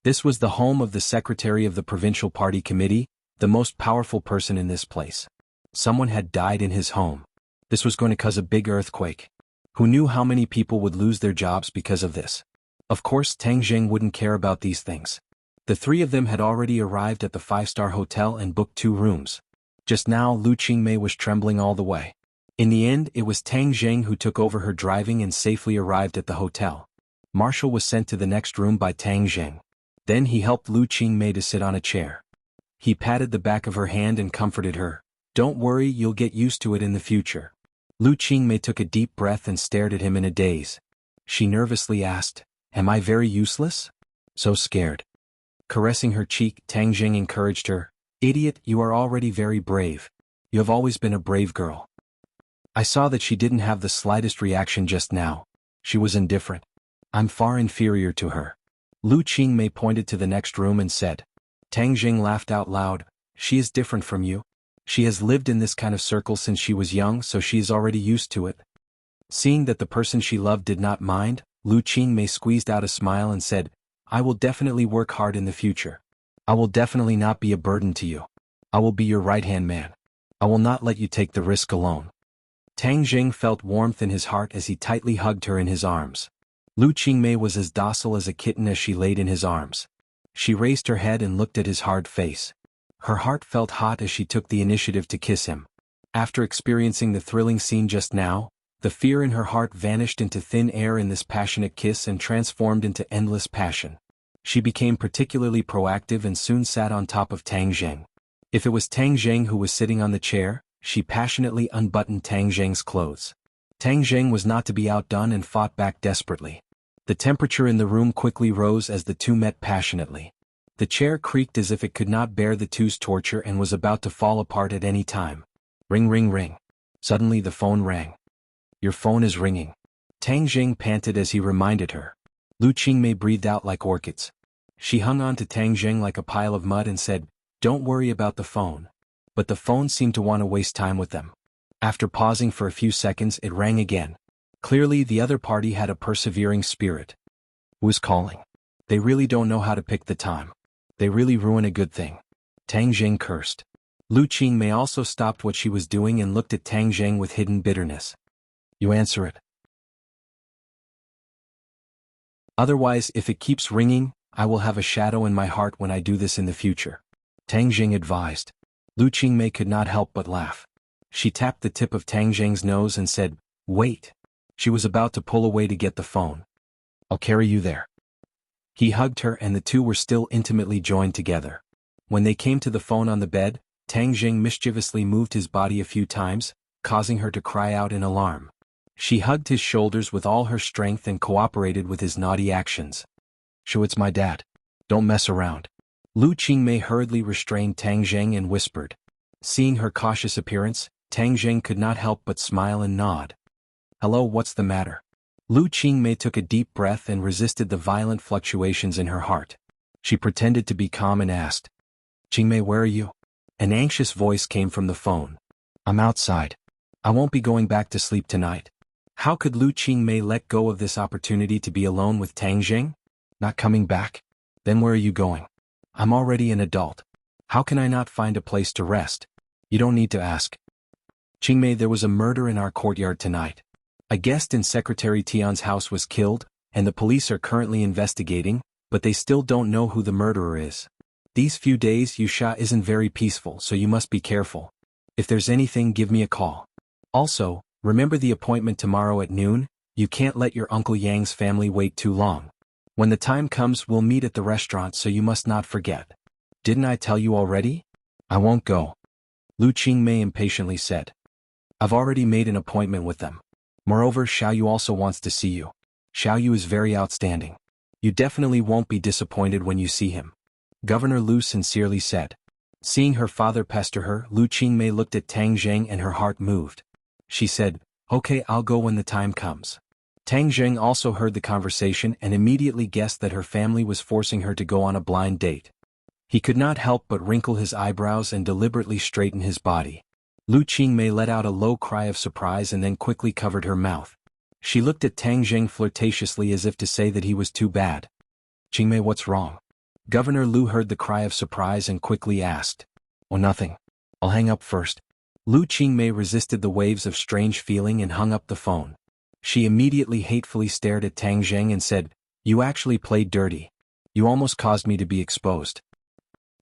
S1: This was the home of the secretary of the provincial party committee, the most powerful person in this place. Someone had died in his home. This was going to cause a big earthquake. Who knew how many people would lose their jobs because of this? Of course, Tang Jing wouldn't care about these things. The three of them had already arrived at the 5-star hotel and booked 2 rooms. Just now, Lu Qingmei was trembling all the way. In the end, it was Tang Jing who took over her driving and safely arrived at the hotel. Marshall was sent to the next room by Tang Jing. Then he helped Lu Qingmei to sit on a chair. He patted the back of her hand and comforted her. Don't worry, you'll get used to it in the future. Lu Qingmei took a deep breath and stared at him in a daze. She nervously asked, Am I very useless? So scared. Caressing her cheek, Tang Jing encouraged her, Idiot, you are already very brave. You have always been a brave girl. I saw that she didn't have the slightest reaction just now. She was indifferent. I'm far inferior to her. Lu Qingmei pointed to the next room and said. Tang Jing laughed out loud, She is different from you. She has lived in this kind of circle since she was young, so she is already used to it. Seeing that the person she loved did not mind, Lu Qingmei squeezed out a smile and said, I will definitely work hard in the future. I will definitely not be a burden to you. I will be your right-hand man. I will not let you take the risk alone. Tang Jing felt warmth in his heart as he tightly hugged her in his arms. Lu Qingmei was as docile as a kitten as she laid in his arms. She raised her head and looked at his hard face. Her heart felt hot as she took the initiative to kiss him. After experiencing the thrilling scene just now, the fear in her heart vanished into thin air in this passionate kiss and transformed into endless passion. She became particularly proactive and soon sat on top of Tang Jing. If it was Tang Jing who was sitting on the chair, she passionately unbuttoned Tang Jing's clothes. Tang Jing was not to be outdone and fought back desperately. The temperature in the room quickly rose as the two met passionately. The chair creaked as if it could not bear the two's torture and was about to fall apart at any time. Ring ring ring. Suddenly the phone rang. Your phone is ringing. Tang Jing panted as he reminded her. Lu Qingmei breathed out like orchids. She hung on to Tang Jing like a pile of mud and said, Don't worry about the phone. But the phone seemed to want to waste time with them. After pausing for a few seconds, it rang again. Clearly the other party had a persevering spirit. Who's calling? They really don't know how to pick the time. They really ruin a good thing. Tang Jing cursed. Lu Qingmei also stopped what she was doing and looked at Tang Jing with hidden bitterness. You answer it. Otherwise, if it keeps ringing, I will have a shadow in my heart when I do this in the future. Tang Jing advised. Lu Qingmei could not help but laugh. She tapped the tip of Tang Jing's nose and said, Wait. She was about to pull away to get the phone. I'll carry you there. He hugged her and the two were still intimately joined together. When they came to the phone on the bed, Tang Jing mischievously moved his body a few times, causing her to cry out in alarm. She hugged his shoulders with all her strength and cooperated with his naughty actions. Show it's my dad. Don't mess around. Lu Qingmei hurriedly restrained Tang Jing and whispered. Seeing her cautious appearance, Tang Jing could not help but smile and nod. Hello, what's the matter? Lu Qingmei took a deep breath and resisted the violent fluctuations in her heart. She pretended to be calm and asked, Qingmei, where are you? An anxious voice came from the phone. I'm outside. I won't be going back to sleep tonight. How could Lu Qingmei let go of this opportunity to be alone with Tang Jing? Not coming back? Then where are you going? I'm already an adult. How can I not find a place to rest? You don't need to ask. Qingmei, there was a murder in our courtyard tonight. A guest in Secretary Tian's house was killed, and the police are currently investigating, but they still don't know who the murderer is. These few days Wuxia isn't very peaceful, so you must be careful. If there's anything, give me a call. Also, remember the appointment tomorrow at noon. You can't let your Uncle Yang's family wait too long. When the time comes, we'll meet at the restaurant, so you must not forget. Didn't I tell you already? I won't go. Lu Qingmei impatiently said. I've already made an appointment with them. Moreover, Xiaoyu also wants to see you. Xiaoyu is very outstanding. You definitely won't be disappointed when you see him. Governor Lu sincerely said. Seeing her father pester her, Lu Qingmei looked at Tang Jing and her heart moved. She said, Okay, I'll go when the time comes. Tang Jing also heard the conversation and immediately guessed that her family was forcing her to go on a blind date. He could not help but wrinkle his eyebrows and deliberately straighten his body. Lu Qingmei let out a low cry of surprise and then quickly covered her mouth. She looked at Tang Jing flirtatiously as if to say that he was too bad. Qingmei, what's wrong? Governor Lu heard the cry of surprise and quickly asked. Oh, nothing. I'll hang up first. Lu Qingmei resisted the waves of strange feeling and hung up the phone. She immediately hatefully stared at Tang Jing and said, You actually played dirty. You almost caused me to be exposed.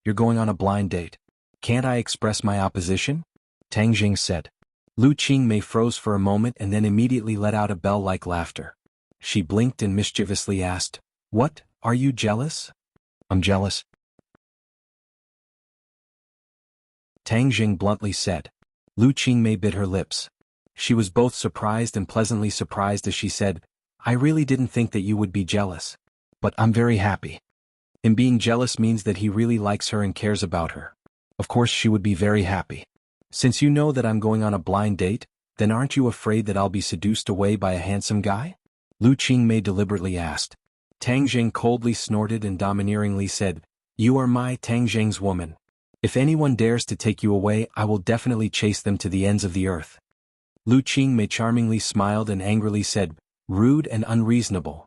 S1: You're going on a blind date. Can't I express my opposition? Tang Jing said. Lu Qingmei froze for a moment and then immediately let out a bell-like laughter. She blinked and mischievously asked, What, are you jealous? I'm jealous. Tang Jing bluntly said. Lu Qingmei bit her lips. She was both surprised and pleasantly surprised as she said, I really didn't think that you would be jealous. But I'm very happy. And being jealous means that he really likes her and cares about her. Of course she would be very happy. Since you know that I'm going on a blind date, then aren't you afraid that I'll be seduced away by a handsome guy? Lu Qingmei deliberately asked. Tang Jing coldly snorted and domineeringly said, You are my Tang Jing's woman. If anyone dares to take you away, I will definitely chase them to the ends of the earth. Lu Qingmei charmingly smiled and angrily said, Rude and unreasonable.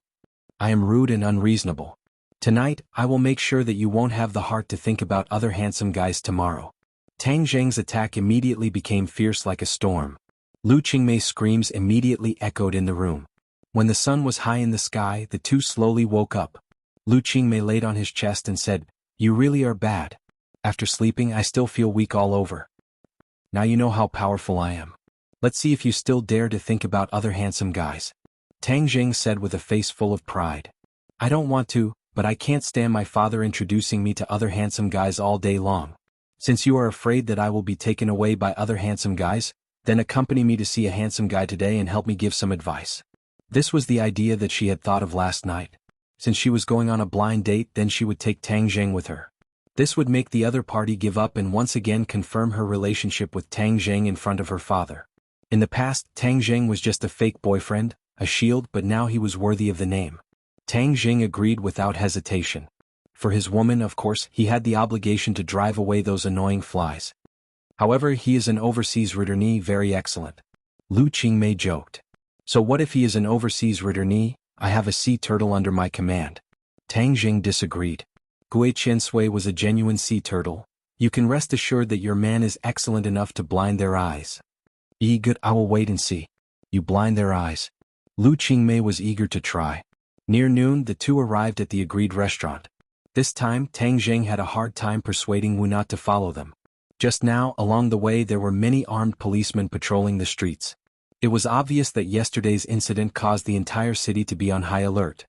S1: I am rude and unreasonable. Tonight, I will make sure that you won't have the heart to think about other handsome guys tomorrow. Tang Jing's attack immediately became fierce like a storm. Lu Qingmei's screams immediately echoed in the room. When the sun was high in the sky, the two slowly woke up. Lu Qingmei laid on his chest and said, You really are bad. After sleeping, I still feel weak all over. Now you know how powerful I am. Let's see if you still dare to think about other handsome guys. Tang Jing said with a face full of pride. I don't want to, but I can't stand my father introducing me to other handsome guys all day long. Since you are afraid that I will be taken away by other handsome guys, then accompany me to see a handsome guy today and help me give some advice. This was the idea that she had thought of last night. Since she was going on a blind date, then she would take Tang Jing with her. This would make the other party give up and once again confirm her relationship with Tang Jing in front of her father. In the past, Tang Jing was just a fake boyfriend, a shield, but now he was worthy of the name. Tang Jing agreed without hesitation. For his woman, of course, he had the obligation to drive away those annoying flies. However, he is an overseas returnee, very excellent. Lu Qingmei joked. So what if he is an overseas returnee? I have a sea turtle under my command. Tang Jing disagreed. Gui Qiansui was a genuine sea turtle. You can rest assured that your man is excellent enough to blind their eyes. Good, I will wait and see. You blind their eyes. Lu Qingmei was eager to try. Near noon, the two arrived at the agreed restaurant. This time, Tang Jing had a hard time persuading Wu not to follow them. Just now, along the way, there were many armed policemen patrolling the streets. It was obvious that yesterday's incident caused the entire city to be on high alert.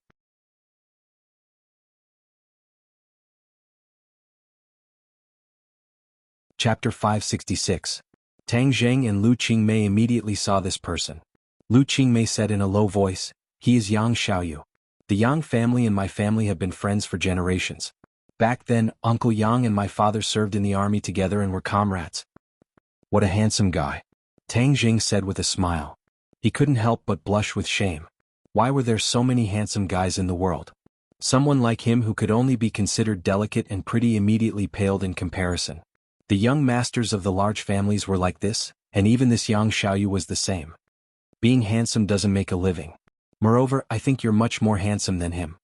S1: Chapter 566. Tang Jing and Lu Qingmei immediately saw this person. Lu Qingmei said in a low voice, He is Yang Xiaoyu. The Yang family and my family have been friends for generations. Back then, Uncle Yang and my father served in the army together and were comrades. What a handsome guy. Tang Jing said with a smile. He couldn't help but blush with shame. Why were there so many handsome guys in the world? Someone like him who could only be considered delicate and pretty immediately paled in comparison. The young masters of the large families were like this, and even this Yang Xiaoyu was the same. Being handsome doesn't make a living. Moreover, I think you're much more handsome than him.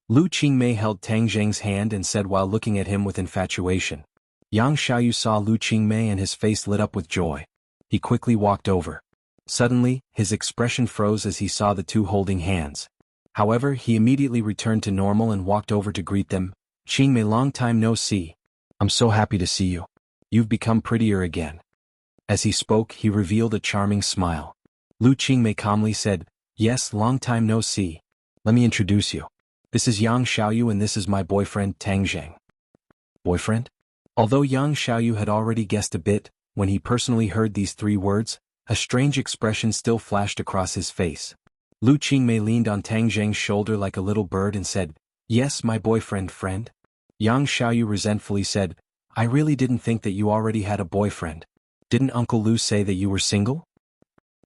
S1: Lu Qingmei held Tang Jing's hand and said while looking at him with infatuation. Yang Xiaoyu saw Lu Qingmei and his face lit up with joy. He quickly walked over. Suddenly, his expression froze as he saw the two holding hands. However, he immediately returned to normal and walked over to greet them. Qingmei, long time no see. I'm so happy to see you. You've become prettier again. As he spoke, he revealed a charming smile. Lu Qingmei calmly said, Yes, long time no see. Let me introduce you. This is Yang Xiaoyu and this is my boyfriend Tang Jing. Boyfriend? Although Yang Xiaoyu had already guessed a bit, when he personally heard these three words, a strange expression still flashed across his face. Lu Qingmei leaned on Tang Jing's shoulder like a little bird and said, Yes, my boyfriend friend. Yang Xiaoyu resentfully said, I really didn't think that you already had a boyfriend. Didn't Uncle Lu say that you were single?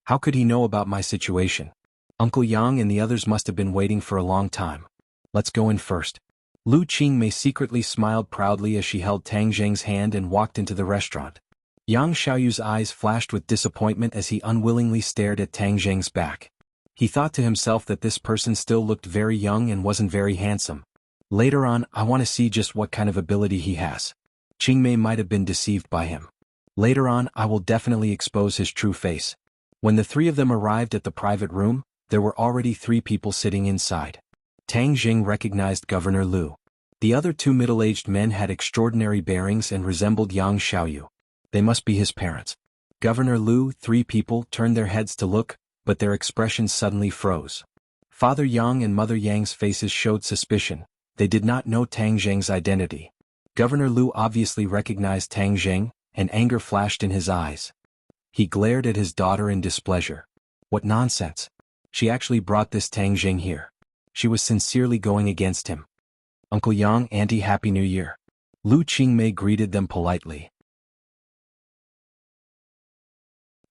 S1: How could he know about my situation? Uncle Yang and the others must have been waiting for a long time. Let's go in first. Lu Qingmei secretly smiled proudly as she held Tang Jing's hand and walked into the restaurant. Yang Xiaoyu's eyes flashed with disappointment as he unwillingly stared at Tang Jing's back. He thought to himself that this person still looked very young and wasn't very handsome. Later on, I want to see just what kind of ability he has. Qingmei might have been deceived by him. Later on, I will definitely expose his true face. When the three of them arrived at the private room, there were already 3 people sitting inside. Tang Jing recognized Governor Lu. The other 2 middle-aged men had extraordinary bearings and resembled Yang Xiaoyu. They must be his parents. Governor Lu, 3 people turned their heads to look, but their expressions suddenly froze. Father Yang and Mother Yang's faces showed suspicion. They did not know Tang Jing's identity. Governor Lu obviously recognized Tang Jing, and anger flashed in his eyes. He glared at his daughter in displeasure. What nonsense. She actually brought this Tang Jing here. She was sincerely going against him. Uncle Yang, Auntie, Happy New Year. Lu Qingmei greeted them politely.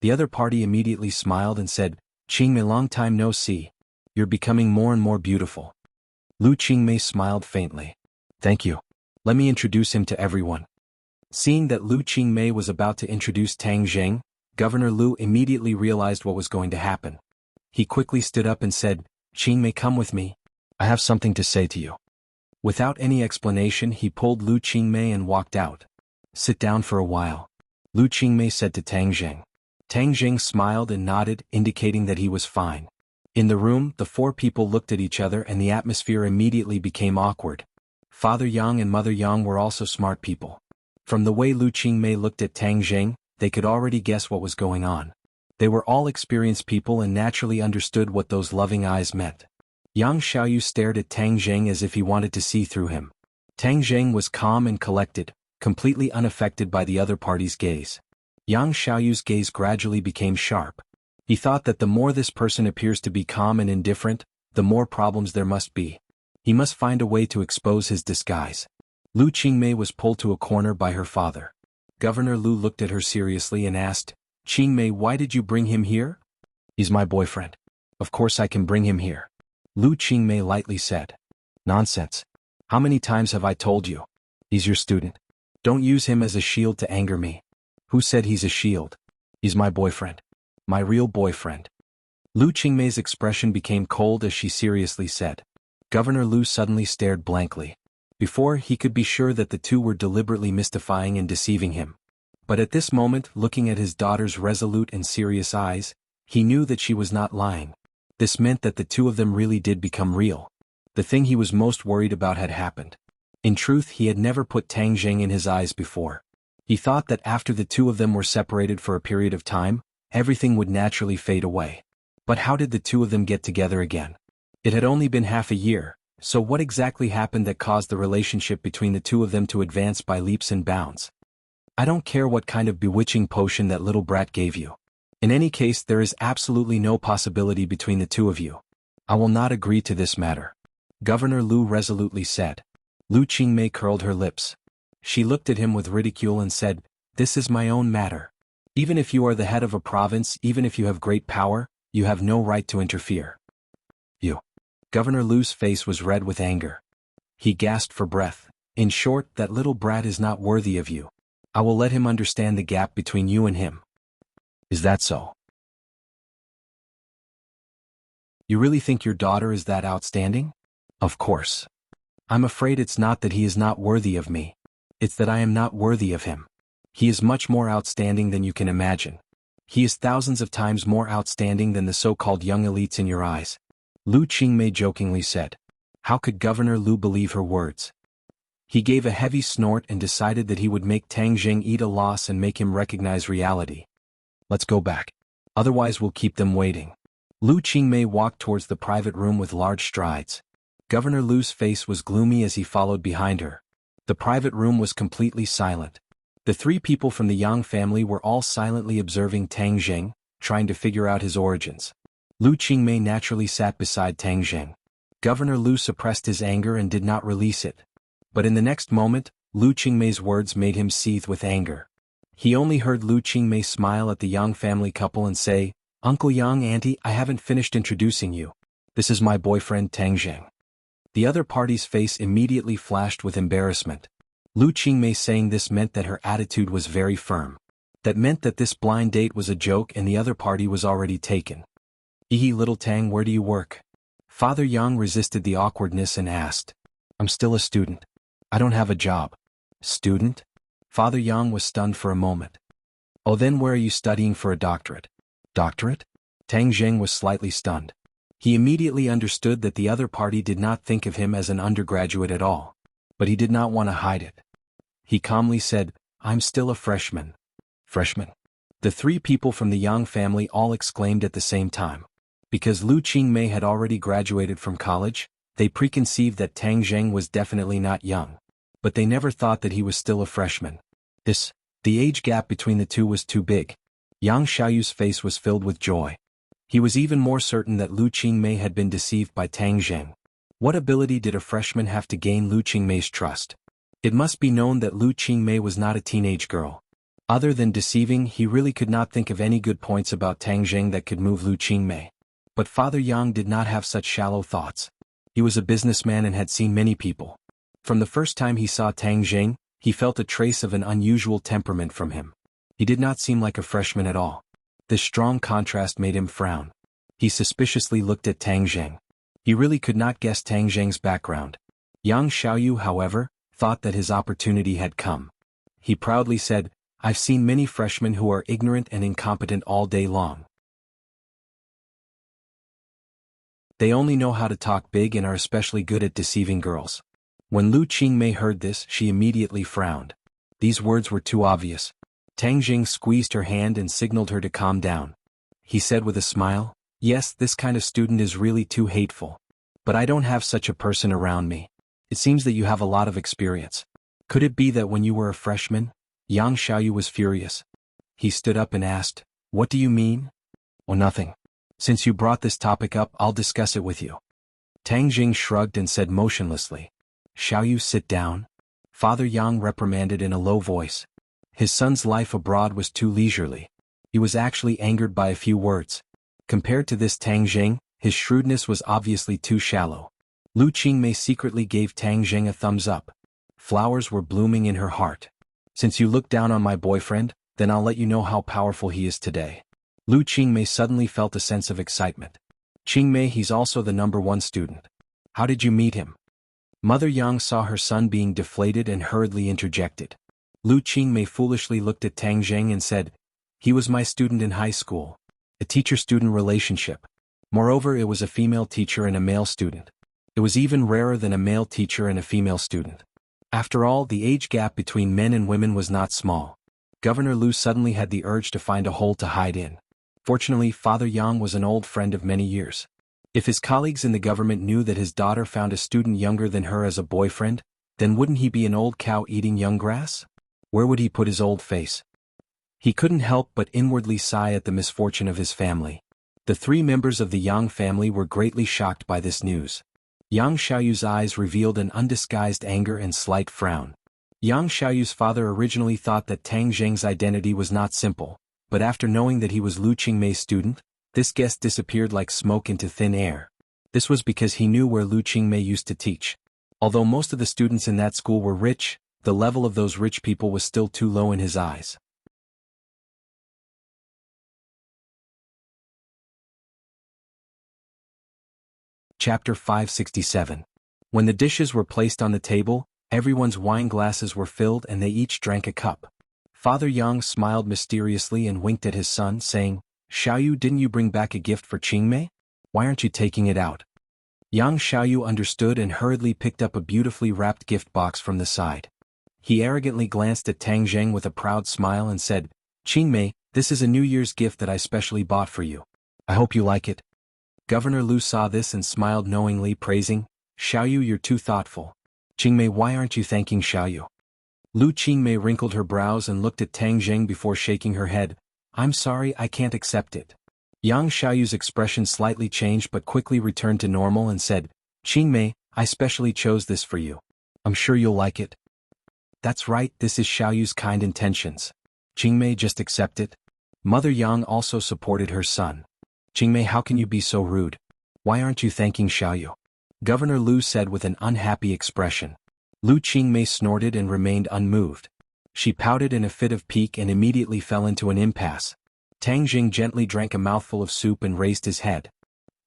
S1: The other party immediately smiled and said, Qingmei, long time no see. You're becoming more and more beautiful. Lu Qingmei smiled faintly. Thank you. Let me introduce him to everyone. Seeing that Lu Qingmei was about to introduce Tang Jing, Governor Lu immediately realized what was going to happen. He quickly stood up and said, Qingmei, come with me. I have something to say to you. Without any explanation, he pulled Lu Qingmei and walked out. Sit down for a while. Lu Qingmei said to Tang Jing. Tang Jing smiled and nodded, indicating that he was fine. In the room, the four people looked at each other and the atmosphere immediately became awkward. Father Yang and Mother Yang were also smart people. From the way Lu Qingmei looked at Tang Jing, they could already guess what was going on. They were all experienced people and naturally understood what those loving eyes meant. Yang Xiaoyu stared at Tang Jing as if he wanted to see through him. Tang Jing was calm and collected, completely unaffected by the other party's gaze. Yang Xiaoyu's gaze gradually became sharp. He thought that the more this person appears to be calm and indifferent, the more problems there must be. He must find a way to expose his disguise. Lu Qingmei was pulled to a corner by her father. Governor Lu looked at her seriously and asked, Qingmei, why did you bring him here? He's my boyfriend. Of course I can bring him here. Lu Qingmei lightly said. Nonsense. How many times have I told you? He's your student. Don't use him as a shield to anger me. Who said he's a shield? He's my boyfriend. My real boyfriend. Lu Qingmei's expression became cold as she seriously said. Governor Lu suddenly stared blankly. Before, he could be sure that the two were deliberately mystifying and deceiving him. But at this moment, looking at his daughter's resolute and serious eyes, he knew that she was not lying. This meant that the two of them really did become real. The thing he was most worried about had happened. In truth, he had never put Tang Jing in his eyes before. He thought that after the two of them were separated for a period of time, everything would naturally fade away. But how did the two of them get together again? It had only been half a year, so what exactly happened that caused the relationship between the two of them to advance by leaps and bounds? I don't care what kind of bewitching potion that little brat gave you. In any case, there is absolutely no possibility between the two of you. I will not agree to this matter. Governor Lu resolutely said. Lu Qingmei curled her lips. She looked at him with ridicule and said, This is my own matter. Even if you are the head of a province, even if you have great power, you have no right to interfere. You. Governor Lu's face was red with anger. He gasped for breath. In short, that little brat is not worthy of you. I will let him understand the gap between you and him. Is that so? You really think your daughter is that outstanding? Of course. I'm afraid it's not that he is not worthy of me. It's that I am not worthy of him. He is much more outstanding than you can imagine. He is thousands of times more outstanding than the so-called young elites in your eyes. Lu Qingmei jokingly said. How could Governor Lu believe her words? He gave a heavy snort and decided that he would make Tang Jing eat a loss and make him recognize reality. Let's go back. Otherwise we'll keep them waiting. Lu Qingmei walked towards the private room with large strides. Governor Lu's face was gloomy as he followed behind her. The private room was completely silent. The three people from the Yang family were all silently observing Tang Jing, trying to figure out his origins. Lu Qingmei naturally sat beside Tang Jing. Governor Lu suppressed his anger and did not release it. But in the next moment, Lu Qingmei's words made him seethe with anger. He only heard Lu Qingmei smile at the Yang family couple and say, Uncle Yang, Auntie, I haven't finished introducing you. This is my boyfriend Tang Jing. The other party's face immediately flashed with embarrassment. Lu Qingmei saying this meant that her attitude was very firm. That meant that this blind date was a joke and the other party was already taken. Little Tang, where do you work? Father Yang resisted the awkwardness and asked. I'm still a student. I don't have a job. Student? Father Yang was stunned for a moment. Oh, then where are you studying for a doctorate? Doctorate? Tang Jing was slightly stunned. He immediately understood that the other party did not think of him as an undergraduate at all. But he did not want to hide it. He calmly said, I'm still a freshman. Freshman? The three people from the Yang family all exclaimed at the same time. Because Lu Qingmei had already graduated from college, they preconceived that Tang Jing was definitely not young. But they never thought that he was still a freshman. The age gap between the two was too big. Yang Xiaoyu's face was filled with joy. He was even more certain that Lu Qingmei had been deceived by Tang Zheng. What ability did a freshman have to gain Lu Qingmei's trust? It must be known that Lu Qingmei was not a teenage girl. Other than deceiving, he really could not think of any good points about Tang Zheng that could move Lu Qingmei. But Father Yang did not have such shallow thoughts. He was a businessman and had seen many people. From the first time he saw Tang Zheng, he felt a trace of an unusual temperament from him. He did not seem like a freshman at all. This strong contrast made him frown. He suspiciously looked at Tang Zheng. He really could not guess Tang Zheng's background. Yang Xiaoyu, however, thought that his opportunity had come. He proudly said, "I've seen many freshmen who are ignorant and incompetent all day long. They only know how to talk big and are especially good at deceiving girls." When Lu Qingmei heard this, she immediately frowned. These words were too obvious. Tang Zheng squeezed her hand and signaled her to calm down. He said with a smile, "Yes, this kind of student is really too hateful. But I don't have such a person around me. It seems that you have a lot of experience. Could it be that when you were a freshman?" Yang Xiaoyu was furious. He stood up and asked, "What do you mean?" "Oh, nothing. Since you brought this topic up, I'll discuss it with you." Tang Zheng shrugged and said motionlessly, "Xiaoyu, sit down." Father Yang reprimanded in a low voice. His son's life abroad was too leisurely. He was actually angered by a few words. Compared to this Tang Zheng, his shrewdness was obviously too shallow. Lu Qingmei secretly gave Tang Zheng a thumbs up. Flowers were blooming in her heart. "Since you look down on my boyfriend, then I'll let you know how powerful he is today." Lu Qingmei suddenly felt a sense of excitement. "Qingmei, he's also the #1 student. How did you meet him?" Mother Yang saw her son being deflated and hurriedly interjected. Lu Qingmei foolishly looked at Tang Zheng and said, "He was my student in high school. A teacher-student relationship. Moreover, it was a female teacher and a male student. It was even rarer than a male teacher and a female student. After all, the age gap between men and women was not small." Governor Lu suddenly had the urge to find a hole to hide in. Fortunately, Father Yang was an old friend of many years. If his colleagues in the government knew that his daughter found a student younger than her as a boyfriend, then wouldn't he be an old cow eating young grass? Where would he put his old face? He couldn't help but inwardly sigh at the misfortune of his family. The 3 members of the Yang family were greatly shocked by this news. Yang Xiaoyu's eyes revealed an undisguised anger and slight frown. Yang Xiaoyu's father originally thought that Tang Zheng's identity was not simple, but after knowing that he was Lu Qingmei's student, this guest disappeared like smoke into thin air. This was because he knew where Lu Qingmei used to teach. Although most of the students in that school were rich, the level of those rich people was still too low in his eyes. Chapter 567. When the dishes were placed on the table, everyone's wine glasses were filled and they each drank a cup. Father Yang smiled mysteriously and winked at his son, saying, "Xiaoyu, didn't you bring back a gift for Qingmei? Why aren't you taking it out?" Yang Xiaoyu understood and hurriedly picked up a beautifully wrapped gift box from the side. He arrogantly glanced at Tang Zheng with a proud smile and said, "Qingmei, this is a New Year's gift that I specially bought for you. I hope you like it." Governor Lu saw this and smiled knowingly, praising, "Xiaoyu, you're too thoughtful. Qingmei, why aren't you thanking Xiaoyu?" Lu Qingmei wrinkled her brows and looked at Tang Zheng before shaking her head. "I'm sorry, I can't accept it." Yang Xiaoyu's expression slightly changed but quickly returned to normal and said, "Qingmei, I specially chose this for you. I'm sure you'll like it." "That's right, this is Xiaoyu's kind intentions. Qingmei, just accept it." Mother Yang also supported her son. "Qingmei, how can you be so rude? Why aren't you thanking Xiaoyu?" Governor Lu said with an unhappy expression. Lu Qingmei snorted and remained unmoved. She pouted in a fit of pique and immediately fell into an impasse. Tang Zheng gently drank a mouthful of soup and raised his head.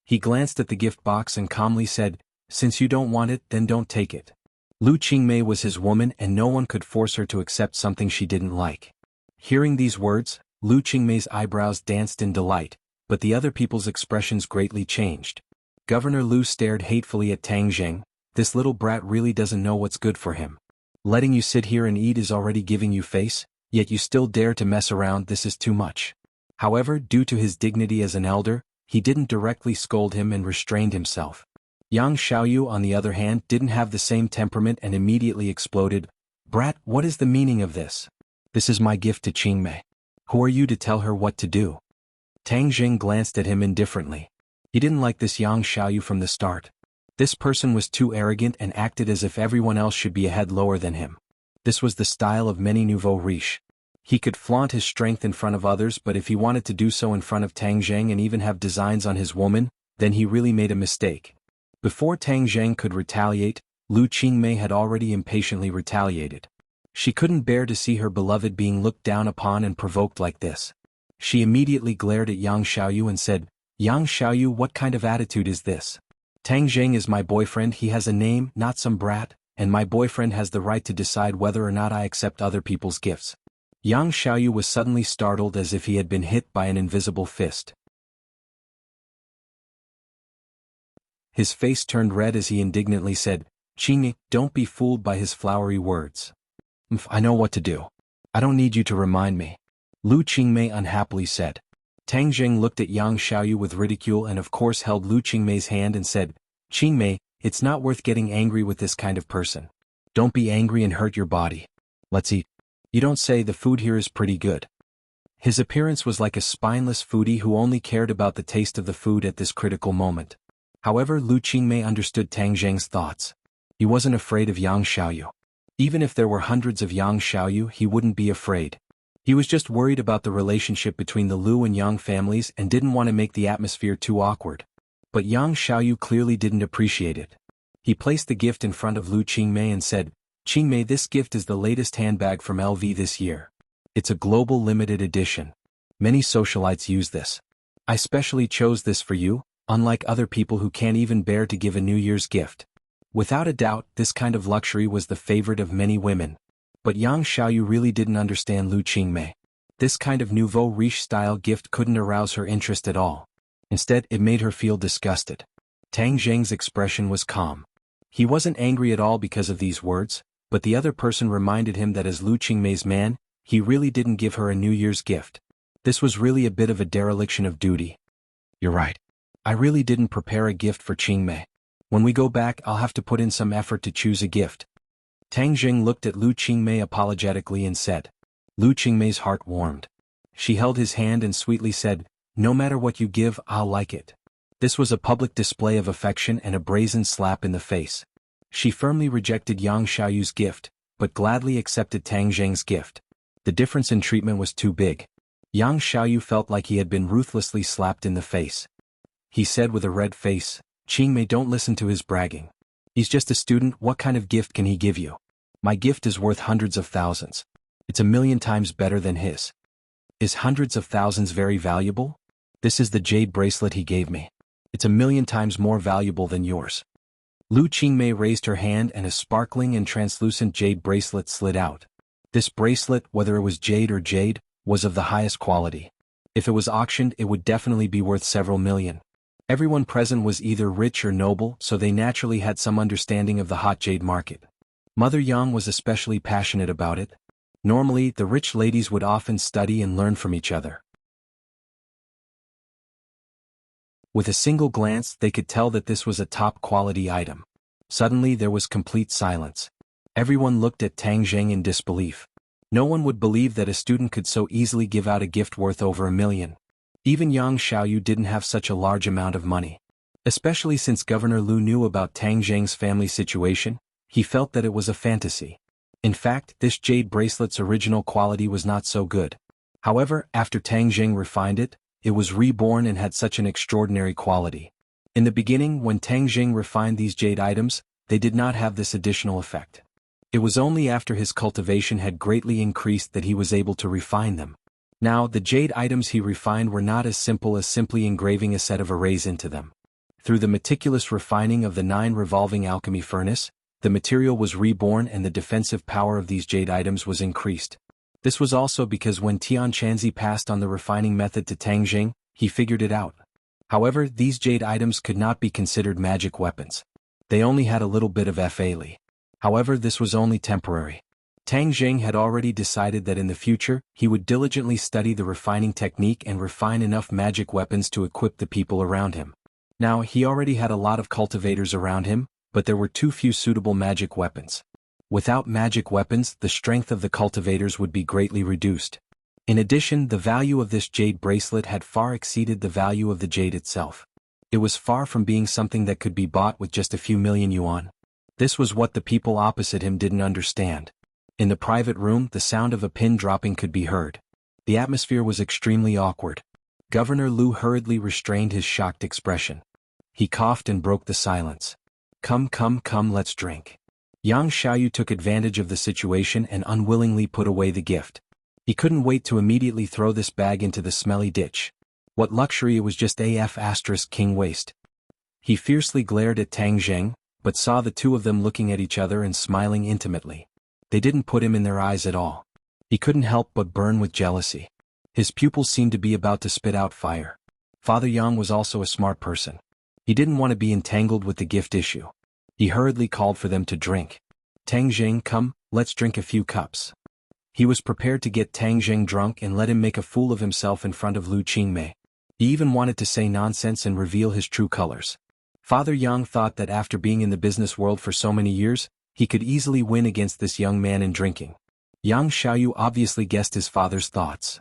S1: He glanced at the gift box and calmly said, "Since you don't want it, then don't take it." Lu Qingmei was his woman and no one could force her to accept something she didn't like. Hearing these words, Lu Qingmei's eyebrows danced in delight, but the other people's expressions greatly changed. Governor Lu stared hatefully at Tang Zheng. "This little brat really doesn't know what's good for him. Letting you sit here and eat is already giving you face, yet you still dare to mess around. This is too much." However, due to his dignity as an elder, he didn't directly scold him and restrained himself. Yang Xiaoyu, on the other hand, didn't have the same temperament and immediately exploded. "Brat, what is the meaning of this? This is my gift to Qingmei. Who are you to tell her what to do? Tang Jing glanced at him indifferently. He didn't like this Yang Xiaoyu from the start. This person was too arrogant and acted as if everyone else should be a head lower than him. This was the style of many nouveau riches. He could flaunt his strength in front of others, but if he wanted to do so in front of Tang Zheng and even have designs on his woman, then he really made a mistake. Before Tang Zheng could retaliate, Lu Qingmei had already impatiently retaliated. She couldn't bear to see her beloved being looked down upon and provoked like this. She immediately glared at Yang Xiaoyu and said, "Yang Xiaoyu, what kind of attitude is this? Tang Zheng is my boyfriend, he has a name, not some brat, and my boyfriend has the right to decide whether or not I accept other people's gifts." Yang Xiaoyu was suddenly startled as if he had been hit by an invisible fist. His face turned red as he indignantly said, "Qingmei, don't be fooled by his flowery words. I know what to do. I don't need you to remind me," Lu Qingmei unhappily said. Tang Zheng looked at Yang Xiaoyu with ridicule and of course held Lu Qingmei's hand and said, "Qingmei, it's not worth getting angry with this kind of person. Don't be angry and hurt your body. Let's eat. You don't say, the food here is pretty good." His appearance was like a spineless foodie who only cared about the taste of the food at this critical moment. However, Lu Qingmei understood Tang Zheng's thoughts. He wasn't afraid of Yang Xiaoyu. Even if there were hundreds of Yang Xiaoyu, he wouldn't be afraid. He was just worried about the relationship between the Lu and Yang families and didn't want to make the atmosphere too awkward. But Yang Xiaoyu clearly didn't appreciate it. He placed the gift in front of Lu Qingmei and said, "Qingmei, this gift is the latest handbag from LV this year. It's a global limited edition. Many socialites use this. I specially chose this for you, unlike other people who can't even bear to give a New Year's gift." Without a doubt, this kind of luxury was the favorite of many women. But Yang Xiaoyu really didn't understand Lu Qingmei. This kind of nouveau riche-style gift couldn't arouse her interest at all. Instead, it made her feel disgusted. Tang Zheng's expression was calm. He wasn't angry at all because of these words, but the other person reminded him that as Lu Qingmei's man, he really didn't give her a New Year's gift. This was really a bit of a dereliction of duty. "You're right. I really didn't prepare a gift for Qingmei. When we go back, I'll have to put in some effort to choose a gift." Tang Zheng looked at Lu Qingmei apologetically and said. Lu Qingmei's heart warmed. She held his hand and sweetly said, "No matter what you give, I'll like it." This was a public display of affection and a brazen slap in the face. She firmly rejected Yang Xiaoyu's gift, but gladly accepted Tang Zheng's gift. The difference in treatment was too big. Yang Xiaoyu felt like he had been ruthlessly slapped in the face. He said with a red face, "Qingmei, don't listen to his bragging. He's just a student, what kind of gift can he give you? My gift is worth hundreds of thousands. It's 1,000,000 times better than his." "Is hundreds of thousands very valuable? This is the jade bracelet he gave me. It's 1,000,000 times more valuable than yours." Lu Qingmei raised her hand and a sparkling and translucent jade bracelet slid out. This bracelet, whether it was jade or jade, was of the highest quality. If it was auctioned, it would definitely be worth several million. Everyone present was either rich or noble, so they naturally had some understanding of the hot jade market. Mother Yang was especially passionate about it. Normally, the rich ladies would often study and learn from each other. With a single glance, they could tell that this was a top-quality item. Suddenly, there was complete silence. Everyone looked at Tang Zheng in disbelief. No one would believe that a student could so easily give out a gift worth over 1,000,000. Even Yang Xiaoyu didn't have such a large amount of money. Especially since Governor Lu knew about Tang Zheng's family situation, he felt that it was a fantasy. In fact, this jade bracelet's original quality was not so good. However, after Tang Zheng refined it, it was reborn and had such an extraordinary quality. In the beginning, when Tang Zheng refined these jade items, they did not have this additional effect. It was only after his cultivation had greatly increased that he was able to refine them. Now, the jade items he refined were not as simple as simply engraving a set of arrays into them. Through the meticulous refining of the 9 revolving alchemy furnace, the material was reborn and the defensive power of these jade items was increased. This was also because when Tian Chanzi passed on the refining method to Tang Zheng, he figured it out. However, these jade items could not be considered magic weapons. They only had a little bit of Fa. However, this was only temporary. Tang Zheng had already decided that in the future, he would diligently study the refining technique and refine enough magic weapons to equip the people around him. Now, he already had a lot of cultivators around him, but there were too few suitable magic weapons. Without magic weapons, the strength of the cultivators would be greatly reduced. In addition, the value of this jade bracelet had far exceeded the value of the jade itself. It was far from being something that could be bought with just a few million yuan. This was what the people opposite him didn't understand. In the private room, the sound of a pin dropping could be heard. The atmosphere was extremely awkward. Governor Lu hurriedly restrained his shocked expression. He coughed and broke the silence. Come, let's drink. Yang Xiaoyu took advantage of the situation and unwillingly put away the gift. He couldn't wait to immediately throw this bag into the smelly ditch. What luxury, it was just king waste. He fiercely glared at Tang Zheng, but saw the two of them looking at each other and smiling intimately. They didn't put him in their eyes at all. He couldn't help but burn with jealousy. His pupils seemed to be about to spit out fire. Father Yang was also a smart person. He didn't want to be entangled with the gift issue. He hurriedly called for them to drink. Tang Zheng, come, let's drink a few cups. He was prepared to get Tang Zheng drunk and let him make a fool of himself in front of Lu Qingmei. He even wanted to say nonsense and reveal his true colors. Father Yang thought that after being in the business world for so many years, he could easily win against this young man in drinking. Yang Xiaoyu obviously guessed his father's thoughts.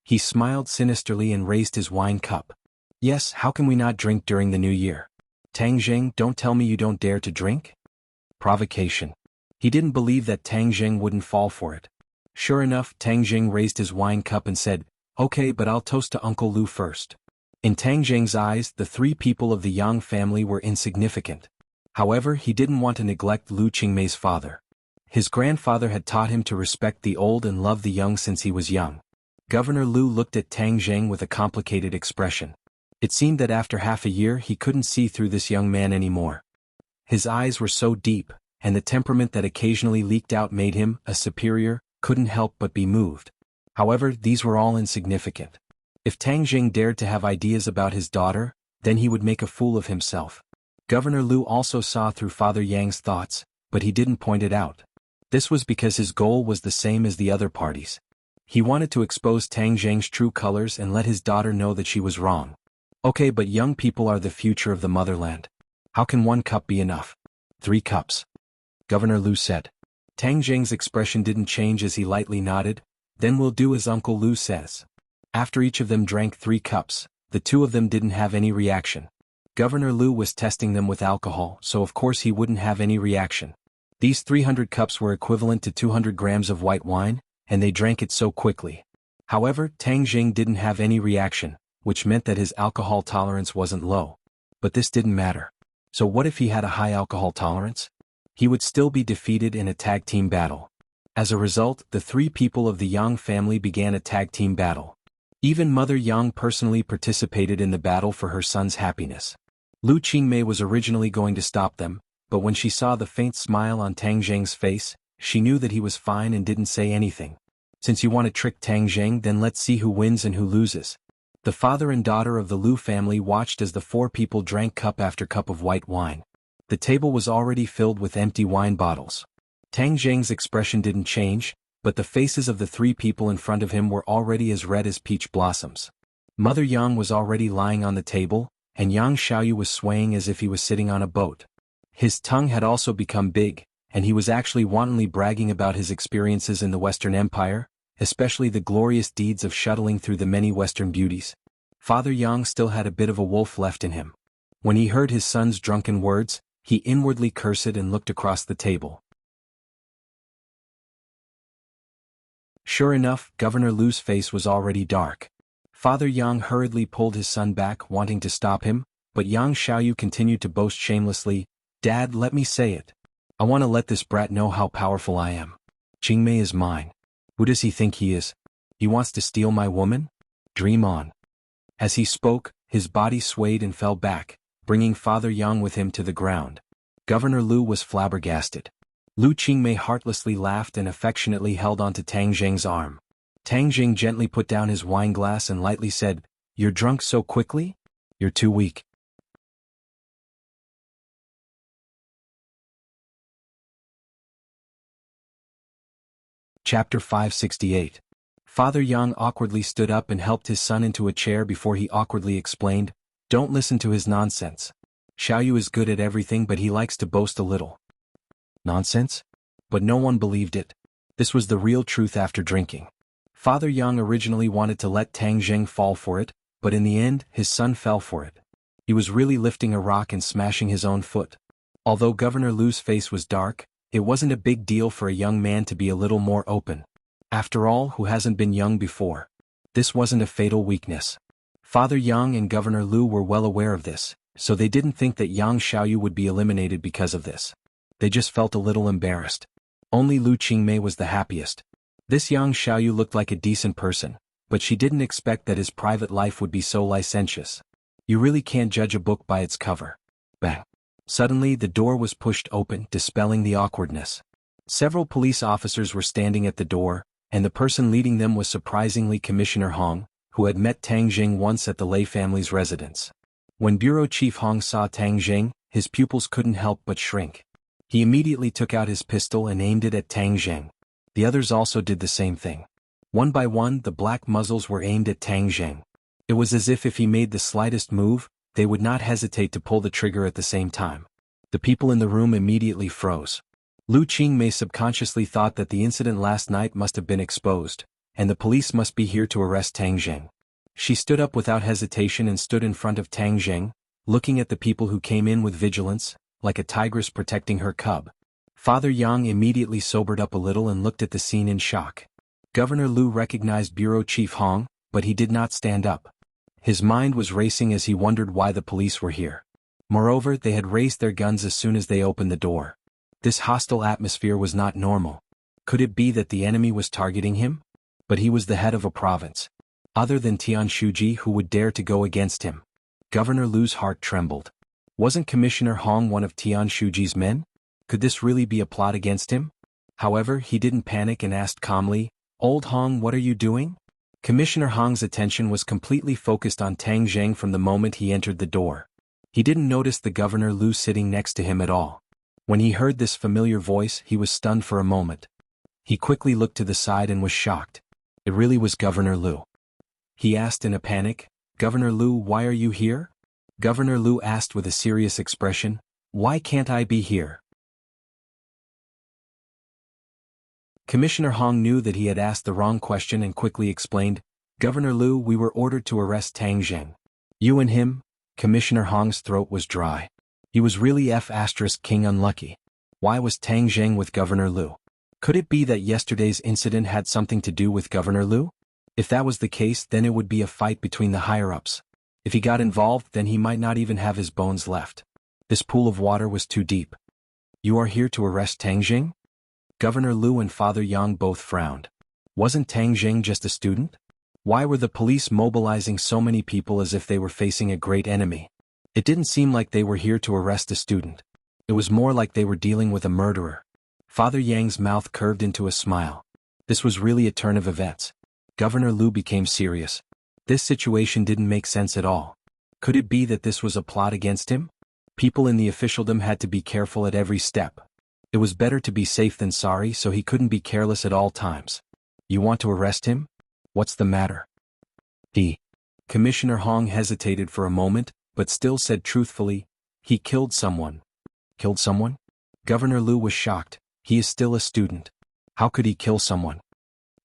S1: He smiled sinisterly and raised his wine cup. Yes, how can we not drink during the new year? Tang Zheng, don't tell me you don't dare to drink? Provocation. He didn't believe that Tang Zheng wouldn't fall for it. Sure enough, Tang Zheng raised his wine cup and said, okay, but I'll toast to Uncle Lu first. In Tang Zheng's eyes, the three people of the Yang family were insignificant. However, he didn't want to neglect Lu Qingmei's father. His grandfather had taught him to respect the old and love the young since he was young. Governor Lu looked at Tang Zheng with a complicated expression. It seemed that after half a year he couldn't see through this young man anymore. His eyes were so deep, and the temperament that occasionally leaked out made him, a superior, couldn't help but be moved. However, these were all insignificant. If Tang Zheng dared to have ideas about his daughter, then he would make a fool of himself. Governor Lu also saw through Father Yang's thoughts, but he didn't point it out. This was because his goal was the same as the other parties. He wanted to expose Tang Zheng's true colors and let his daughter know that she was wrong. Okay, but young people are the future of the motherland. How can 1 cup be enough? 3 cups. Governor Lu said. Tang Zheng's expression didn't change as he lightly nodded. Then we'll do as Uncle Lu says. After each of them drank 3 cups, the two of them didn't have any reaction. Governor Lu was testing them with alcohol, so of course he wouldn't have any reaction. These 300 cups were equivalent to 200 grams of white wine, and they drank it so quickly. However, Tang Zheng didn't have any reaction, which meant that his alcohol tolerance wasn't low. But this didn't matter. So what if he had a high alcohol tolerance? He would still be defeated in a tag team battle. As a result, the 3 people of the Yang family began a tag team battle. Even Mother Yang personally participated in the battle for her son's happiness. Lu Qingmei was originally going to stop them, but when she saw the faint smile on Tang Zheng's face, she knew that he was fine and didn't say anything. Since you want to trick Tang Zheng, then let's see who wins and who loses. The father and daughter of the Lu family watched as the 4 people drank cup after cup of white wine. The table was already filled with empty wine bottles. Tang Zheng's expression didn't change, but the faces of the 3 people in front of him were already as red as peach blossoms. Mother Yang was already lying on the table, and Yang Xiaoyu was swaying as if he was sitting on a boat. His tongue had also become big, and he was actually wantonly bragging about his experiences in the Western Empire, especially the glorious deeds of shuttling through the many Western beauties. Father Yang still had a bit of a wolf left in him. When he heard his son's drunken words, he inwardly cursed and looked across the table. Sure enough, Governor Lu's face was already dark. Father Yang hurriedly pulled his son back, wanting to stop him, but Yang Xiaoyu continued to boast shamelessly, "Dad, let me say it. I want to let this brat know how powerful I am. Qingmei is mine. Who does he think he is? He wants to steal my woman? Dream on." As he spoke, his body swayed and fell back, bringing Father Yang with him to the ground. Governor Lu was flabbergasted. Lu Qingmei heartlessly laughed and affectionately held onto Tang Zheng's arm. Tang Zheng gently put down his wine glass and lightly said, "You're drunk so quickly? You're too weak." Chapter 568. Father Yang awkwardly stood up and helped his son into a chair before he awkwardly explained, "Don't listen to his nonsense. Xiaoyu is good at everything, but he likes to boast a little." Nonsense? But no one believed it. This was the real truth after drinking. Father Yang originally wanted to let Tang Zheng fall for it, but in the end, his son fell for it. He was really lifting a rock and smashing his own foot. Although Governor Lu's face was dark, it wasn't a big deal for a young man to be a little more open. After all, who hasn't been young before? This wasn't a fatal weakness. Father Yang and Governor Lu were well aware of this, so they didn't think that Yang Xiaoyu would be eliminated because of this. They just felt a little embarrassed. Only Lu Qingmei was the happiest. This Yang Xiaoyu looked like a decent person, but she didn't expect that his private life would be so licentious. You really can't judge a book by its cover. Bang. Suddenly the door was pushed open, dispelling the awkwardness. Several police officers were standing at the door, and the person leading them was surprisingly Commissioner Hong, who had met Tang Zheng once at the Lei family's residence. When Bureau Chief Hong saw Tang Zheng, his pupils couldn't help but shrink. He immediately took out his pistol and aimed it at Tang Zheng. The others also did the same thing. One by one, the black muzzles were aimed at Tang Zheng. It was as if he made the slightest move, they would not hesitate to pull the trigger at the same time. The people in the room immediately froze. Lu Qingmei subconsciously thought that the incident last night must have been exposed, and the police must be here to arrest Tang Zheng. She stood up without hesitation and stood in front of Tang Zheng, looking at the people who came in with vigilance, like a tigress protecting her cub. Father Yang immediately sobered up a little and looked at the scene in shock. Governor Lu recognized Bureau Chief Hong, but he did not stand up. His mind was racing as he wondered why the police were here. Moreover, they had raised their guns as soon as they opened the door. This hostile atmosphere was not normal. Could it be that the enemy was targeting him? But he was the head of a province. Other than Tian Shuji, who would dare to go against him? Governor Lu's heart trembled. Wasn't Commissioner Hong one of Tian Shuji's men? Could this really be a plot against him? However, he didn't panic and asked calmly, "Old Hong, what are you doing?" Commissioner Hong's attention was completely focused on Tang Zheng from the moment he entered the door. He didn't notice the Governor Lu sitting next to him at all. When he heard this familiar voice, he was stunned for a moment. He quickly looked to the side and was shocked. It really was Governor Lu. He asked in a panic, "Governor Lu, why are you here?" Governor Lu asked with a serious expression, "Why can't I be here?" Commissioner Hong knew that he had asked the wrong question and quickly explained, "Governor Lu, we were ordered to arrest Tang Zheng." "You and him?" Commissioner Hong's throat was dry. He was really King unlucky. Why was Tang Zheng with Governor Lu? Could it be that yesterday's incident had something to do with Governor Lu? If that was the case, then it would be a fight between the higher-ups. If he got involved, then he might not even have his bones left. This pool of water was too deep. "You are here to arrest Tang Zheng?" Governor Lu and Father Yang both frowned. Wasn't Tang Zheng just a student? Why were the police mobilizing so many people as if they were facing a great enemy? It didn't seem like they were here to arrest a student. It was more like they were dealing with a murderer. Father Yang's mouth curved into a smile. This was really a turn of events. Governor Lu became serious. This situation didn't make sense at all. Could it be that this was a plot against him? People in the officialdom had to be careful at every step. It was better to be safe than sorry, so he couldn't be careless at all times. "You want to arrest him? What's the matter?" Commissioner Hong hesitated for a moment, but still said truthfully, "He killed someone." "Killed someone?" Governor Lu was shocked. He is still a student. How could he kill someone?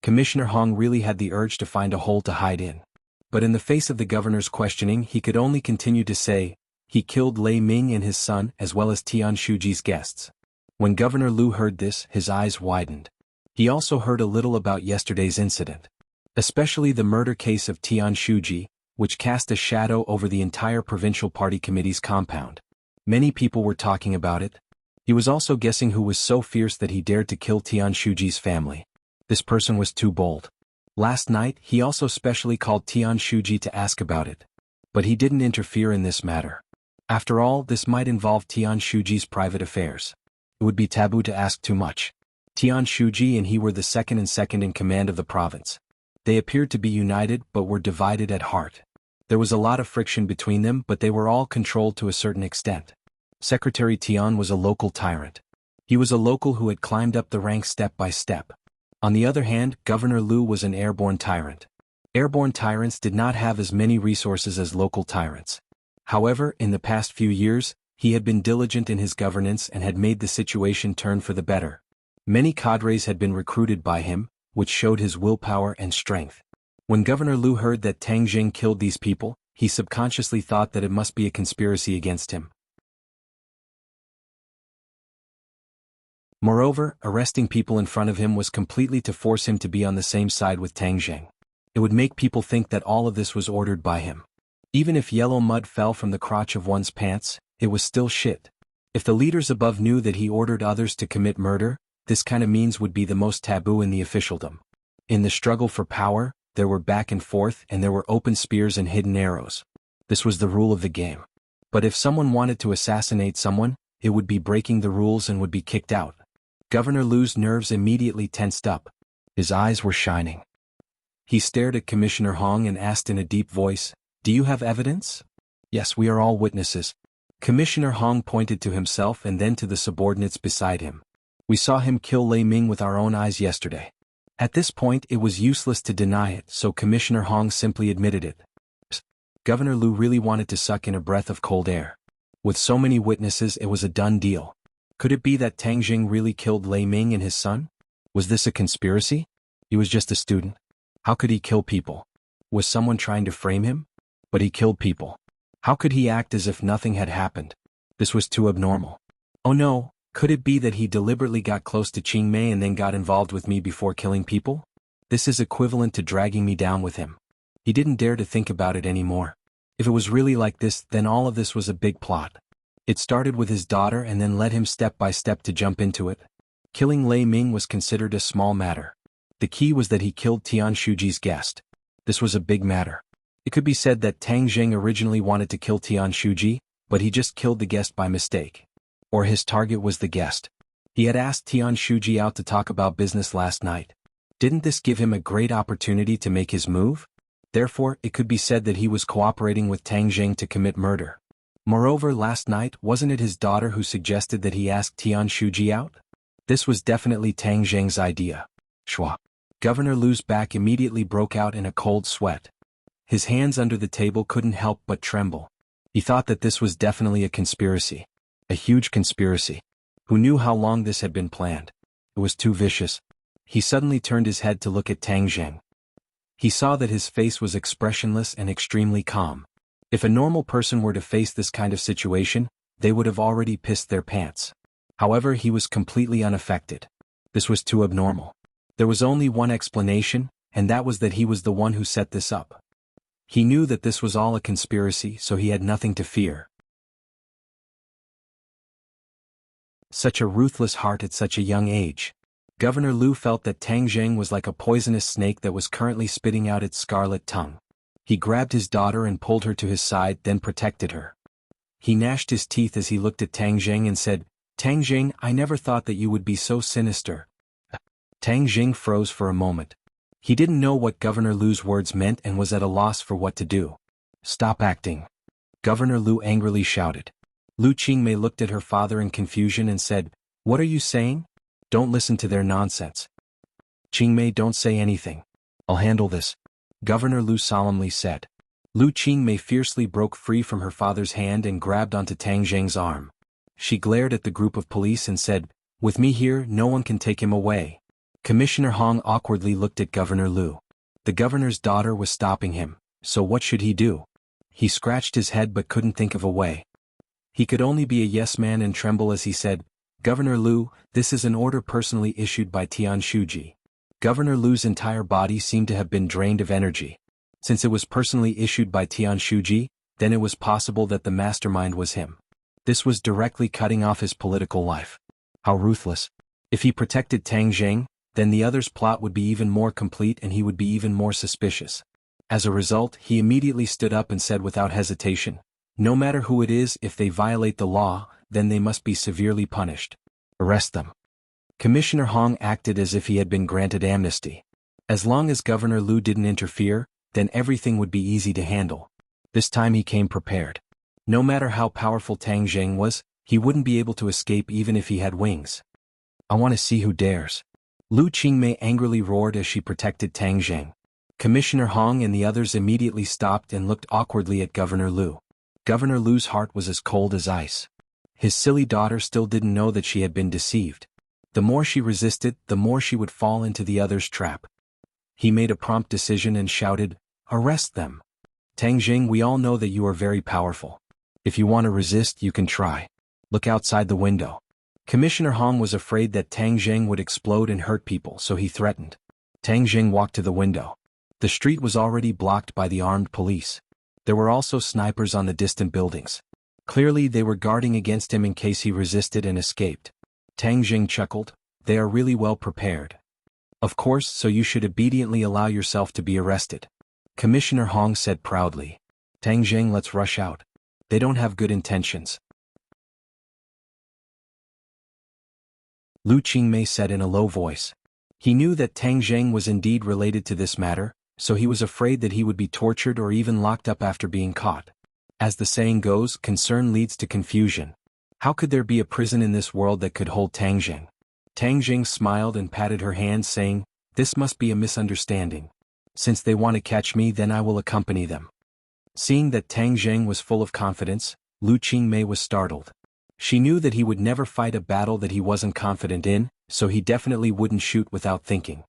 S1: Commissioner Hong really had the urge to find a hole to hide in. But in the face of the governor's questioning, he could only continue to say, "He killed Lei Ming and his son, as well as Tian Shuji's guests." When Governor Lu heard this, his eyes widened. He also heard a little about yesterday's incident. Especially the murder case of Tian Shuji, which cast a shadow over the entire provincial party committee's compound. Many people were talking about it. He was also guessing who was so fierce that he dared to kill Tian Shuji's family. This person was too bold. Last night, he also specially called Tian Shuji to ask about it. But he didn't interfere in this matter. After all, this might involve Tian Shuji's private affairs. It would be taboo to ask too much. Tian Shuji and he were the second in command of the province. They appeared to be united but were divided at heart. There was a lot of friction between them, but they were all controlled to a certain extent. Secretary Tian was a local tyrant. He was a local who had climbed up the ranks step by step. On the other hand, Governor Lu was an airborne tyrant. Airborne tyrants did not have as many resources as local tyrants. However, in the past few years, he had been diligent in his governance and had made the situation turn for the better. Many cadres had been recruited by him, which showed his willpower and strength. When Governor Lu heard that Tang Jing killed these people, he subconsciously thought that it must be a conspiracy against him. Moreover, arresting people in front of him was completely to force him to be on the same side with Tang Jing. It would make people think that all of this was ordered by him. Even if yellow mud fell from the crotch of one's pants, it was still shit. If the leaders above knew that he ordered others to commit murder, this kind of means would be the most taboo in the officialdom. In the struggle for power, there were back and forth and there were open spears and hidden arrows. This was the rule of the game. But if someone wanted to assassinate someone, it would be breaking the rules and would be kicked out. Governor Lu's nerves immediately tensed up. His eyes were shining. He stared at Commissioner Hong and asked in a deep voice, "Do you have evidence?" "Yes, we are all witnesses." Commissioner Hong pointed to himself and then to the subordinates beside him. "We saw him kill Lei Ming with our own eyes yesterday." At this point it was useless to deny it, so Commissioner Hong simply admitted it. Governor Lu really wanted to suck in a breath of cold air. With so many witnesses it was a done deal. Could it be that Tang Jing really killed Lei Ming and his son? Was this a conspiracy? He was just a student. How could he kill people? Was someone trying to frame him? But he killed people. How could he act as if nothing had happened? This was too abnormal. Oh no, could it be that he deliberately got close to Qing Mei and then got involved with me before killing people? This is equivalent to dragging me down with him. He didn't dare to think about it anymore. If it was really like this, then all of this was a big plot. It started with his daughter and then led him step by step to jump into it. Killing Lei Ming was considered a small matter. The key was that he killed Tian Shuji's guest. This was a big matter. It could be said that Tang Jing originally wanted to kill Tian Shuji, but he just killed the guest by mistake. Or his target was the guest. He had asked Tian Shuji out to talk about business last night. Didn't this give him a great opportunity to make his move? Therefore, it could be said that he was cooperating with Tang Jing to commit murder. Moreover, last night, wasn't it his daughter who suggested that he ask Tian Shuji out? This was definitely Tang Jing's idea. Shwa. Governor Lu's back immediately broke out in a cold sweat. His hands under the table couldn't help but tremble. He thought that this was definitely a conspiracy. A huge conspiracy. Who knew how long this had been planned? It was too vicious. He suddenly turned his head to look at Tang Jing. He saw that his face was expressionless and extremely calm. If a normal person were to face this kind of situation, they would have already pissed their pants. However, he was completely unaffected. This was too abnormal. There was only one explanation, and that was that he was the one who set this up. He knew that this was all a conspiracy, so he had nothing to fear. Such a ruthless heart at such a young age. Governor Lu felt that Tang Jing was like a poisonous snake that was currently spitting out its scarlet tongue. He grabbed his daughter and pulled her to his side, then protected her. He gnashed his teeth as he looked at Tang Jing and said, "Tang Jing, I never thought that you would be so sinister." Tang Jing froze for a moment. He didn't know what Governor Lu's words meant and was at a loss for what to do. "Stop acting." Governor Lu angrily shouted. Lu Qingmei looked at her father in confusion and said, "What are you saying? Don't listen to their nonsense." "Qingmei, don't say anything. I'll handle this," Governor Lu solemnly said. Lu Qingmei fiercely broke free from her father's hand and grabbed onto Tang Jing's arm. She glared at the group of police and said, "With me here, no one can take him away." Commissioner Hong awkwardly looked at Governor Lu. The governor's daughter was stopping him, so what should he do? He scratched his head but couldn't think of a way. He could only be a yes man and tremble as he said, "Governor Lu, this is an order personally issued by Tian Shuji." Governor Lu's entire body seemed to have been drained of energy. Since it was personally issued by Tian Shuji, then it was possible that the mastermind was him. This was directly cutting off his political life. How ruthless. If he protected Tang Jing, then the other's plot would be even more complete and he would be even more suspicious. As a result, he immediately stood up and said without hesitation, "No matter who it is, if they violate the law, then they must be severely punished. Arrest them." Commissioner Hong acted as if he had been granted amnesty. As long as Governor Lu didn't interfere, then everything would be easy to handle. This time he came prepared. No matter how powerful Tang Jing was, he wouldn't be able to escape even if he had wings. "I want to see who dares." Lu Qingmei angrily roared as she protected Tang Jing. Commissioner Hong and the others immediately stopped and looked awkwardly at Governor Lu. Governor Lu's heart was as cold as ice. His silly daughter still didn't know that she had been deceived. The more she resisted, the more she would fall into the other's trap. He made a prompt decision and shouted, "Arrest them. Tang Jing, we all know that you are very powerful. If you want to resist, you can try. Look outside the window." Commissioner Hong was afraid that Tang Jing would explode and hurt people, so he threatened. Tang Jing walked to the window. The street was already blocked by the armed police. There were also snipers on the distant buildings. Clearly they were guarding against him in case he resisted and escaped. Tang Jing chuckled, "They are really well prepared. Of course, so you should obediently allow yourself to be arrested." Commissioner Hong said proudly. "Tang Jing, let's rush out. They don't have good intentions." Lu Qingmei said in a low voice. He knew that Tang Jing was indeed related to this matter, so he was afraid that he would be tortured or even locked up after being caught. As the saying goes, concern leads to confusion. How could there be a prison in this world that could hold Tang Jing? Tang Jing smiled and patted her hand, saying, "This must be a misunderstanding. Since they want to catch me, then I will accompany them." Seeing that Tang Jing was full of confidence, Lu Qingmei was startled. She knew that he would never fight a battle that he wasn't confident in, so he definitely wouldn't shoot without thinking.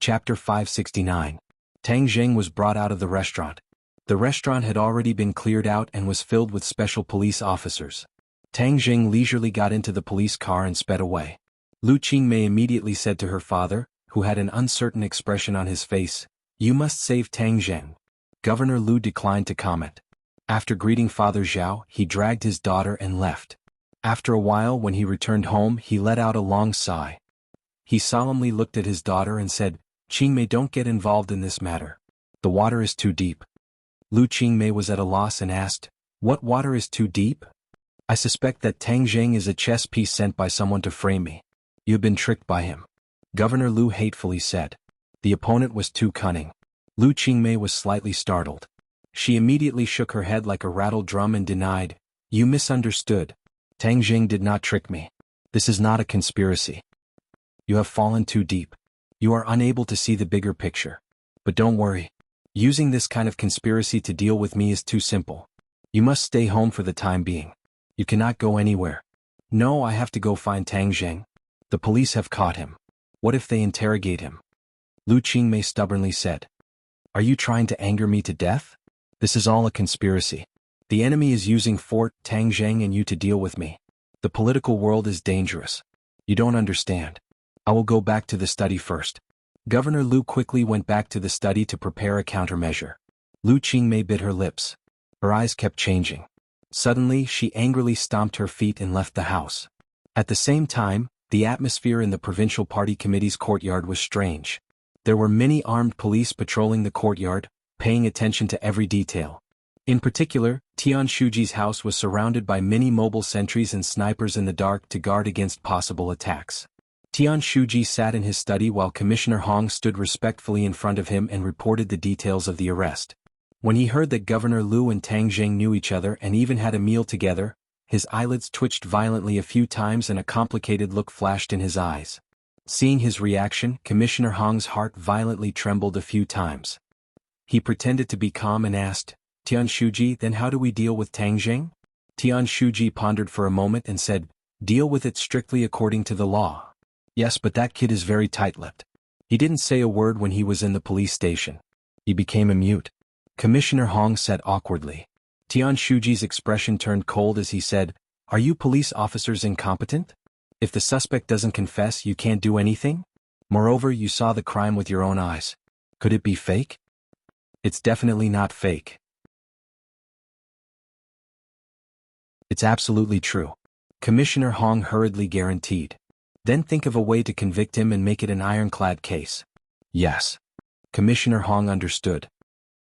S1: Chapter 569. Tang Jing was brought out of the restaurant. The restaurant had already been cleared out and was filled with special police officers. Tang Jing leisurely got into the police car and sped away. Lu Qingmei immediately said to her father, who had an uncertain expression on his face, "You must save Tang Jing." Governor Lu declined to comment. After greeting Father Zhao, he dragged his daughter and left. After a while, when he returned home, he let out a long sigh. He solemnly looked at his daughter and said, "Qingmei, don't get involved in this matter. The water is too deep." Lu Qingmei was at a loss and asked, "What water is too deep?" "I suspect that Tang Jing is a chess piece sent by someone to frame me. You've been tricked by him," Governor Lu hatefully said. The opponent was too cunning. Lu Qingmei was slightly startled. She immediately shook her head like a rattled drum and denied, "You misunderstood. Tang Jing did not trick me. This is not a conspiracy. You have fallen too deep. You are unable to see the bigger picture. But don't worry. Using this kind of conspiracy to deal with me is too simple. You must stay home for the time being. You cannot go anywhere." "No, I have to go find Tang Jing. The police have caught him. What if they interrogate him?" Lu Qingmei stubbornly said. "Are you trying to anger me to death? This is all a conspiracy. The enemy is using Fort Tang Jing and you to deal with me. The political world is dangerous. You don't understand. I will go back to the study first." Governor Lu quickly went back to the study to prepare a countermeasure. Lu Qingmei bit her lips. Her eyes kept changing. Suddenly, she angrily stomped her feet and left the house. At the same time, the atmosphere in the provincial party committee's courtyard was strange. There were many armed police patrolling the courtyard, paying attention to every detail. In particular, Tian Shuji's house was surrounded by many mobile sentries and snipers in the dark to guard against possible attacks. Tian Shuji sat in his study while Commissioner Hong stood respectfully in front of him and reported the details of the arrest. When he heard that Governor Lu and Tang Jing knew each other and even had a meal together, his eyelids twitched violently a few times and a complicated look flashed in his eyes. Seeing his reaction, Commissioner Hong's heart violently trembled a few times. He pretended to be calm and asked, "Tian Shuji, then how do we deal with Tang Jing?" Tian Shuji pondered for a moment and said, "Deal with it strictly according to the law." "Yes, but that kid is very tight-lipped. He didn't say a word when he was in the police station. He became a mute." Commissioner Hong said awkwardly. Tian Shuji's expression turned cold as he said, "Are you police officers incompetent? If the suspect doesn't confess, you can't do anything? Moreover, you saw the crime with your own eyes. Could it be fake?" "It's definitely not fake. It's absolutely true," Commissioner Hong hurriedly guaranteed. "Then think of a way to convict him and make it an ironclad case." "Yes." Commissioner Hong understood.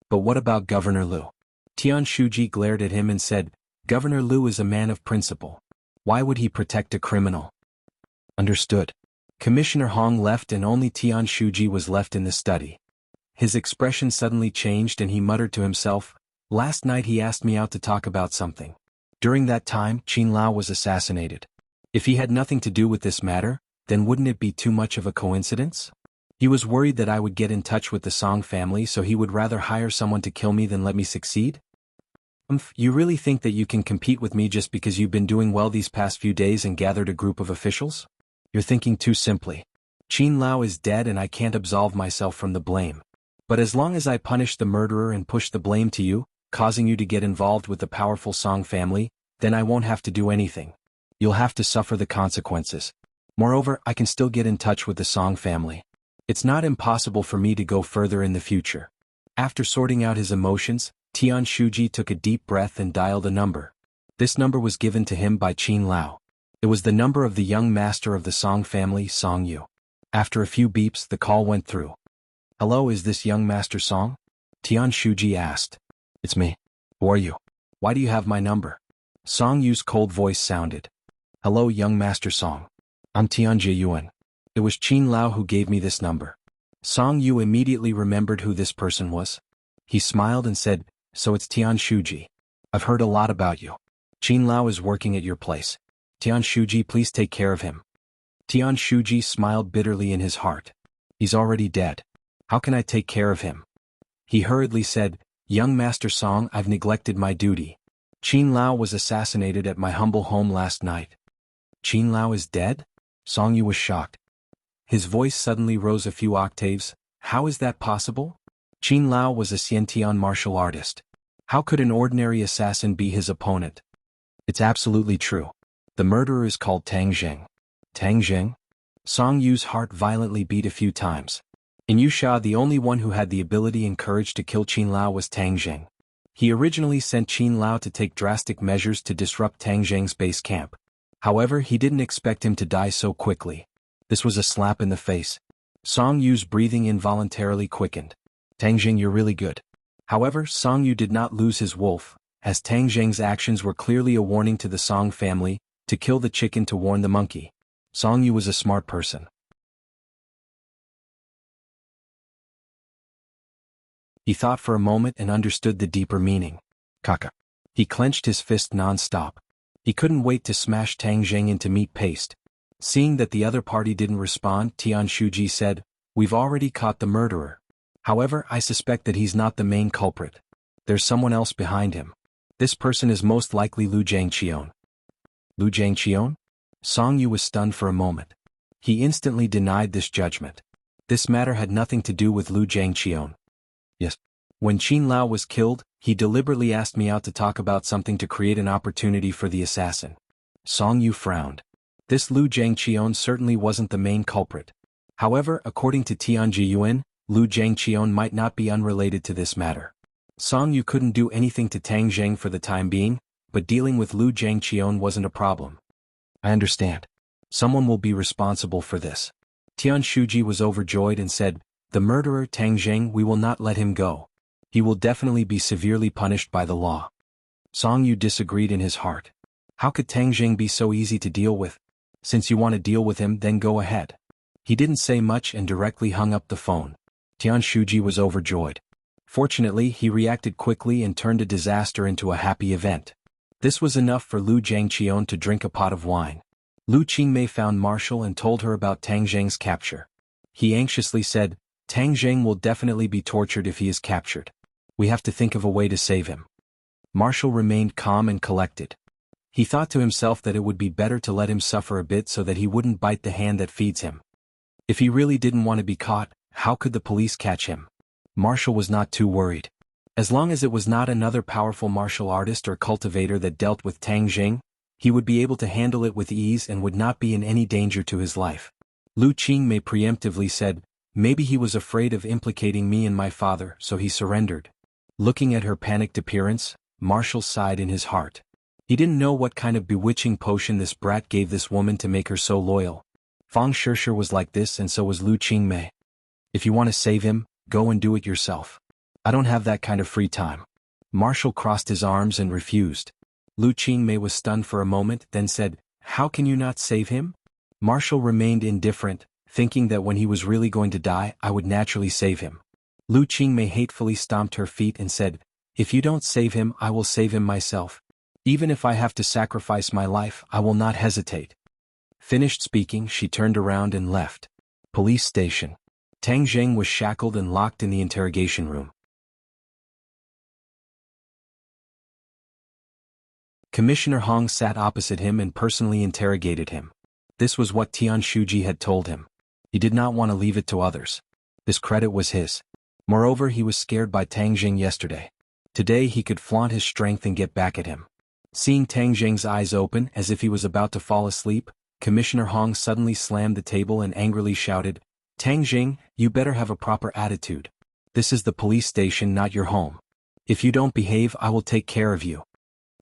S1: "But what about Governor Lu?" Tian Shuji glared at him and said, "Governor Lu is a man of principle. Why would he protect a criminal?" "Understood." Commissioner Hong left and only Tian Shuji was left in the study. His expression suddenly changed and he muttered to himself, "Last night he asked me out to talk about something. During that time, Qin Lao was assassinated. If he had nothing to do with this matter, then wouldn't it be too much of a coincidence? He was worried that I would get in touch with the Song family, so he would rather hire someone to kill me than let me succeed? You really think that you can compete with me just because you've been doing well these past few days and gathered a group of officials? You're thinking too simply. Qin Lao is dead and I can't absolve myself from the blame. But as long as I punish the murderer and push the blame to you, causing you to get involved with the powerful Song family, then I won't have to do anything. You'll have to suffer the consequences. Moreover, I can still get in touch with the Song family. It's not impossible for me to go further in the future. After sorting out his emotions, Tian Shuji took a deep breath and dialed a number. This number was given to him by Qin Lao. It was the number of the young master of the Song family, Song Yu. After a few beeps, the call went through. "Hello, is this young master Song?" Tian Shuji asked. "It's me. Who are you? Why do you have my number?" Song Yu's cold voice sounded. "Hello, young master Song. I'm Tian Jiyuan. It was Qin Lao who gave me this number." Song Yu immediately remembered who this person was. He smiled and said, "So it's Tian Shuji. I've heard a lot about you. Qin Lao is working at your place. Tian Shuji, please take care of him." Tian Shuji smiled bitterly in his heart. "He's already dead. How can I take care of him?" He hurriedly said, "Young Master Song, I've neglected my duty. Qin Lao was assassinated at my humble home last night." "Qin Lao is dead?" Song Yu was shocked. His voice suddenly rose a few octaves. "How is that possible? Qin Lao was a Xiantian martial artist. How could an ordinary assassin be his opponent?" "It's absolutely true. The murderer is called Tang Zheng." "Tang Zheng?" Song Yu's heart violently beat a few times. In Yusha, the only one who had the ability and courage to kill Qin Lao was Tang Zheng. He originally sent Qin Lao to take drastic measures to disrupt Tang Zheng's base camp. However, he didn't expect him to die so quickly. This was a slap in the face. Song Yu's breathing involuntarily quickened. "Tang Zheng, you're really good." However, Song Yu did not lose his wolf, as Tang Zheng's actions were clearly a warning to the Song family, to kill the chicken to warn the monkey. Song Yu was a smart person. He thought for a moment and understood the deeper meaning. Kaka. He clenched his fist non-stop. He couldn't wait to smash Tang Zheng into meat paste. Seeing that the other party didn't respond, Tian Shuji said, "We've already caught the murderer. However, I suspect that he's not the main culprit. There's someone else behind him. This person is most likely Lu Jiangqion." "Lu Jiangqion?" Song Yu was stunned for a moment. He instantly denied this judgment. This matter had nothing to do with Lu Jiangqion. "Yes. When Qin Lao was killed, he deliberately asked me out to talk about something to create an opportunity for the assassin." Song Yu frowned. This Lu Jiangqion certainly wasn't the main culprit. However, according to Tian Jiyuan, Lu Jiangqion might not be unrelated to this matter. Song Yu couldn't do anything to Tang Zheng for the time being, but dealing with Lu Jiangqion wasn't a problem. "I understand. Someone will be responsible for this." Tian Shuji was overjoyed and said, "The murderer Tang Zheng, we will not let him go. He will definitely be severely punished by the law." Song Yu disagreed in his heart. How could Tang Zheng be so easy to deal with? "Since you want to deal with him, then go ahead." He didn't say much and directly hung up the phone. Tian Shuji was overjoyed. Fortunately, he reacted quickly and turned a disaster into a happy event. This was enough for Lu Jiangqion to drink a pot of wine. Lu Qingmei found Marshall and told her about Tang Zheng's capture. He anxiously said, "Tang Zheng will definitely be tortured if he is captured. We have to think of a way to save him." Marshall remained calm and collected. He thought to himself that it would be better to let him suffer a bit so that he wouldn't bite the hand that feeds him. If he really didn't want to be caught, how could the police catch him? Marshall was not too worried. As long as it was not another powerful martial artist or cultivator that dealt with Tang Zheng, he would be able to handle it with ease and would not be in any danger to his life. Lu Qingmei preemptively said, "Maybe he was afraid of implicating me and my father, so he surrendered." Looking at her panicked appearance, Marshall sighed in his heart. He didn't know what kind of bewitching potion this brat gave this woman to make her so loyal. Fang Shishir was like this and so was Lu Qingmei. "If you want to save him, go and do it yourself. I don't have that kind of free time." Marshall crossed his arms and refused. Lu Qingmei was stunned for a moment, then said, "How can you not save him?" Marshall remained indifferent, thinking that when he was really going to die, I would naturally save him. Lu Qingmei hatefully stomped her feet and said, "If you don't save him, I will save him myself. Even if I have to sacrifice my life, I will not hesitate." Finished speaking, she turned around and left. Police station. Tang Zheng was shackled and locked in the interrogation room. Commissioner Hong sat opposite him and personally interrogated him. This was what Tian Shuji had told him. He did not want to leave it to others. This credit was his. Moreover, he was scared by Tang Jing yesterday. Today he could flaunt his strength and get back at him. Seeing Tang Jing's eyes open as if he was about to fall asleep, Commissioner Hong suddenly slammed the table and angrily shouted, "Tang Jing, you better have a proper attitude. This is the police station, not your home. If you don't behave, I will take care of you."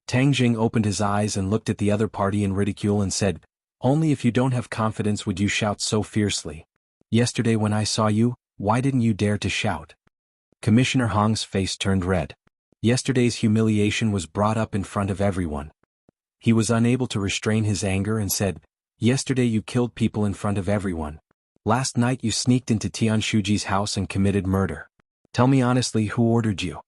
S1: Tang Jing opened his eyes and looked at the other party in ridicule and said, "Only if you don't have confidence would you shout so fiercely. Yesterday when I saw you, why didn't you dare to shout?" Commissioner Hong's face turned red. Yesterday's humiliation was brought up in front of everyone. He was unable to restrain his anger and said, "Yesterday you killed people in front of everyone. Last night you sneaked into Tian Shuji's house and committed murder. Tell me honestly, who ordered you?"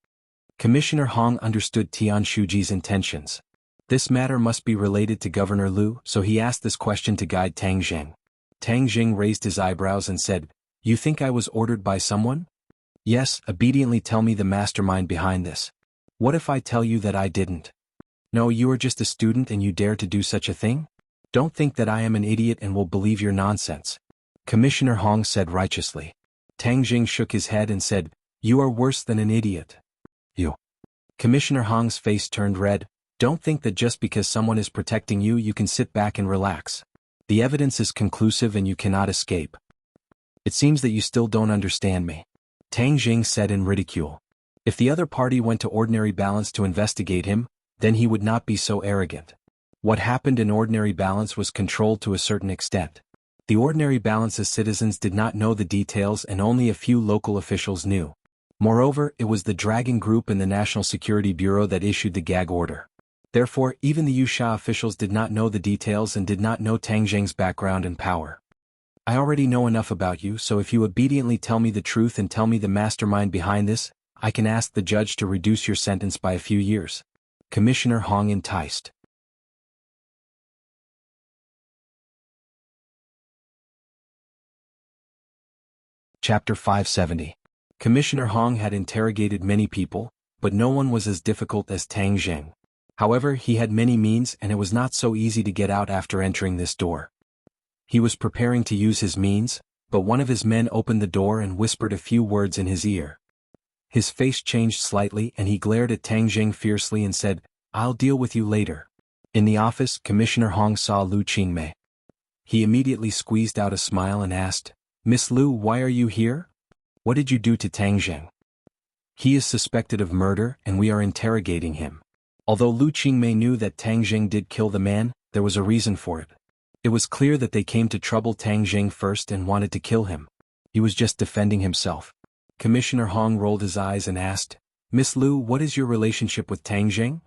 S1: Commissioner Hong understood Tian Shuji's intentions. This matter must be related to Governor Liu, so he asked this question to guide Tang Jing. Tang Jing raised his eyebrows and said, "You think I was ordered by someone?" "Yes, obediently tell me the mastermind behind this." "What if I tell you that I didn't?" "No, you are just a student and you dare to do such a thing? Don't think that I am an idiot and will believe your nonsense," Commissioner Hong said righteously. Tang Jing shook his head and said, "You are worse than an idiot." "You." Commissioner Hong's face turned red. "Don't think that just because someone is protecting you, you can sit back and relax. The evidence is conclusive and you cannot escape." "It seems that you still don't understand me," Tang Jing said in ridicule. If the other party went to Ordinary Balance to investigate him, then he would not be so arrogant. What happened in Ordinary Balance was controlled to a certain extent. The Ordinary Balance's citizens did not know the details and only a few local officials knew. Moreover, it was the Dragon Group and the National Security Bureau that issued the gag order. Therefore, even the Wuxia officials did not know the details and did not know Tang Jing's background and power. "I already know enough about you, so if you obediently tell me the truth and tell me the mastermind behind this, I can ask the judge to reduce your sentence by a few years," Commissioner Hong enticed. Chapter 570. Commissioner Hong had interrogated many people, but no one was as difficult as Tang Jing. However, he had many means and it was not so easy to get out after entering this door. He was preparing to use his means, but one of his men opened the door and whispered a few words in his ear. His face changed slightly and he glared at Tang Jing fiercely and said, "I'll deal with you later." In the office, Commissioner Hong saw Lu Qingmei. He immediately squeezed out a smile and asked, "Miss Lu, why are you here? What did you do to Tang Jing?" "He is suspected of murder and we are interrogating him." Although Lu Qingmei knew that Tang Jing did kill the man, there was a reason for it. It was clear that they came to trouble Tang Jing first and wanted to kill him. He was just defending himself. Commissioner Hong rolled his eyes and asked, "Miss Lu, what is your relationship with Tang Jing?"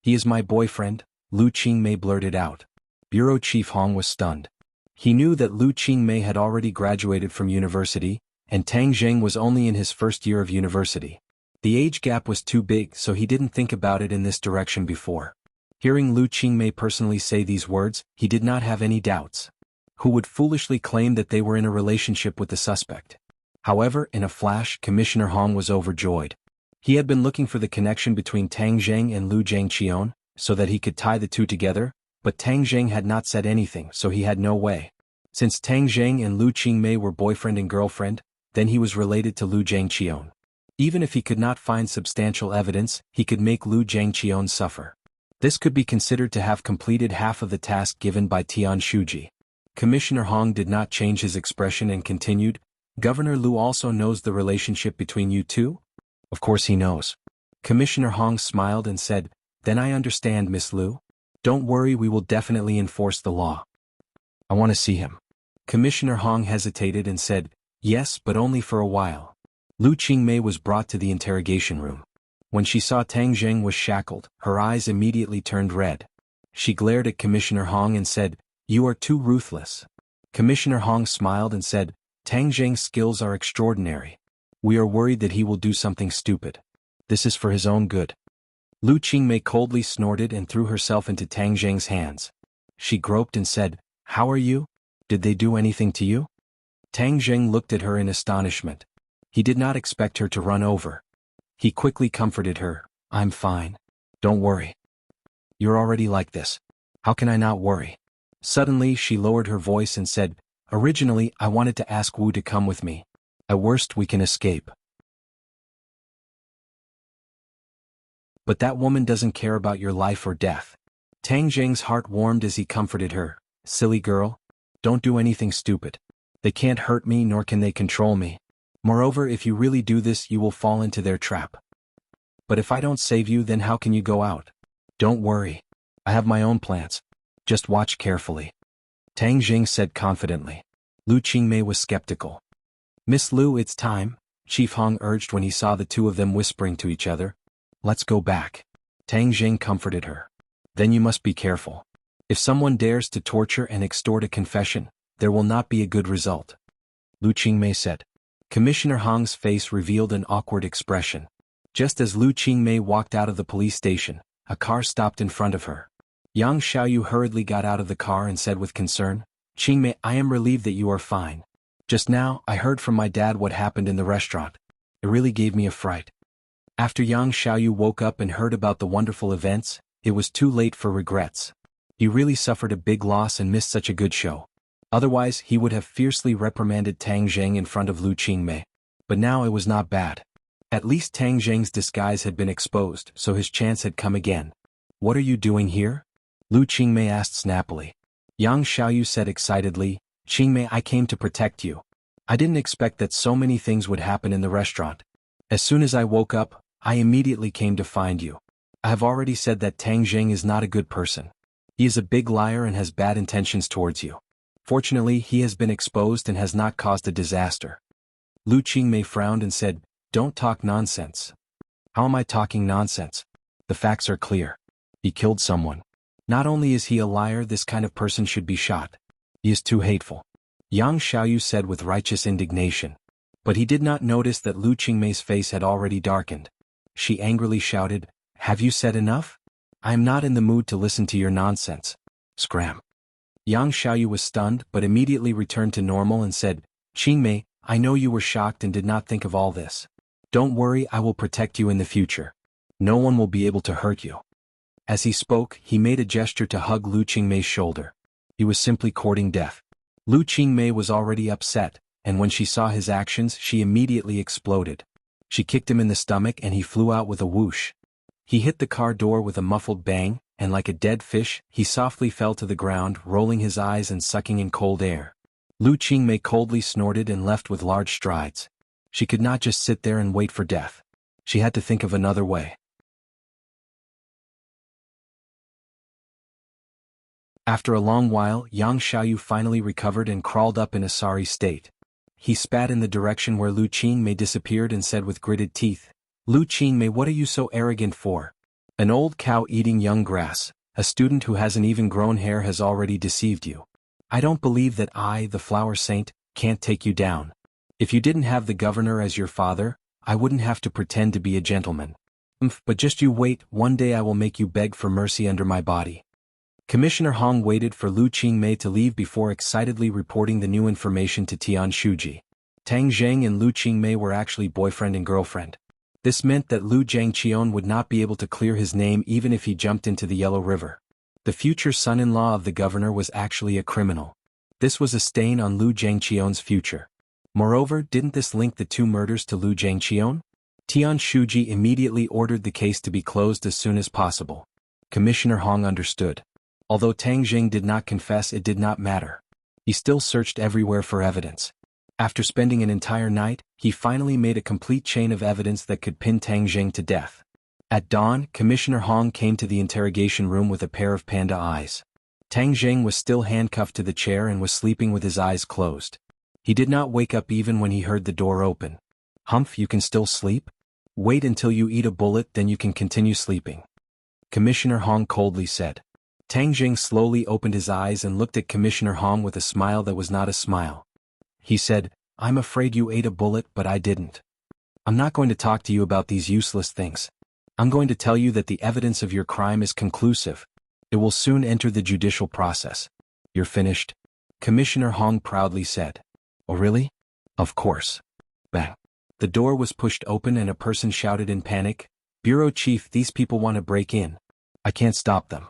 S1: "He is my boyfriend," Lu Qingmei blurted out. Bureau Chief Hong was stunned. He knew that Lu Qingmei had already graduated from university, and Tang Jing was only in his first year of university. The age gap was too big, so he didn't think about it in this direction before. Hearing Lu Qingmei personally say these words, he did not have any doubts. Who would foolishly claim that they were in a relationship with the suspect? However, in a flash, Commissioner Hong was overjoyed. He had been looking for the connection between Tang Jing and Lu Jiangqion, so that he could tie the two together, but Tang Jing had not said anything, so he had no way. Since Tang Jing and Lu Qingmei were boyfriend and girlfriend, then he was related to Lu Jiangqion. Even if he could not find substantial evidence, he could make Lu Jiangqion suffer. This could be considered to have completed half of the task given by Tian Shuji. Commissioner Hong did not change his expression and continued, "Governor Liu also knows the relationship between you two?" "Of course he knows." Commissioner Hong smiled and said, "Then I understand, Miss Liu. Don't worry, we will definitely enforce the law." "I want to see him." Commissioner Hong hesitated and said, "Yes, but only for a while." Lu Qingmei was brought to the interrogation room. When she saw Tang Jing was shackled, her eyes immediately turned red. She glared at Commissioner Hong and said, "You are too ruthless." Commissioner Hong smiled and said, "Tang Jing's skills are extraordinary. We are worried that he will do something stupid. This is for his own good." Lu Qingmei coldly snorted and threw herself into Tang Jing's hands. She groped and said, "How are you? Did they do anything to you?" Tang Jing looked at her in astonishment. He did not expect her to run over. He quickly comforted her, "I'm fine. Don't worry." You're already like this. How can I not worry? Suddenly she lowered her voice and said, originally I wanted to ask Wu to come with me. At worst we can escape. But that woman doesn't care about your life or death. Tang Jing's heart warmed as he comforted her. Silly girl. Don't do anything stupid. They can't hurt me nor can they control me. Moreover, if you really do this you will fall into their trap. But if I don't save you then how can you go out? Don't worry. I have my own plans. Just watch carefully. Tang Jing said confidently. Lu Qingmei was skeptical. Miss Lu, it's time, Chief Hong urged when he saw the two of them whispering to each other. Let's go back. Tang Jing comforted her. Then you must be careful. If someone dares to torture and extort a confession, there will not be a good result. Lu Qingmei said. Commissioner Hong's face revealed an awkward expression. Just as Lu Qingmei walked out of the police station, a car stopped in front of her. Yang Xiaoyu hurriedly got out of the car and said with concern, Qingmei, I am relieved that you are fine. Just now, I heard from my dad what happened in the restaurant. It really gave me a fright. After Yang Xiaoyu woke up and heard about the wonderful events, it was too late for regrets. He really suffered a big loss and missed such a good show. Otherwise, he would have fiercely reprimanded Tang Jing in front of Lu Qingmei. But now it was not bad. At least Tang Jing's disguise had been exposed, so his chance had come again. What are you doing here? Lu Qingmei asked snappily. Yang Xiaoyu said excitedly, Qingmei, I came to protect you. I didn't expect that so many things would happen in the restaurant. As soon as I woke up, I immediately came to find you. I have already said that Tang Jing is not a good person. He is a big liar and has bad intentions towards you. Fortunately, he has been exposed and has not caused a disaster. Lu Qingmei frowned and said, Don't talk nonsense. How am I talking nonsense? The facts are clear. He killed someone. Not only is he a liar, this kind of person should be shot. He is too hateful. Yang Xiaoyu said with righteous indignation. But he did not notice that Lu Qingmei's face had already darkened. She angrily shouted, Have you said enough? I am not in the mood to listen to your nonsense. Scram. Yang Xiaoyu was stunned but immediately returned to normal and said, Qingmei, I know you were shocked and did not think of all this. Don't worry, I will protect you in the future. No one will be able to hurt you. As he spoke, he made a gesture to hug Lu Qingmei's shoulder. He was simply courting death. Lu Qingmei was already upset, and when she saw his actions she immediately exploded. She kicked him in the stomach and he flew out with a whoosh. He hit the car door with a muffled bang, and like a dead fish, he softly fell to the ground, rolling his eyes and sucking in cold air. Lu Qingmei coldly snorted and left with large strides. She could not just sit there and wait for death. She had to think of another way. After a long while, Yang Xiaoyu finally recovered and crawled up in a sorry state. He spat in the direction where Lu Qingmei disappeared and said with gritted teeth, Lu Qingmei, what are you so arrogant for? An old cow eating young grass, a student who hasn't even grown hair has already deceived you. I don't believe that I, the flower saint, can't take you down. If you didn't have the governor as your father, I wouldn't have to pretend to be a gentleman. But just you wait, one day I will make you beg for mercy under my body. Commissioner Hong waited for Lu Qingmei to leave before excitedly reporting the new information to Tian Shuji. Tang Zheng and Lu Qingmei were actually boyfriend and girlfriend. This meant that Lu Zhangqian would not be able to clear his name even if he jumped into the Yellow River. The future son-in-law of the governor was actually a criminal. This was a stain on Lu Zhangqian's future. Moreover, didn't this link the two murders to Lu Zhangqian? Tian Shuji immediately ordered the case to be closed as soon as possible. Commissioner Hong understood. Although Tang Jing did not confess, it did not matter. He still searched everywhere for evidence. After spending an entire night, he finally made a complete chain of evidence that could pin Tang Jing to death. At dawn, Commissioner Hong came to the interrogation room with a pair of panda eyes. Tang Jing was still handcuffed to the chair and was sleeping with his eyes closed. He did not wake up even when he heard the door open. Humph, you can still sleep? Wait until you eat a bullet, then you can continue sleeping. Commissioner Hong coldly said. Tang Jing slowly opened his eyes and looked at Commissioner Hong with a smile that was not a smile. He said, I'm afraid you ate a bullet, but I didn't. I'm not going to talk to you about these useless things. I'm going to tell you that the evidence of your crime is conclusive. It will soon enter the judicial process. You're finished? Commissioner Hong proudly said. Oh really? Of course. Bang. The door was pushed open and a person shouted in panic, Bureau Chief, these people want to break in. I can't stop them.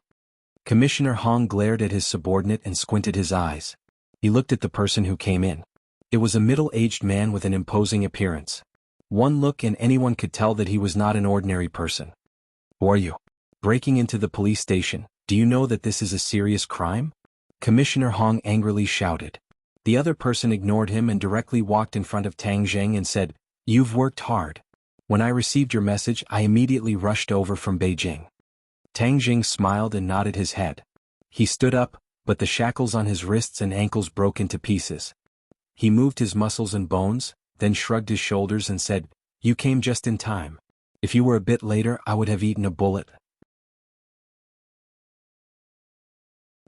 S1: Commissioner Hong glared at his subordinate and squinted his eyes. He looked at the person who came in. It was a middle-aged man with an imposing appearance. One look and anyone could tell that he was not an ordinary person. Who are you? Breaking into the police station, do you know that this is a serious crime? Commissioner Hong angrily shouted. The other person ignored him and directly walked in front of Tang Zheng and said, "You've worked hard. When I received your message, I immediately rushed over from Beijing." Tang Zheng smiled and nodded his head. He stood up, but the shackles on his wrists and ankles broke into pieces. He moved his muscles and bones, then shrugged his shoulders and said, "You came just in time. If you were a bit later, I would have eaten a bullet."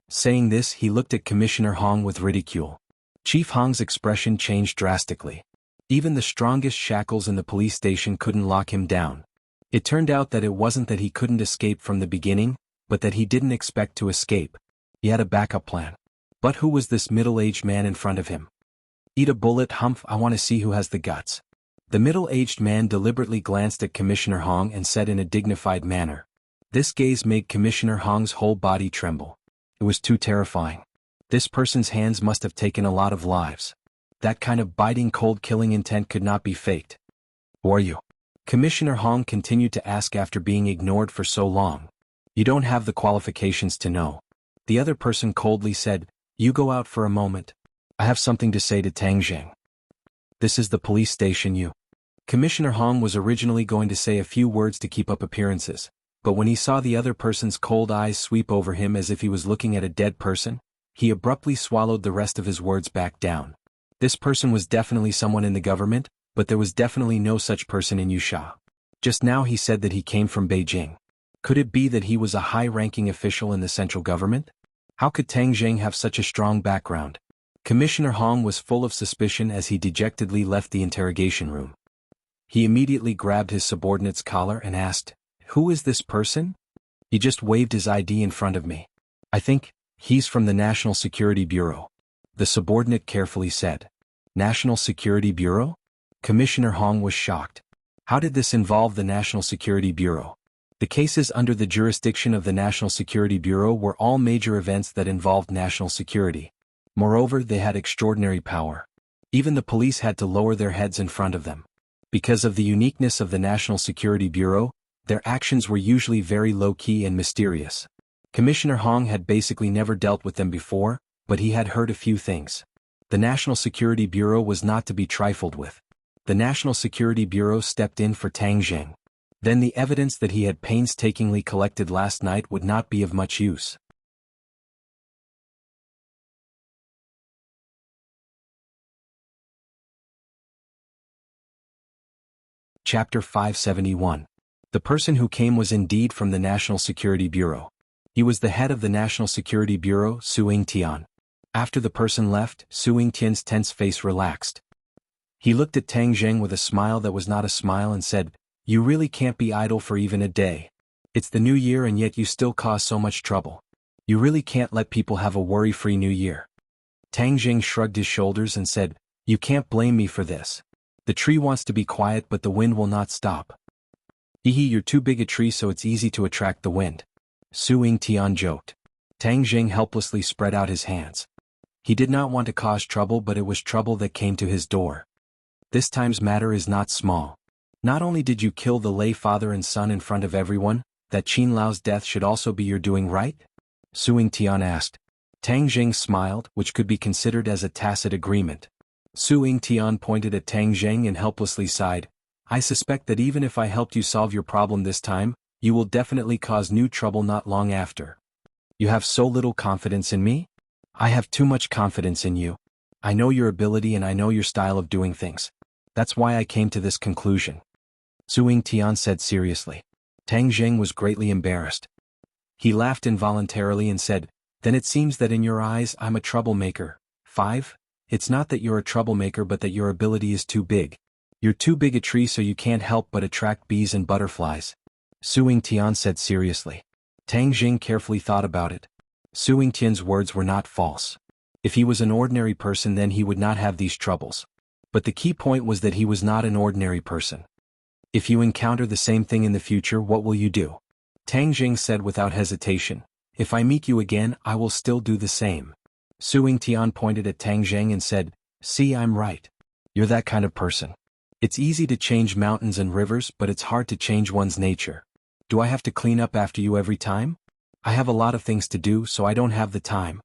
S1: Saying this, he looked at Commissioner Hong with ridicule. Chief Hong's expression changed drastically. Even the strongest shackles in the police station couldn't lock him down. It turned out that it wasn't that he couldn't escape from the beginning, but that he didn't expect to escape. He had a backup plan. But who was this middle-aged man in front of him? "Eat a bullet, humph, I want to see who has the guts." The middle-aged man deliberately glanced at Commissioner Hong and said in a dignified manner. This gaze made Commissioner Hong's whole body tremble. It was too terrifying. This person's hands must have taken a lot of lives. That kind of biting cold killing intent could not be faked. "Who are you?" Commissioner Hong continued to ask after being ignored for so long. "You don't have the qualifications to know." The other person coldly said, "You go out for a moment. I have something to say to Tang Zheng." "This is the police station, you." Commissioner Hong was originally going to say a few words to keep up appearances, but when he saw the other person's cold eyes sweep over him as if he was looking at a dead person, he abruptly swallowed the rest of his words back down. This person was definitely someone in the government, but there was definitely no such person in Wuxia. Just now he said that he came from Beijing. Could it be that he was a high-ranking official in the central government? How could Tang Zheng have such a strong background? Commissioner Hong was full of suspicion as he dejectedly left the interrogation room. He immediately grabbed his subordinate's collar and asked, "Who is this person?" He just waved his ID in front of me. "I think he's from the National Security Bureau," the subordinate carefully said. "National Security Bureau?" Commissioner Hong was shocked. How did this involve the National Security Bureau? The cases under the jurisdiction of the National Security Bureau were all major events that involved national security. Moreover, they had extraordinary power. Even the police had to lower their heads in front of them. Because of the uniqueness of the National Security Bureau, their actions were usually very low-key and mysterious. Commissioner Hong had basically never dealt with them before, but he had heard a few things. The National Security Bureau was not to be trifled with. The National Security Bureau stepped in for Tang Zheng. Then the evidence that he had painstakingly collected last night would not be of much use. Chapter 571. The person who came was indeed from the National Security Bureau. He was the head of the National Security Bureau, Su Yingtian. After the person left, Su Yingtian's tense face relaxed. He looked at Tang Zheng with a smile that was not a smile and said, "You really can't be idle for even a day. It's the new year and yet you still cause so much trouble. You really can't let people have a worry-free new year." Tang Zheng shrugged his shoulders and said, "You can't blame me for this. The tree wants to be quiet but the wind will not stop." "Hehe, you're too big a tree so it's easy to attract the wind," Su Yingtian joked. Tang Zheng helplessly spread out his hands. He did not want to cause trouble, but it was trouble that came to his door. This time's matter is not small. Not only did you kill the lay father and son in front of everyone, that Qin Lao's death should also be your doing, right? Su Yingtian asked. Tang Zheng smiled, which could be considered as a tacit agreement. Su Yingtian pointed at Tang Zheng and helplessly sighed. "I suspect that even if I helped you solve your problem this time, you will definitely cause new trouble not long after." "You have so little confidence in me?" "I have too much confidence in you. I know your ability and I know your style of doing things. That's why I came to this conclusion," Su Yingtian said seriously. Tang Zheng was greatly embarrassed. He laughed involuntarily and said, "Then it seems that in your eyes I'm a troublemaker." 5. It's not that you're a troublemaker but that your ability is too big. You're too big a tree so you can't help but attract bees and butterflies, Su Yingtian said seriously. Tang Zheng carefully thought about it. Su Yingtian's words were not false. If he was an ordinary person then he would not have these troubles. But the key point was that he was not an ordinary person. "If you encounter the same thing in the future, what will you do?" Tang Jing said without hesitation, "If I meet you again, I will still do the same." Su Yingtian pointed at Tang Jing and said, "See, I'm right. You're that kind of person. It's easy to change mountains and rivers, but it's hard to change one's nature. Do I have to clean up after you every time? I have a lot of things to do, so I don't have the time."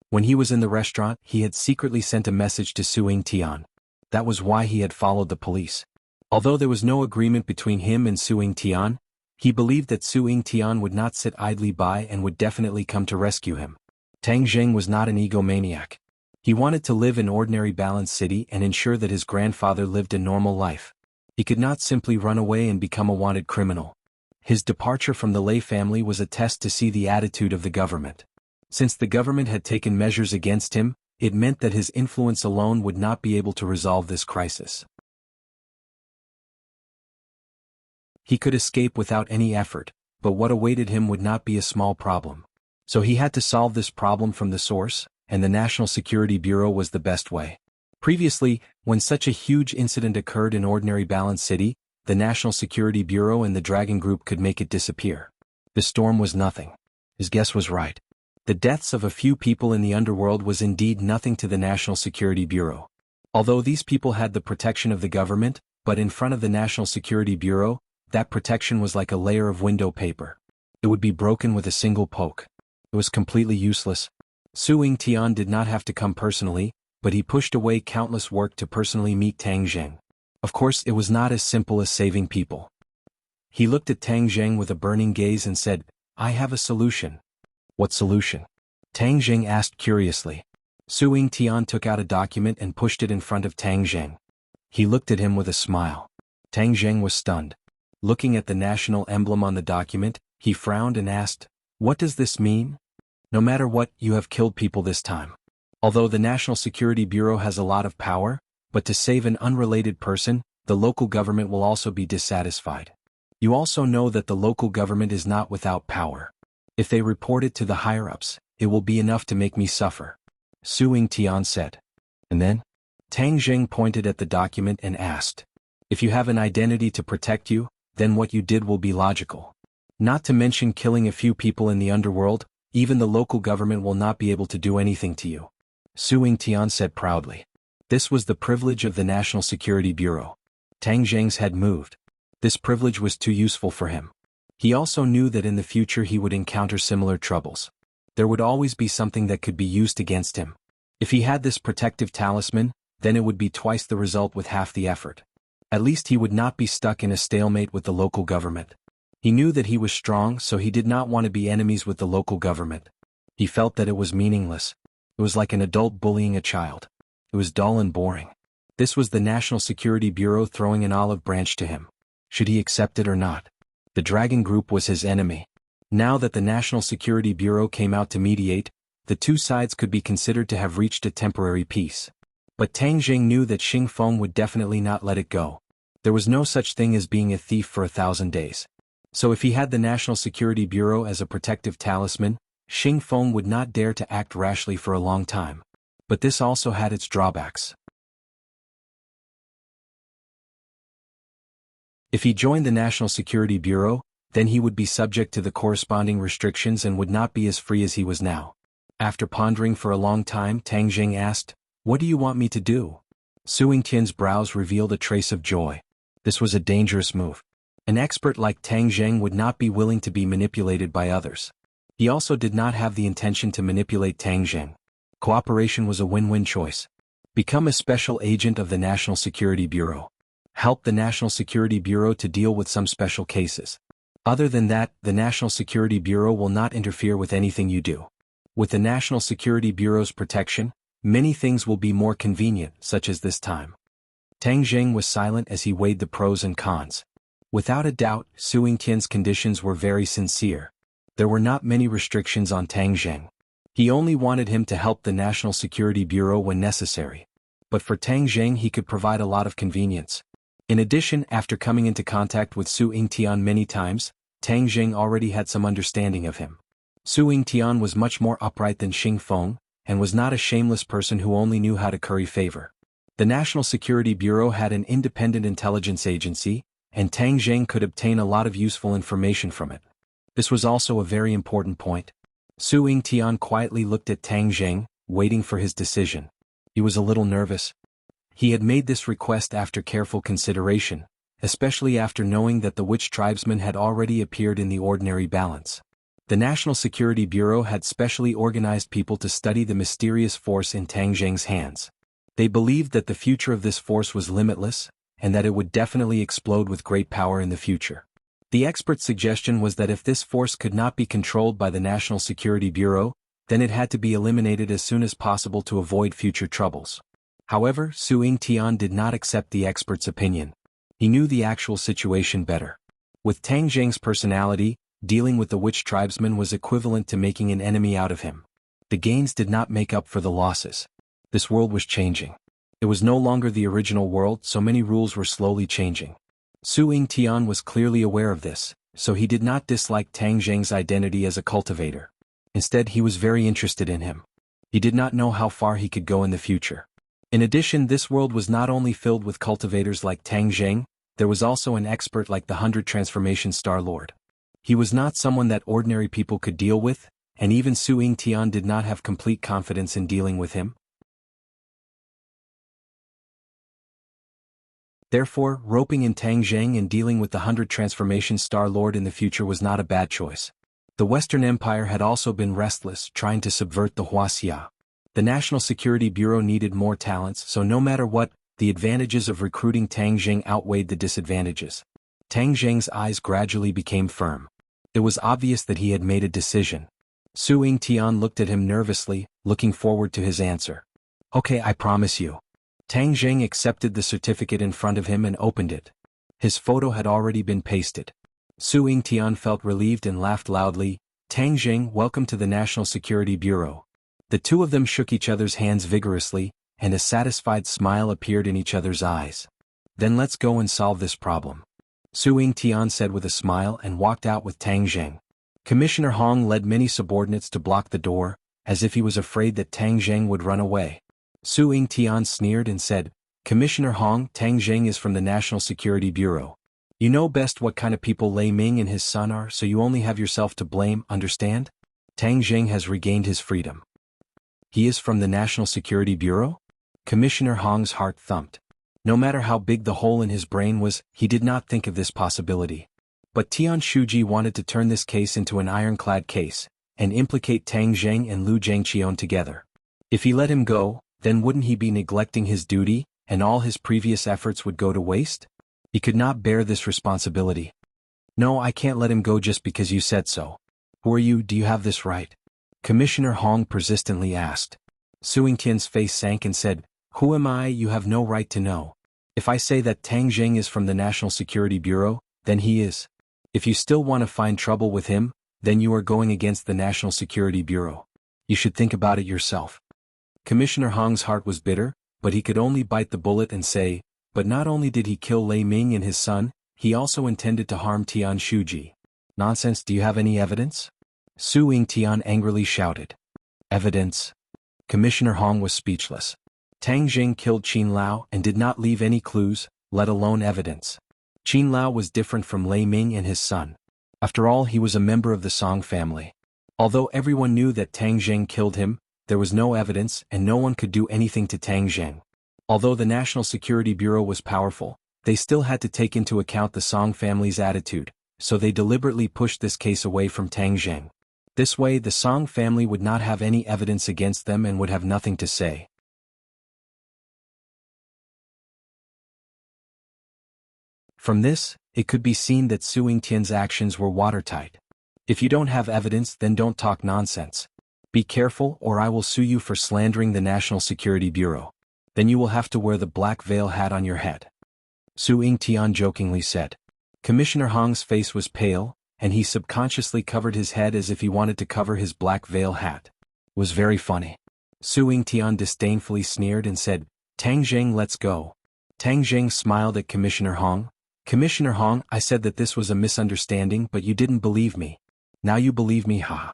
S1: When he was in the restaurant, he had secretly sent a message to Su Yingtian. That was why he had followed the police. Although there was no agreement between him and Su Yingtian, he believed that Su Yingtian would not sit idly by and would definitely come to rescue him. Tang Jing was not an egomaniac. He wanted to live in ordinary balanced city and ensure that his grandfather lived a normal life. He could not simply run away and become a wanted criminal. His departure from the Lei family was a test to see the attitude of the government. Since the government had taken measures against him, it meant that his influence alone would not be able to resolve this crisis. He could escape without any effort, but what awaited him would not be a small problem. So he had to solve this problem from the source, and the National Security Bureau was the best way. Previously, when such a huge incident occurred in ordinary balanced city, the National Security Bureau and the Dragon Group could make it disappear. The storm was nothing. His guess was right. The deaths of a few people in the underworld was indeed nothing to the National Security Bureau. Although these people had the protection of the government, but in front of the National Security Bureau, that protection was like a layer of window paper. It would be broken with a single poke. It was completely useless. Su Yingtian did not have to come personally, but he pushed away countless work to personally meet Tang Jing. Of course, it was not as simple as saving people. He looked at Tang Jing with a burning gaze and said, "I have a solution." "What solution?" Tang Jing asked curiously. Su Yingtian took out a document and pushed it in front of Tang Jing. He looked at him with a smile. Tang Jing was stunned. Looking at the national emblem on the document, he frowned and asked, "What does this mean?" "No matter what, you have killed people this time. Although the National Security Bureau has a lot of power, but to save an unrelated person, the local government will also be dissatisfied. You also know that the local government is not without power. If they report it to the higher-ups, it will be enough to make me suffer," Su Yingtian said. "And then?" Tang Jing pointed at the document and asked, "If you have an identity to protect you, then what you did will be logical. Not to mention killing a few people in the underworld, even the local government will not be able to do anything to you," Su Yingtian said proudly. This was the privilege of the National Security Bureau. Tang Jing's head moved. This privilege was too useful for him. He also knew that in the future he would encounter similar troubles. There would always be something that could be used against him. If he had this protective talisman, then it would be twice the result with half the effort. At least he would not be stuck in a stalemate with the local government. He knew that he was strong, so he did not want to be enemies with the local government. He felt that it was meaningless. It was like an adult bullying a child. It was dull and boring. This was the National Security Bureau throwing an olive branch to him. Should he accept it or not? The Dragon Group was his enemy. Now that the National Security Bureau came out to mediate, the two sides could be considered to have reached a temporary peace. But Tang Jing knew that Xing Feng would definitely not let it go. There was no such thing as being a thief for 1,000 days. So if he had the National Security Bureau as a protective talisman, Xing Feng would not dare to act rashly for a long time. But this also had its drawbacks. If he joined the National Security Bureau, then he would be subject to the corresponding restrictions and would not be as free as he was now. After pondering for a long time, Tang Jing asked, "What do you want me to do?" Su Yingtian's brows revealed a trace of joy. This was a dangerous move. An expert like Tang Jing would not be willing to be manipulated by others. He also did not have the intention to manipulate Tang Jing. Cooperation was a win-win choice. Become a special agent of the National Security Bureau. Help the National Security Bureau to deal with some special cases. Other than that, the National Security Bureau will not interfere with anything you do. With the National Security Bureau's protection, many things will be more convenient, such as this time. Tang Jing was silent as he weighed the pros and cons. Without a doubt, Su Yingtian's conditions were very sincere. There were not many restrictions on Tang Jing. He only wanted him to help the National Security Bureau when necessary. But for Tang Jing he could provide a lot of convenience. In addition, after coming into contact with Su Yingtian many times, Tang Jing already had some understanding of him. Su Yingtian was much more upright than Xing Feng, and was not a shameless person who only knew how to curry favor. The National Security Bureau had an independent intelligence agency, and Tang Jing could obtain a lot of useful information from it. This was also a very important point. Su Yingtian quietly looked at Tang Jing, waiting for his decision. He was a little nervous. He had made this request after careful consideration, especially after knowing that the witch tribesmen had already appeared in the ordinary balance. The National Security Bureau had specially organized people to study the mysterious force in Tang Jing's hands. They believed that the future of this force was limitless, and that it would definitely explode with great power in the future. The expert's suggestion was that if this force could not be controlled by the National Security Bureau, then it had to be eliminated as soon as possible to avoid future troubles. However, Su Yingtian did not accept the expert's opinion. He knew the actual situation better. With Tang Jing's personality, dealing with the witch tribesmen was equivalent to making an enemy out of him. The gains did not make up for the losses. This world was changing. It was no longer the original world, so many rules were slowly changing. Su Yingtian was clearly aware of this, so he did not dislike Tang Jing's identity as a cultivator. Instead, he was very interested in him. He did not know how far he could go in the future. In addition, this world was not only filled with cultivators like Tang Jing, there was also an expert like the 100 Transformation Star Lord. He was not someone that ordinary people could deal with, and even Su Yingtian did not have complete confidence in dealing with him. Therefore, roping in Tang Jing and dealing with the 100 Transformation Star Lord in the future was not a bad choice. The Western Empire had also been restless, trying to subvert the Wuxia. The National Security Bureau needed more talents, so no matter what, the advantages of recruiting Tang Jing outweighed the disadvantages. Tang Jing's eyes gradually became firm. It was obvious that he had made a decision. Su Yingtian looked at him nervously, looking forward to his answer. Okay, I promise you. Tang Jing accepted the certificate in front of him and opened it. His photo had already been pasted. Su Yingtian felt relieved and laughed loudly. Tang Jing, welcome to the National Security Bureau. The two of them shook each other's hands vigorously, and a satisfied smile appeared in each other's eyes. Then let's go and solve this problem. Su Yingtian said with a smile and walked out with Tang Jing. Commissioner Hong led many subordinates to block the door, as if he was afraid that Tang Jing would run away. Su Yingtian sneered and said, Commissioner Hong, Tang Jing is from the National Security Bureau. You know best what kind of people Lei Ming and his son are, so you only have yourself to blame, understand? Tang Jing has regained his freedom. He is from the National Security Bureau? Commissioner Hong's heart thumped. No matter how big the hole in his brain was, he did not think of this possibility. But Tian Shuji wanted to turn this case into an ironclad case, and implicate Tang Jing and Lu Zhangqian together. If he let him go, then wouldn't he be neglecting his duty, and all his previous efforts would go to waste? He could not bear this responsibility. No, I can't let him go just because you said so. Who are you? Do you have this right? Commissioner Hong persistently asked. Su Yingtian's face sank and said, Who am I? You have no right to know. If I say that Tang Jing is from the National Security Bureau, then he is. If you still want to find trouble with him, then you are going against the National Security Bureau. You should think about it yourself. Commissioner Hong's heart was bitter, but he could only bite the bullet and say, but not only did he kill Lei Ming and his son, he also intended to harm Tian Shuji. Nonsense, do you have any evidence? Su Yingtian angrily shouted. Evidence? Commissioner Hong was speechless. Tang Jing killed Qin Lao and did not leave any clues, let alone evidence. Qin Lao was different from Lei Ming and his son. After all, he was a member of the Song family. Although everyone knew that Tang Jing killed him, there was no evidence and no one could do anything to Tang Jing. Although the National Security Bureau was powerful, they still had to take into account the Song family's attitude, so they deliberately pushed this case away from Tang Jing. This way the Song family would not have any evidence against them and would have nothing to say. From this, it could be seen that Su Yingtian's actions were watertight. If you don't have evidence, then don't talk nonsense. Be careful or I will sue you for slandering the National Security Bureau. Then you will have to wear the black veil hat on your head. Su Yingtian jokingly said. Commissioner Hong's face was pale, and he subconsciously covered his head as if he wanted to cover his black veil hat. It was very funny. Su Yingtian disdainfully sneered and said, Tang Jing, let's go. Tang Jing smiled at Commissioner Hong. Commissioner Hong, I said that this was a misunderstanding, but you didn't believe me. Now you believe me, ha.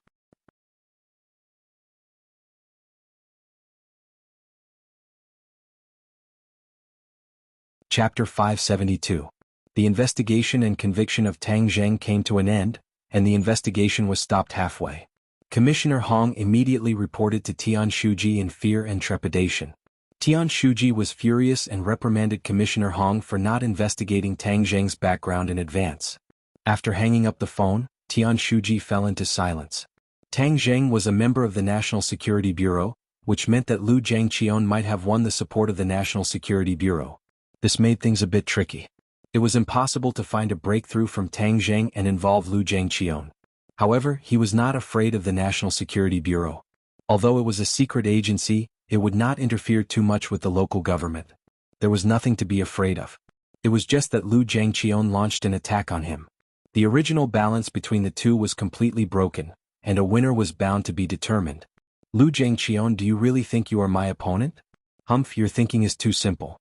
S1: Chapter 572. The investigation and conviction of Tang Jing came to an end, and the investigation was stopped halfway. Commissioner Hong immediately reported to Tian Shuji in fear and trepidation. Tian Shuji was furious and reprimanded Commissioner Hong for not investigating Tang Zheng's background in advance. After hanging up the phone, Tian Shuji fell into silence. Tang Zheng was a member of the National Security Bureau, which meant that Lu Zhangqian might have won the support of the National Security Bureau. This made things a bit tricky. It was impossible to find a breakthrough from Tang Zheng and involve Lu Zhangqian. However, he was not afraid of the National Security Bureau. Although it was a secret agency, it would not interfere too much with the local government. There was nothing to be afraid of. It was just that Lu Zhangqian launched an attack on him. The original balance between the two was completely broken, and a winner was bound to be determined. Lu Zhangqian, do you really think you are my opponent? Humph, your thinking is too simple.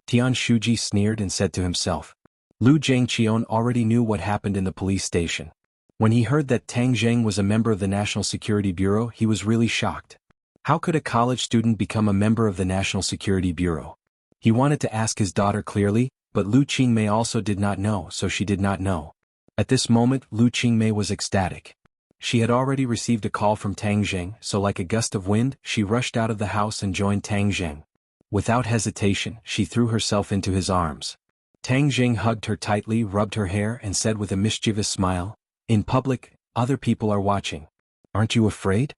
S1: Tian Shuji sneered and said to himself. Lu Zhangqian already knew what happened in the police station. When he heard that Tang Zheng was a member of the National Security Bureau, he was really shocked. How could a college student become a member of the National Security Bureau? He wanted to ask his daughter clearly, but Lu Qingmei also did not know, so she did not know. At this moment, Lu Qingmei was ecstatic. She had already received a call from Tang Zheng, so like a gust of wind, she rushed out of the house and joined Tang Zheng. Without hesitation, she threw herself into his arms. Tang Zheng hugged her tightly, rubbed her hair, and said with a mischievous smile, "In public, other people are watching. Aren't you afraid?"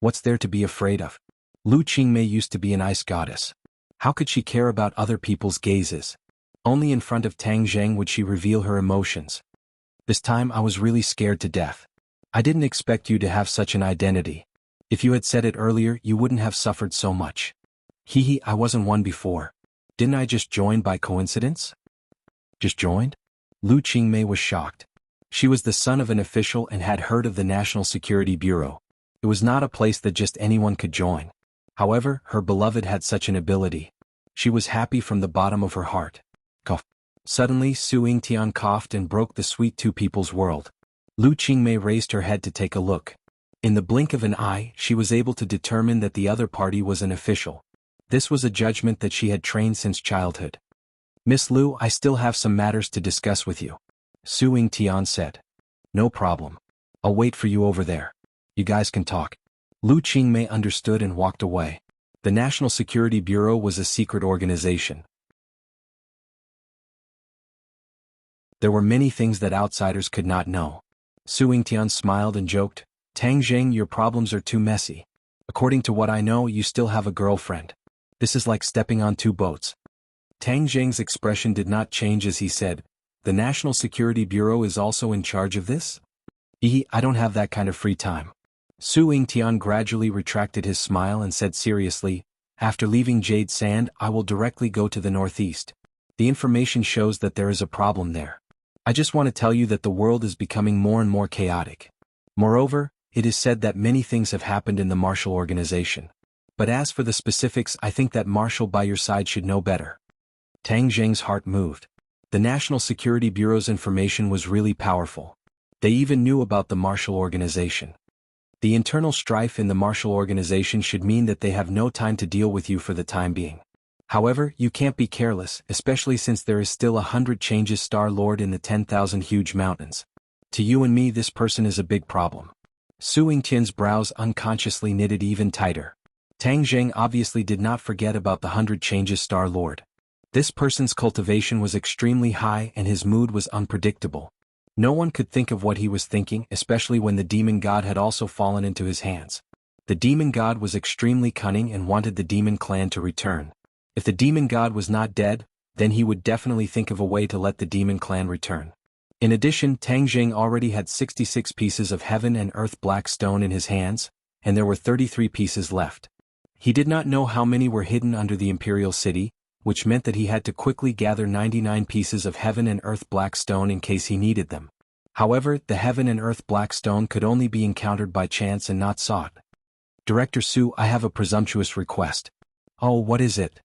S1: What's there to be afraid of? Lu Qingmei used to be an ice goddess. How could she care about other people's gazes? Only in front of Tang Zheng would she reveal her emotions. This time I was really scared to death. I didn't expect you to have such an identity. If you had said it earlier, you wouldn't have suffered so much. Hee, I wasn't one before. Didn't I just join by coincidence? Just joined? Lu Qingmei was shocked. She was the son of an official and had heard of the National Security Bureau. It was not a place that just anyone could join. However, her beloved had such an ability. She was happy from the bottom of her heart. Cough. Suddenly, Su Yingtian coughed and broke the sweet two people's world. Lu Qingmei raised her head to take a look. In the blink of an eye, she was able to determine that the other party was an official. This was a judgment that she had trained since childhood. Miss Lu, I still have some matters to discuss with you. Su Yingtian said. No problem. I'll wait for you over there. You guys can talk. Lu Qingmei understood and walked away. The National Security Bureau was a secret organization. There were many things that outsiders could not know. Su Yingtian smiled and joked, Tang Zheng, your problems are too messy. According to what I know, you still have a girlfriend. This is like stepping on two boats. Tang Zheng's expression did not change as he said, the National Security Bureau is also in charge of this? I don't have that kind of free time. Su Yingtian gradually retracted his smile and said seriously, after leaving Jade Sand, I will directly go to the northeast. The information shows that there is a problem there. I just want to tell you that the world is becoming more and more chaotic. Moreover, it is said that many things have happened in the Marshall Organization. But as for the specifics, I think that Marshall by your side should know better. Tang Zheng's heart moved. The National Security Bureau's information was really powerful. They even knew about the Marshall Organization. The internal strife in the Marshall Organization should mean that they have no time to deal with you for the time being. However, you can't be careless, especially since there is still 100 changes Star-Lord in the 10,000 huge mountains. To you and me, this person is a big problem. Su Yingtian's brows unconsciously knitted even tighter. Tang Zheng obviously did not forget about the 100 changes Star-Lord. This person's cultivation was extremely high and his mood was unpredictable. No one could think of what he was thinking, especially when the demon god had also fallen into his hands. The demon god was extremely cunning and wanted the demon clan to return. If the demon god was not dead, then he would definitely think of a way to let the demon clan return. In addition, Tang Zheng already had 66 pieces of heaven and earth black stone in his hands, and there were 33 pieces left. He did not know how many were hidden under the Imperial City, which meant that he had to quickly gather 99 pieces of heaven and earth black stone in case he needed them. However, the heaven and earth black stone could only be encountered by chance and not sought. Director Su, I have a presumptuous request. Oh, what is it?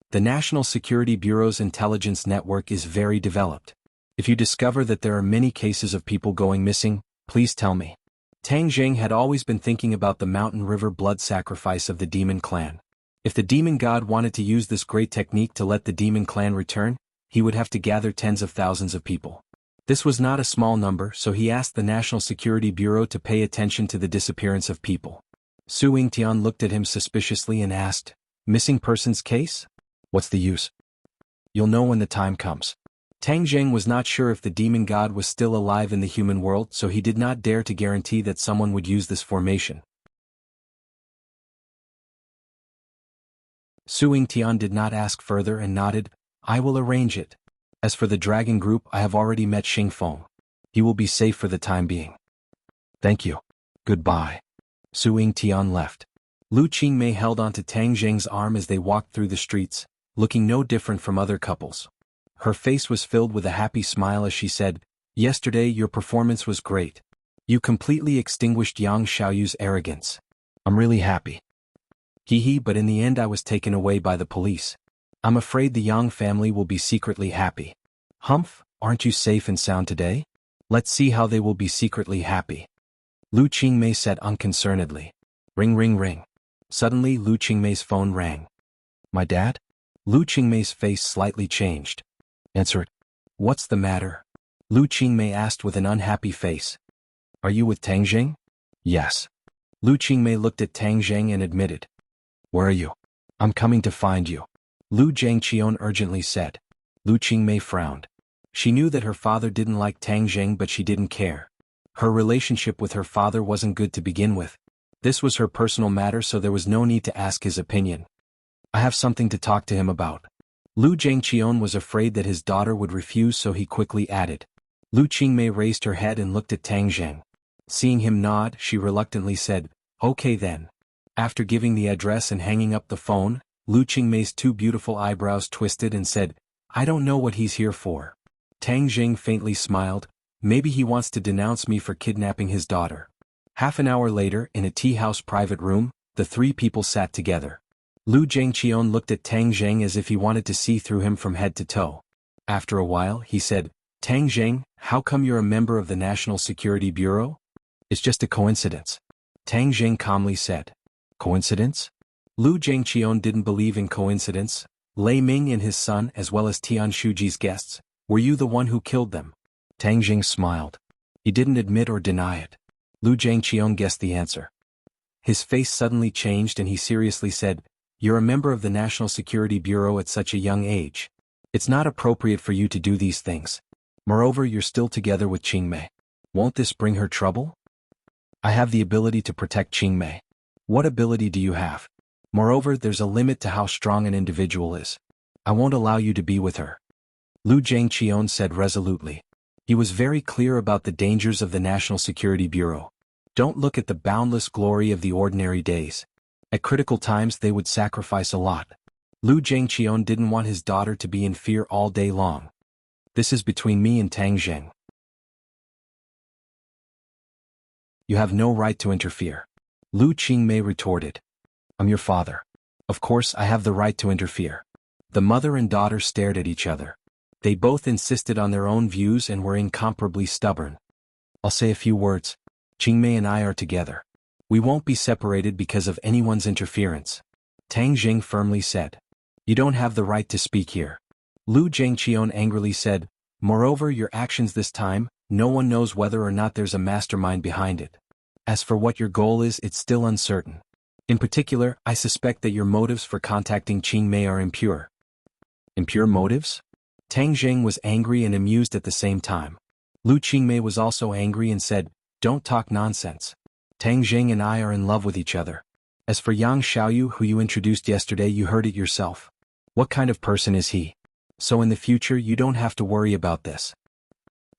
S1: The National Security Bureau's intelligence network is very developed. If you discover that there are many cases of people going missing, please tell me. Tang Zheng had always been thinking about the mountain river blood sacrifice of the demon clan. If the demon god wanted to use this great technique to let the demon clan return, he would have to gather tens of thousands of people. This was not a small number, so he asked the National Security Bureau to pay attention to the disappearance of people. Su Yingtian looked at him suspiciously and asked, "Missing persons case? What's the use? You'll know when the time comes." Tang Zheng was not sure if the demon god was still alive in the human world, so he did not dare to guarantee that someone would use this formation. Su Yingtian did not ask further and nodded, "I will arrange it. As for the dragon group, I have already met Xing Feng. He will be safe for the time being." "Thank you. Goodbye." Su Yingtian left. Lu Qingmei held onto Tang Zheng's arm as they walked through the streets, looking no different from other couples. Her face was filled with a happy smile as she said, "Yesterday your performance was great. You completely extinguished Yang Xiaoyu's arrogance. I'm really happy. Hee, but in the end I was taken away by the police. I'm afraid the Yang family will be secretly happy." "Humph, aren't you safe and sound today? Let's see how they will be secretly happy." Lu Qingmei said unconcernedly. Ring ring ring. Suddenly Lu Qingmei's phone rang. "My dad?" Lu Qingmei's face slightly changed. "Answer it." "What's the matter?" Lu Qingmei asked with an unhappy face. "Are you with Tang Zheng?" "Yes." Lu Qingmei looked at Tang Zheng and admitted. "Where are you?" "I'm coming to find you," Lu Zhangqian urgently said. Lu Qingmei frowned. She knew that her father didn't like Tang Zheng, but she didn't care. Her relationship with her father wasn't good to begin with. This was her personal matter, so there was no need to ask his opinion. "I have something to talk to him about." Lu Zhangqian was afraid that his daughter would refuse, so he quickly added. Lu Qingmei raised her head and looked at Tang Zheng. Seeing him nod, she reluctantly said, "Okay then." After giving the address and hanging up the phone, Lu Qingmei's two beautiful eyebrows twisted and said, "I don't know what he's here for." Tang Zheng faintly smiled. "Maybe he wants to denounce me for kidnapping his daughter." Half an hour later, in a tea-house private room, the three people sat together. Lu Zhangqian looked at Tang Zheng as if he wanted to see through him from head to toe. After a while, he said, "Tang Zheng, how come you're a member of the National Security Bureau?" "It's just a coincidence," Tang Zheng calmly said. "Coincidence?" Lu Zhangqian didn't believe in coincidence. Lei Ming and his son, as well as Tian Shuji's guests, "Were you the one who killed them?" Tang Zheng smiled. He didn't admit or deny it. Lu Zhangqian guessed the answer. His face suddenly changed and he seriously said, "You're a member of the National Security Bureau at such a young age. It's not appropriate for you to do these things. Moreover, you're still together with Qingmei. Won't this bring her trouble?" "I have the ability to protect Qingmei." "What ability do you have? Moreover, there's a limit to how strong an individual is. I won't allow you to be with her," Lu Zhangqian said resolutely. He was very clear about the dangers of the National Security Bureau. Don't look at the boundless glory of the ordinary days. At critical times they would sacrifice a lot. Lu Zhangqian didn't want his daughter to be in fear all day long. "This is between me and Tang Zheng. You have no right to interfere," Lu Qingmei retorted. "I'm your father. Of course I have the right to interfere." The mother and daughter stared at each other. They both insisted on their own views and were incomparably stubborn. "I'll say a few words. Qingmei and I are together. We won't be separated because of anyone's interference," Tang Zheng firmly said. "You don't have the right to speak here," Lu Zhangqian angrily said. "Moreover, your actions this time, no one knows whether or not there's a mastermind behind it. As for what your goal is, it's still uncertain. In particular, I suspect that your motives for contacting Qingmei are impure." "Impure motives?" Tang Zheng was angry and amused at the same time. Lu Qingmei was also angry and said, "Don't talk nonsense. Tang Zheng and I are in love with each other. As for Yang Xiaoyu, who you introduced yesterday, you heard it yourself. What kind of person is he? So in the future you don't have to worry about this.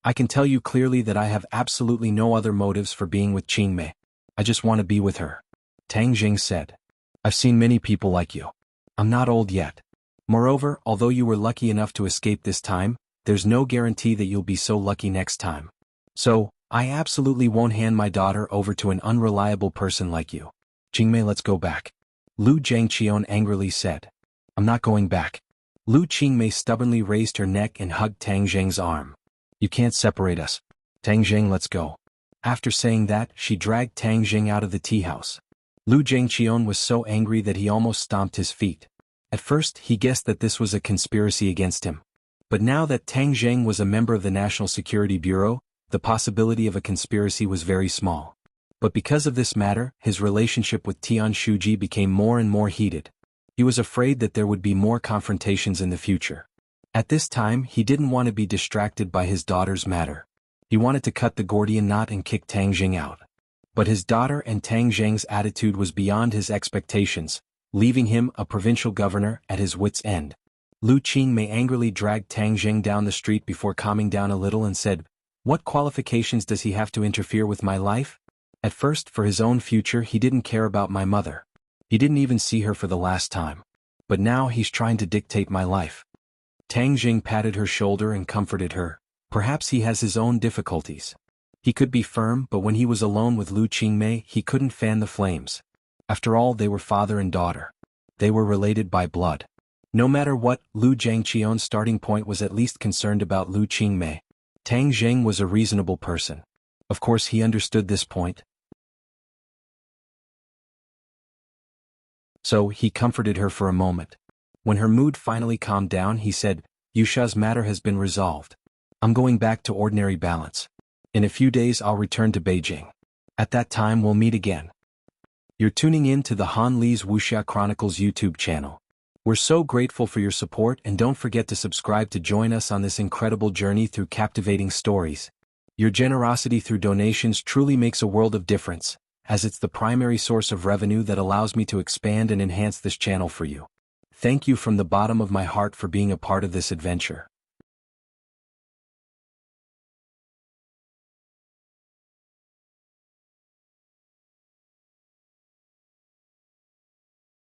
S1: I can tell you clearly that I have absolutely no other motives for being with Qingmei. I just want to be with her," Tang Zheng said. "I've seen many people like you. I'm not old yet. Moreover, although you were lucky enough to escape this time, there's no guarantee that you'll be so lucky next time. So, I absolutely won't hand my daughter over to an unreliable person like you. Qingmei, let's go back," Lu Zhangqian angrily said. "I'm not going back." Lu Qingmei stubbornly raised her neck and hugged Tang Zheng's arm. "You can't separate us. Tang Zheng, let's go." After saying that, she dragged Tang Zheng out of the tea house. Lu Zhangqian was so angry that he almost stomped his feet. At first, he guessed that this was a conspiracy against him. But now that Tang Zheng was a member of the National Security Bureau, the possibility of a conspiracy was very small. But because of this matter, his relationship with Tian Shuji became more and more heated. He was afraid that there would be more confrontations in the future. At this time, he didn't want to be distracted by his daughter's matter. He wanted to cut the Gordian knot and kick Tang Zheng out. But his daughter and Tang Zheng's attitude was beyond his expectations, leaving him, a provincial governor, at his wits' end. Lu Qingmei angrily dragged Tang Zheng down the street before calming down a little and said, "What qualifications does he have to interfere with my life? At first, for his own future, he didn't care about my mother. He didn't even see her for the last time. But now he's trying to dictate my life." Tang Zheng patted her shoulder and comforted her. Perhaps he has his own difficulties. He could be firm, but when he was alone with Lu Qingmei, he couldn't fan the flames. After all, they were father and daughter. They were related by blood. No matter what, Lu Zhangqian's starting point was at least concerned about Lu Qingmei. Tang Zheng was a reasonable person. Of course he understood this point. So, he comforted her for a moment. When her mood finally calmed down, he said, "Yusha's matter has been resolved. I'm going back to ordinary balance. In a few days I'll return to Beijing. At that time we'll meet again." You're tuning in to the Han Li's Wuxia Chronicles YouTube channel. We're so grateful for your support, and don't forget to subscribe to join us on this incredible journey through captivating stories. Your generosity through donations truly makes a world of difference, as it's the primary source of revenue that allows me to expand and enhance this channel for you. Thank you from the bottom of my heart for being a part of this adventure.